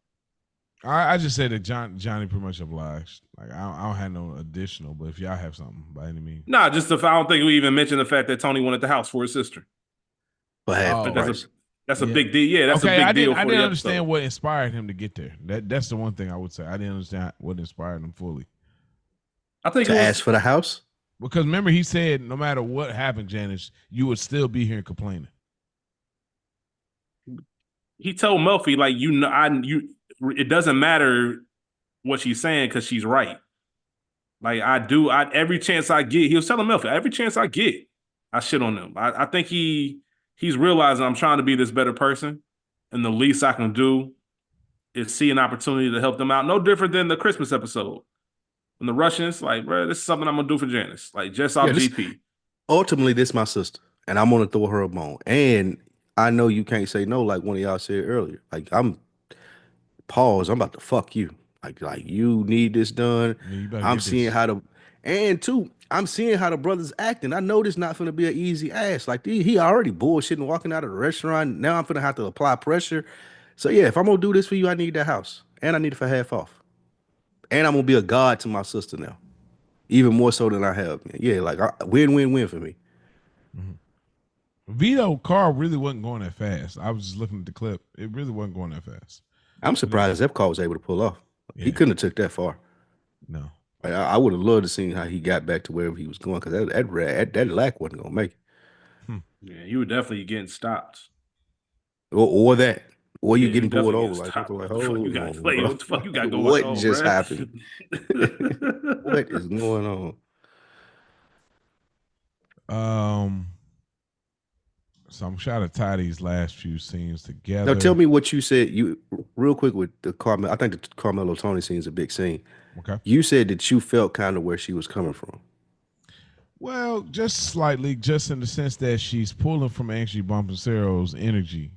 I just said that Johnny pretty much obliged. Like I don't have no additional, but if y'all have something by any means. Nah, just if I don't think we even mentioned the fact that Tony wanted the house for his sister. But that's a big deal. Yeah, that's a big deal. I didn't understand what inspired him to get there. That's the one thing I would say. I didn't understand what inspired him fully. I think to ask for the house. Because remember, he said no matter what happened, Janice, you would still be here complaining. He told Melfi, like, it doesn't matter what she's saying because she's right. Like every chance I get, he was telling Melfi, every chance I get, I shit on them. I think he he's realizing I'm trying to be this better person, and the least I can do is see an opportunity to help them out. No different than the Christmas episode. When the Russians, like, bro, this is something I'm gonna do for Janice. Like, just off GP. Ultimately, this my sister, and I'm gonna throw her a bone. And I know you can't say no, like one of y'all said earlier. Like I'm I'm about to fuck you. Like you need this done. I'm seeing how the and two, I'm seeing how the brothers acting. I know this not gonna be an easy ass. Like he already bullshitting walking out of the restaurant. Now I'm gonna have to apply pressure. So yeah, if I'm gonna do this for you, I need that house, and I need it for half off. And I'm gonna be a god to my sister now, even more so than I have. Yeah, like win-win-win for me. Vito car really wasn't going that fast. I was just looking at the clip. It really wasn't going that fast. I'm surprised Epcar was able to pull off. Yeah. He couldn't have took that far. No. I would have loved to see how he got back to wherever he was going, because that lack wasn't gonna make it. Yeah, you were definitely getting stopped. Or that. Or you Yeah, getting pulled over. Like, what the fuck you got going what on? What just bro? happened? What is going on? So I'm trying to tie these last few scenes together. Now tell me what you said. You real quick with the Carmelo. I think the Carmelo Tony scene is a big scene. Okay. You said that you felt kind of where she was coming from. Well, just slightly, just in the sense that she's pulling from Angie Bonpensero's energy.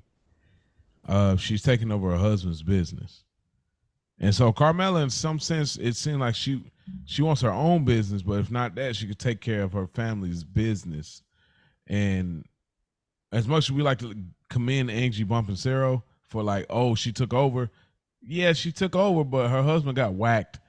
She's taking over her husband's business. And so Carmela, in some sense, it seemed like she wants her own business, but if not that, she could take care of her family's business. And as much as we like to commend Angie Bonpensero for like, oh, she took over. Yeah, she took over, but her husband got whacked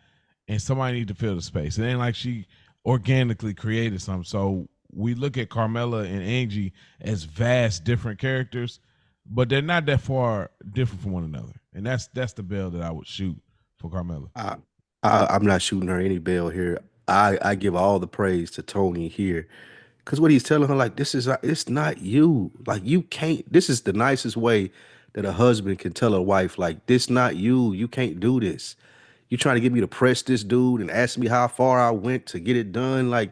and somebody needed to fill the space. It ain't like she organically created something. So we look at Carmela and Angie as vast different characters, but they're not that far different from one another. And that's the bell that I would shoot for Carmela. I'm not shooting her any bell here. I give all the praise to Tony here, because what he's telling her, like, it's not you. Like, you can't. This is the nicest way that a husband can tell a wife, like, this not you. You can't do this. You trying to get me to press this dude and ask me how far I went to get it done. Like,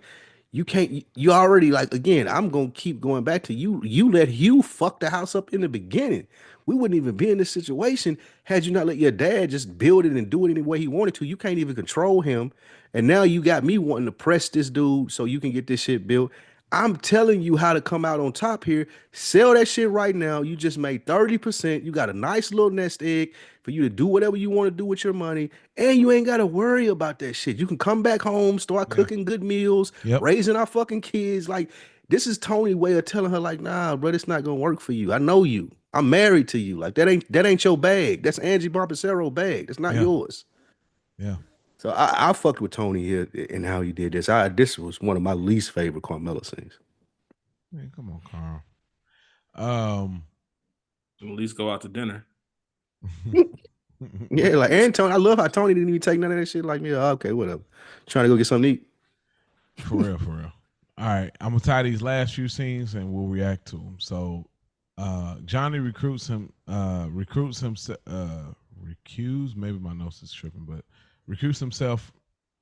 you can't. You already, like, again, I'm gonna keep going back to you. You let Hugh fuck the house up in the beginning. We wouldn't even be in this situation had you not let your dad just build it and do it any way he wanted to. You can't even control him. And now you got me wanting to press this dude so you can get this shit built. I'm telling you how to come out on top here. Sell that shit right now. You just made 30%. You got a nice little nest egg for you to do whatever you want to do with your money. And you ain't got to worry about that shit. You can come back home, start cooking good meals, raising our fucking kids. Like, this is Tony's way of telling her, like, nah, bro, it's not going to work for you. I know you. I'm married to you. Like, that ain't your bag. That's Angie Barbacero bag. That's not yours. Yeah. So I fucked with Tony here and how he did this. This was one of my least favorite Carmelo scenes. Man, come on, Carl. At least go out to dinner. Yeah, like, and Tony, I love how Tony didn't even take none of that shit. Like, yeah, okay, whatever. Trying to go get something to eat. For real, for real. All right, I'm gonna tie these last few scenes and we'll react to them. So, Johnny recruits himself. Maybe my notes is tripping, but recruits himself,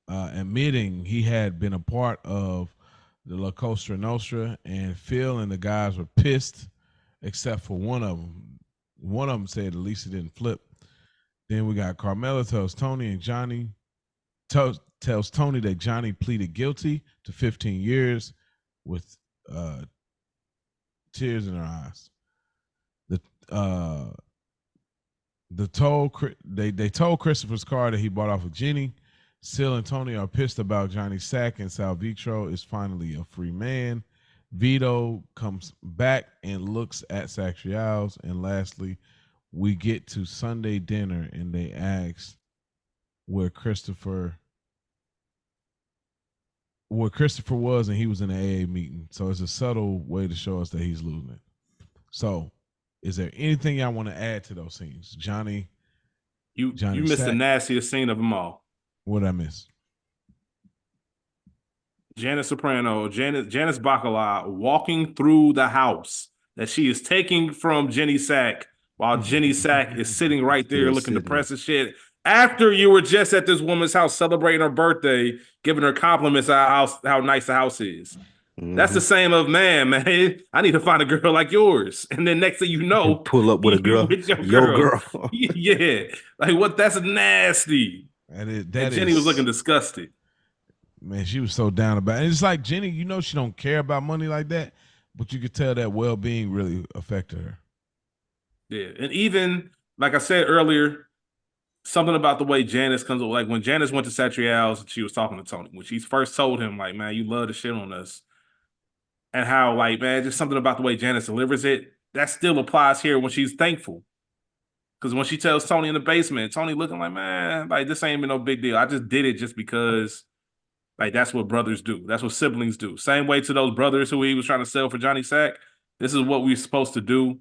admitting he had been a part of the La Costa Nostra, and Phil and the guys were pissed, except for one of them. One of them said at least it didn't flip. Then we got Carmela tells Tony and Johnny tells Tony that Johnny pleaded guilty to 15 years with tears in her eyes. They told Christopher's car that he bought off of Jenny. Sil and Tony are pissed about Johnny's sack, and Salvitro is finally a free man. Vito comes back and looks at Sacrials. And lastly, we get to Sunday dinner, and they ask where Christopher was, and he was in an AA meeting. So it's a subtle way to show us that he's losing it. So is there anything y'all want to add to those scenes? Johnny missed the nastiest scene of them all. What did I miss? Janice Bacala walking through the house that she is taking from Jenny Sack, while Jenny Sack is sitting right there looking depressed as shit. After you were just at this woman's house celebrating her birthday, giving her compliments on how nice the house is. That's the same of man. I need to find a girl like yours, and then next thing you know, pull up with a girl, with your your girl. girl. Yeah, like what? That's nasty. And Jenny was looking disgusted. Man, she was so down about it. And it's like Jenny, you know, she don't care about money like that, but you could tell that well-being really affected her. Yeah, and even like I said earlier, something about the way Janice comes, like when Janice went to Satrial's and she was talking to Tony, when she first told him, like, man, you love to shit on us. And how, like, man, just something about the way Janice delivers it, that still applies here when she's thankful. Because when she tells Tony in the basement, Tony looking like, man, like, this ain't been no big deal. I just did it just because, like, that's what brothers do. That's what siblings do. Same way to those brothers who he was trying to sell for Johnny Sack. This is what we're supposed to do.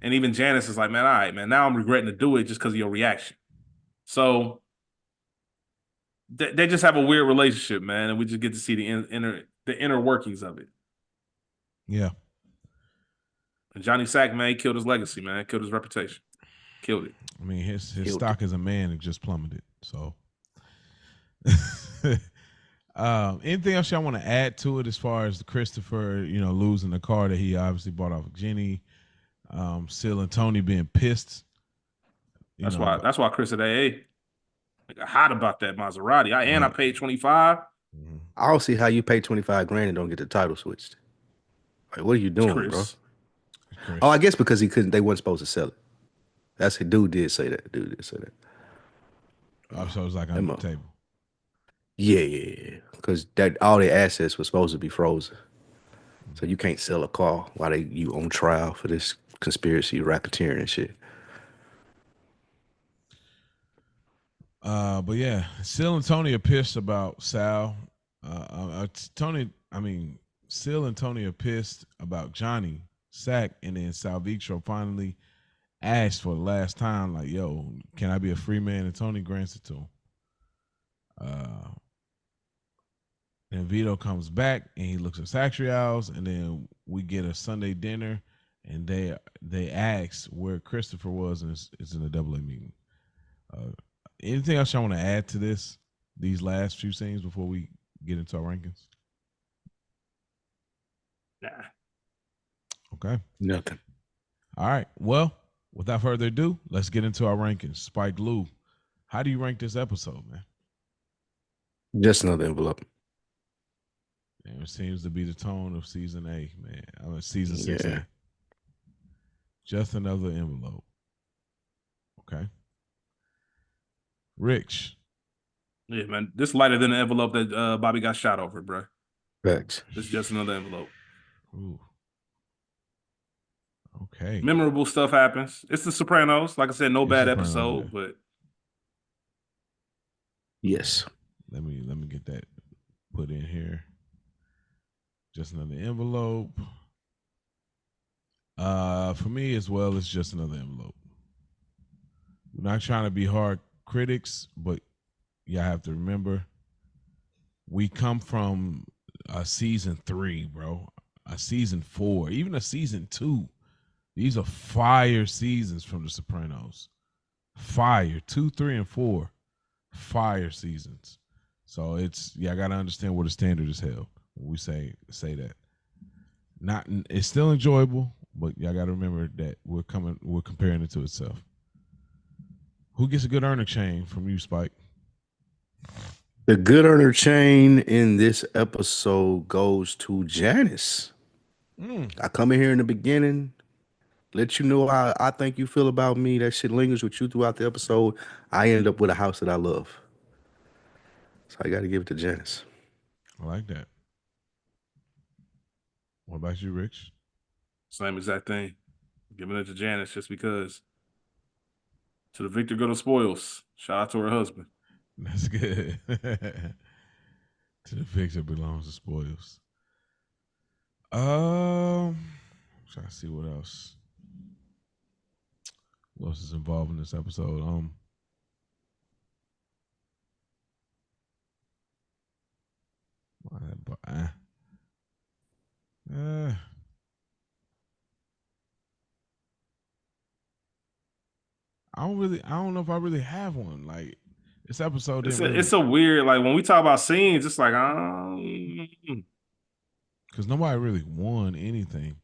And even Janice is like, man, all right, man, now I'm regretting to do it just because of your reaction. So they just have a weird relationship, man, and we just get to see the inner workings of it. Yeah. And Johnny Sack, man, he killed his legacy, man, killed his reputation, killed it. I mean, his stock as a man just plummeted. So, anything else y'all want to add to it as far as the Christopher, you know, losing the car that he obviously bought off of Jenny, Sil and Tony being pissed. That's why Chris at AA got hot about that Maserati. I paid 25. I don't see how you pay 25 grand and don't get the title switched. Like, what are you doing, bro? Oh, I guess because they weren't supposed to sell it. That's the dude did say that. Oh, so it was like on the table. Yeah. Because all their assets were supposed to be frozen. So you can't sell a car while you on trial for this conspiracy, racketeering and shit. But yeah, Sil and Tony are pissed about Sal. Sil and Tony are pissed about Johnny Sack, and then Sal Vitro finally asked for the last time, like, yo, can I be a free man? And Tony grants it to him. And Vito comes back and he looks at Satrial's, and then we get a Sunday dinner, and they ask where Christopher was, and it's in a AA meeting. Anything else y'all want to add to these last few scenes before we get into our rankings? Nah. Okay. Nothing. All right. Well, without further ado, let's get into our rankings. Spike Lou, how do you rank this episode, man? Just another envelope. And it seems to be the tone of season A, man. Season 6A. Just another envelope. Okay. Rich. Yeah, man. This lighter than the envelope that Bobby got shot over, bro. Facts. It's just another envelope. Ooh. Okay. Memorable stuff happens. It's the Sopranos. Like I said, no bad episode, but yes. Let me get that put in here. Just another envelope. For me as well, it's just another envelope. We're not trying to be hard critics, but y'all have to remember, we come from a season 3, bro, a season 4, even a season 2. These are fire seasons from The Sopranos. Fire. 2, 3, and 4. Fire seasons. So I gotta understand where the standard is held when we say that. It's still enjoyable, but y'all gotta remember that we're comparing it to itself. Who gets a good earner chain from you, Spike? The good earner chain in this episode goes to Janice. I come in here in the beginning, let you know how I think you feel about me. That shit lingers with you throughout the episode. I end up with a house that I love. So I got to give it to Janice. I like that. What about you, Rich? Same exact thing. Giving it to Janice just because. To the victor go the spoils. Shout out to her husband. That's good. To the victor belongs the spoils. Trying to see what else. What else is involved in this episode? I don't know if I really have one. Like, this episode it's a weird, like, when we talk about scenes, it's like, I Because nobody really won anything.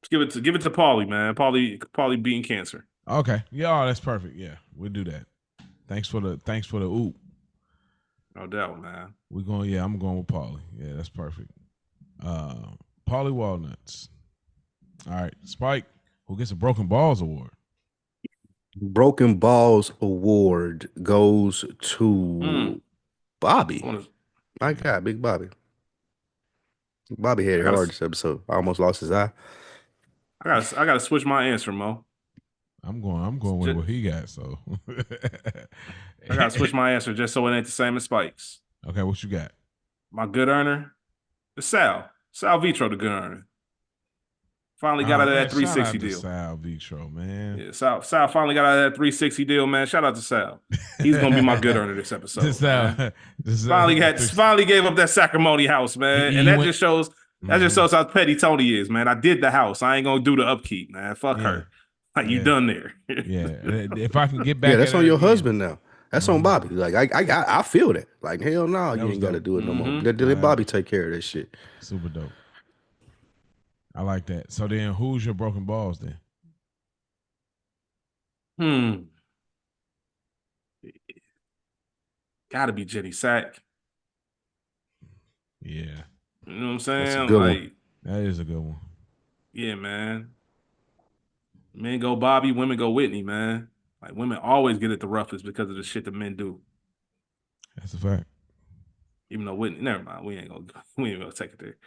Give it to Paulie, man. Paulie beating cancer. Okay. Yeah, that's perfect. Yeah, we'll do that. Thanks for the oop. No doubt, man. I'm going with Paulie. Yeah, that's perfect. Paulie Walnuts. All right. Spike, who gets a Broken Balls Award? Broken Balls Award goes to Bobby. My God, Big Bobby. Bobby had it hard this episode. I almost lost his eye. I gotta switch my answer, Mo. I'm going with what he got. So I gotta switch my answer just so it ain't the same as Spike's. Okay, what you got? My good earner, the Sal Vitro, the good earner. Finally got out of that 360 deal. Sal Vitro, man. Yeah, Sal finally got out of that 360 deal, man. Shout out to Sal. He's gonna be my good earner this episode. Finally gave up that Sacramento house, man. And that just shows how petty Tony is, man. I did the house. I ain't gonna do the upkeep, man. Fuck her. Like you done there. If I can get back, that's on your husband now. That's on Bobby. Like I feel that. Like hell no, you ain't got to do it no more. Let Bobby take care of that shit. Super dope. I like that. So then, who's your broken balls then? Gotta be Jenny Sack. Yeah. You know what I'm saying? That's a good one. That is a good one. Yeah, man. Men go Bobby, women go Whitney, man. Like women always get it the roughest because of the shit that men do. That's a fact. Even though Whitney, never mind. We ain't gonna take it there.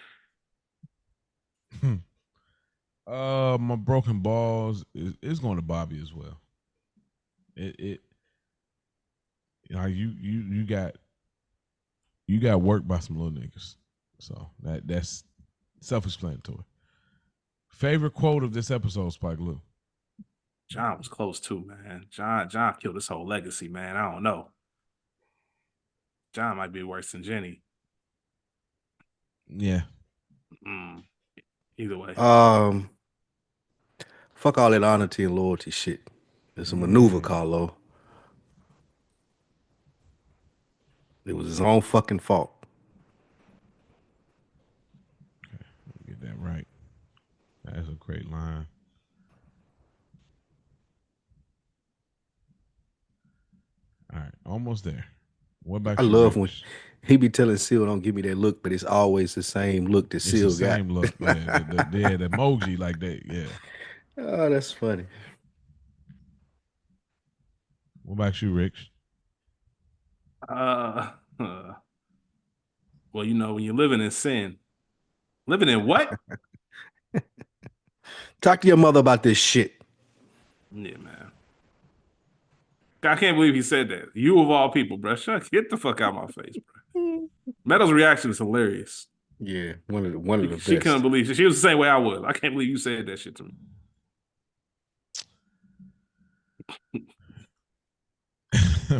My broken balls is going to Bobby as well. You know, you got worked by some little niggas, so that's self-explanatory. Favorite quote of this episode, Spike Lou? John was close too, man. John killed his whole legacy, man. I don't know. John might be worse than Jenny. Yeah. Either way. Fuck all that honesty and loyalty shit. It's a maneuver, Carlo. It was his own fucking fault. Okay, get that right. That's a great line. All right, almost there. What about I love when he be telling Seal, "Don't give me that look," but it's always the same look that Seal got. It's the same look. Yeah, the emoji like that. Yeah. Oh, that's funny. What about you, Rich? Well, you know, when you're living in sin, living in what? Talk to your mother about this shit. Yeah, man. I can't believe he said that. You of all people, bro. Get the fuck out of my face, bro. Metal's reaction is hilarious. Yeah, one of the best. She couldn't believe it. She was the same way I was. I can't believe you said that shit to me.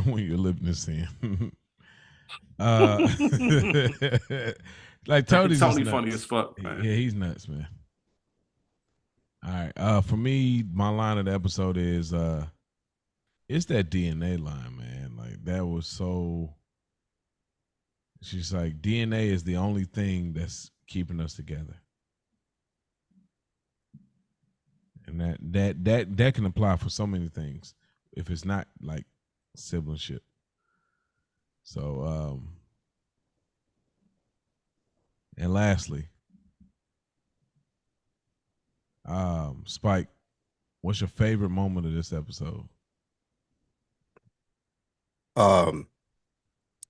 When you're living in sin. Like Tony funny as fuck, man. Yeah, he's nuts, man. All right. For me, my line of the episode is it's that DNA line, man. Like that was so. She's like, DNA is the only thing that's keeping us together. And that can apply for so many things if it's not like siblingship. So and lastly, Spike, what's your favorite moment of this episode? The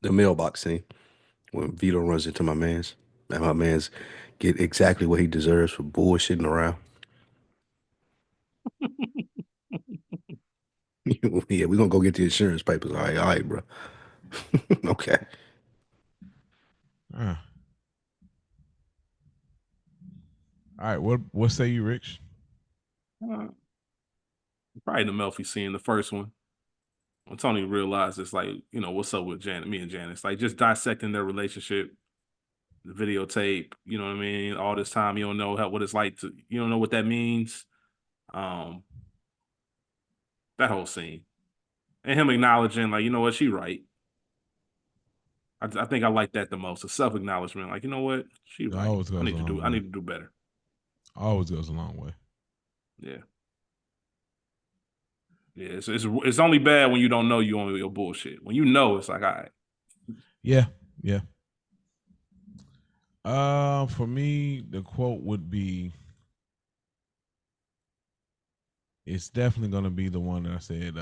mailbox scene when Vito runs into my man's, and my man's get exactly what he deserves for bullshitting around. Yeah, we're gonna go get the insurance papers. All right, bro. Okay. All right, what say you, Rich? Probably the Melfi scene, the first one. When Tony realized it's like, you know, what's up with me and Janice? Like just dissecting their relationship, the videotape, you know what I mean? All this time, you don't know what it's like you don't know what that means. That whole scene. And him acknowledging, like, you know what, she right. I think I like that the most. A self acknowledgement, like, you know what, she right. I need to do better. Always goes a long way. Yeah. Yeah, it's only bad when you don't know you on your bullshit. When you know, it's like, all right. Yeah, yeah. For me, the quote would be, it's definitely going to be the one that I said,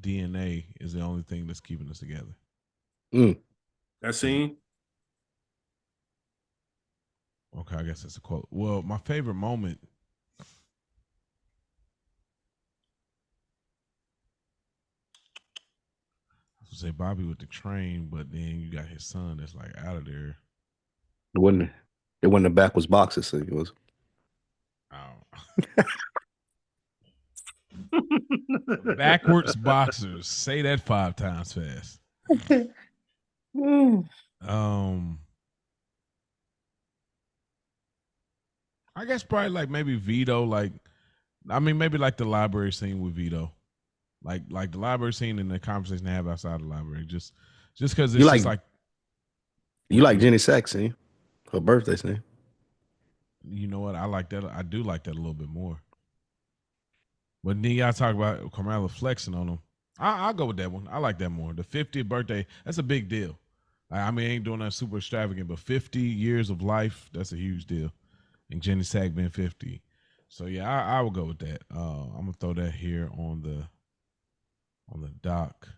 DNA is the only thing that's keeping us together. That scene? Okay, I guess that's a quote. Well, my favorite moment, I was gonna say Bobby with the train, but then you got his son that's like out of there. It wasn't a backwards boxer scene. It was. Backwards boxers. Say that 5 times fast. I guess probably like maybe Vito, maybe like the library scene with Vito. Like the library scene and the conversation they have outside the library. Just because it's just like you like Jenny Sack's scene, her birthday scene. You know what? I like that. I do like that a little bit more. But then y'all talk about Carmela flexing on him. I'll go with that one. I like that more. The 50th birthday, that's a big deal. I mean, ain't doing that super extravagant, but 50 years of life, that's a huge deal. And Jenny Sack being 50. So yeah, I will go with that. I'm gonna throw that here on the doc.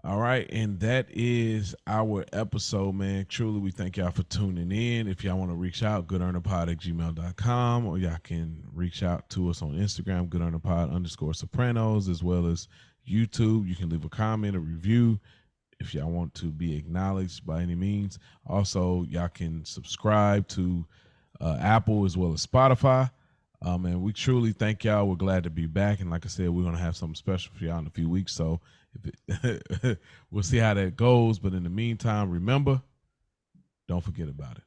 All right, and that is our episode, man. Truly, we thank y'all for tuning in. If y'all want to reach out, goodearnerpod@gmail.com, or y'all can reach out to us on Instagram, goodearnerpod_Sopranos, as well as YouTube. You can leave a comment, a review, if y'all want to be acknowledged by any means. Also, y'all can subscribe to Apple as well as Spotify. And we truly thank y'all. We're glad to be back. And like I said, we're going to have something special for y'all in a few weeks. So we'll see how that goes. But in the meantime, remember, don't forget about it.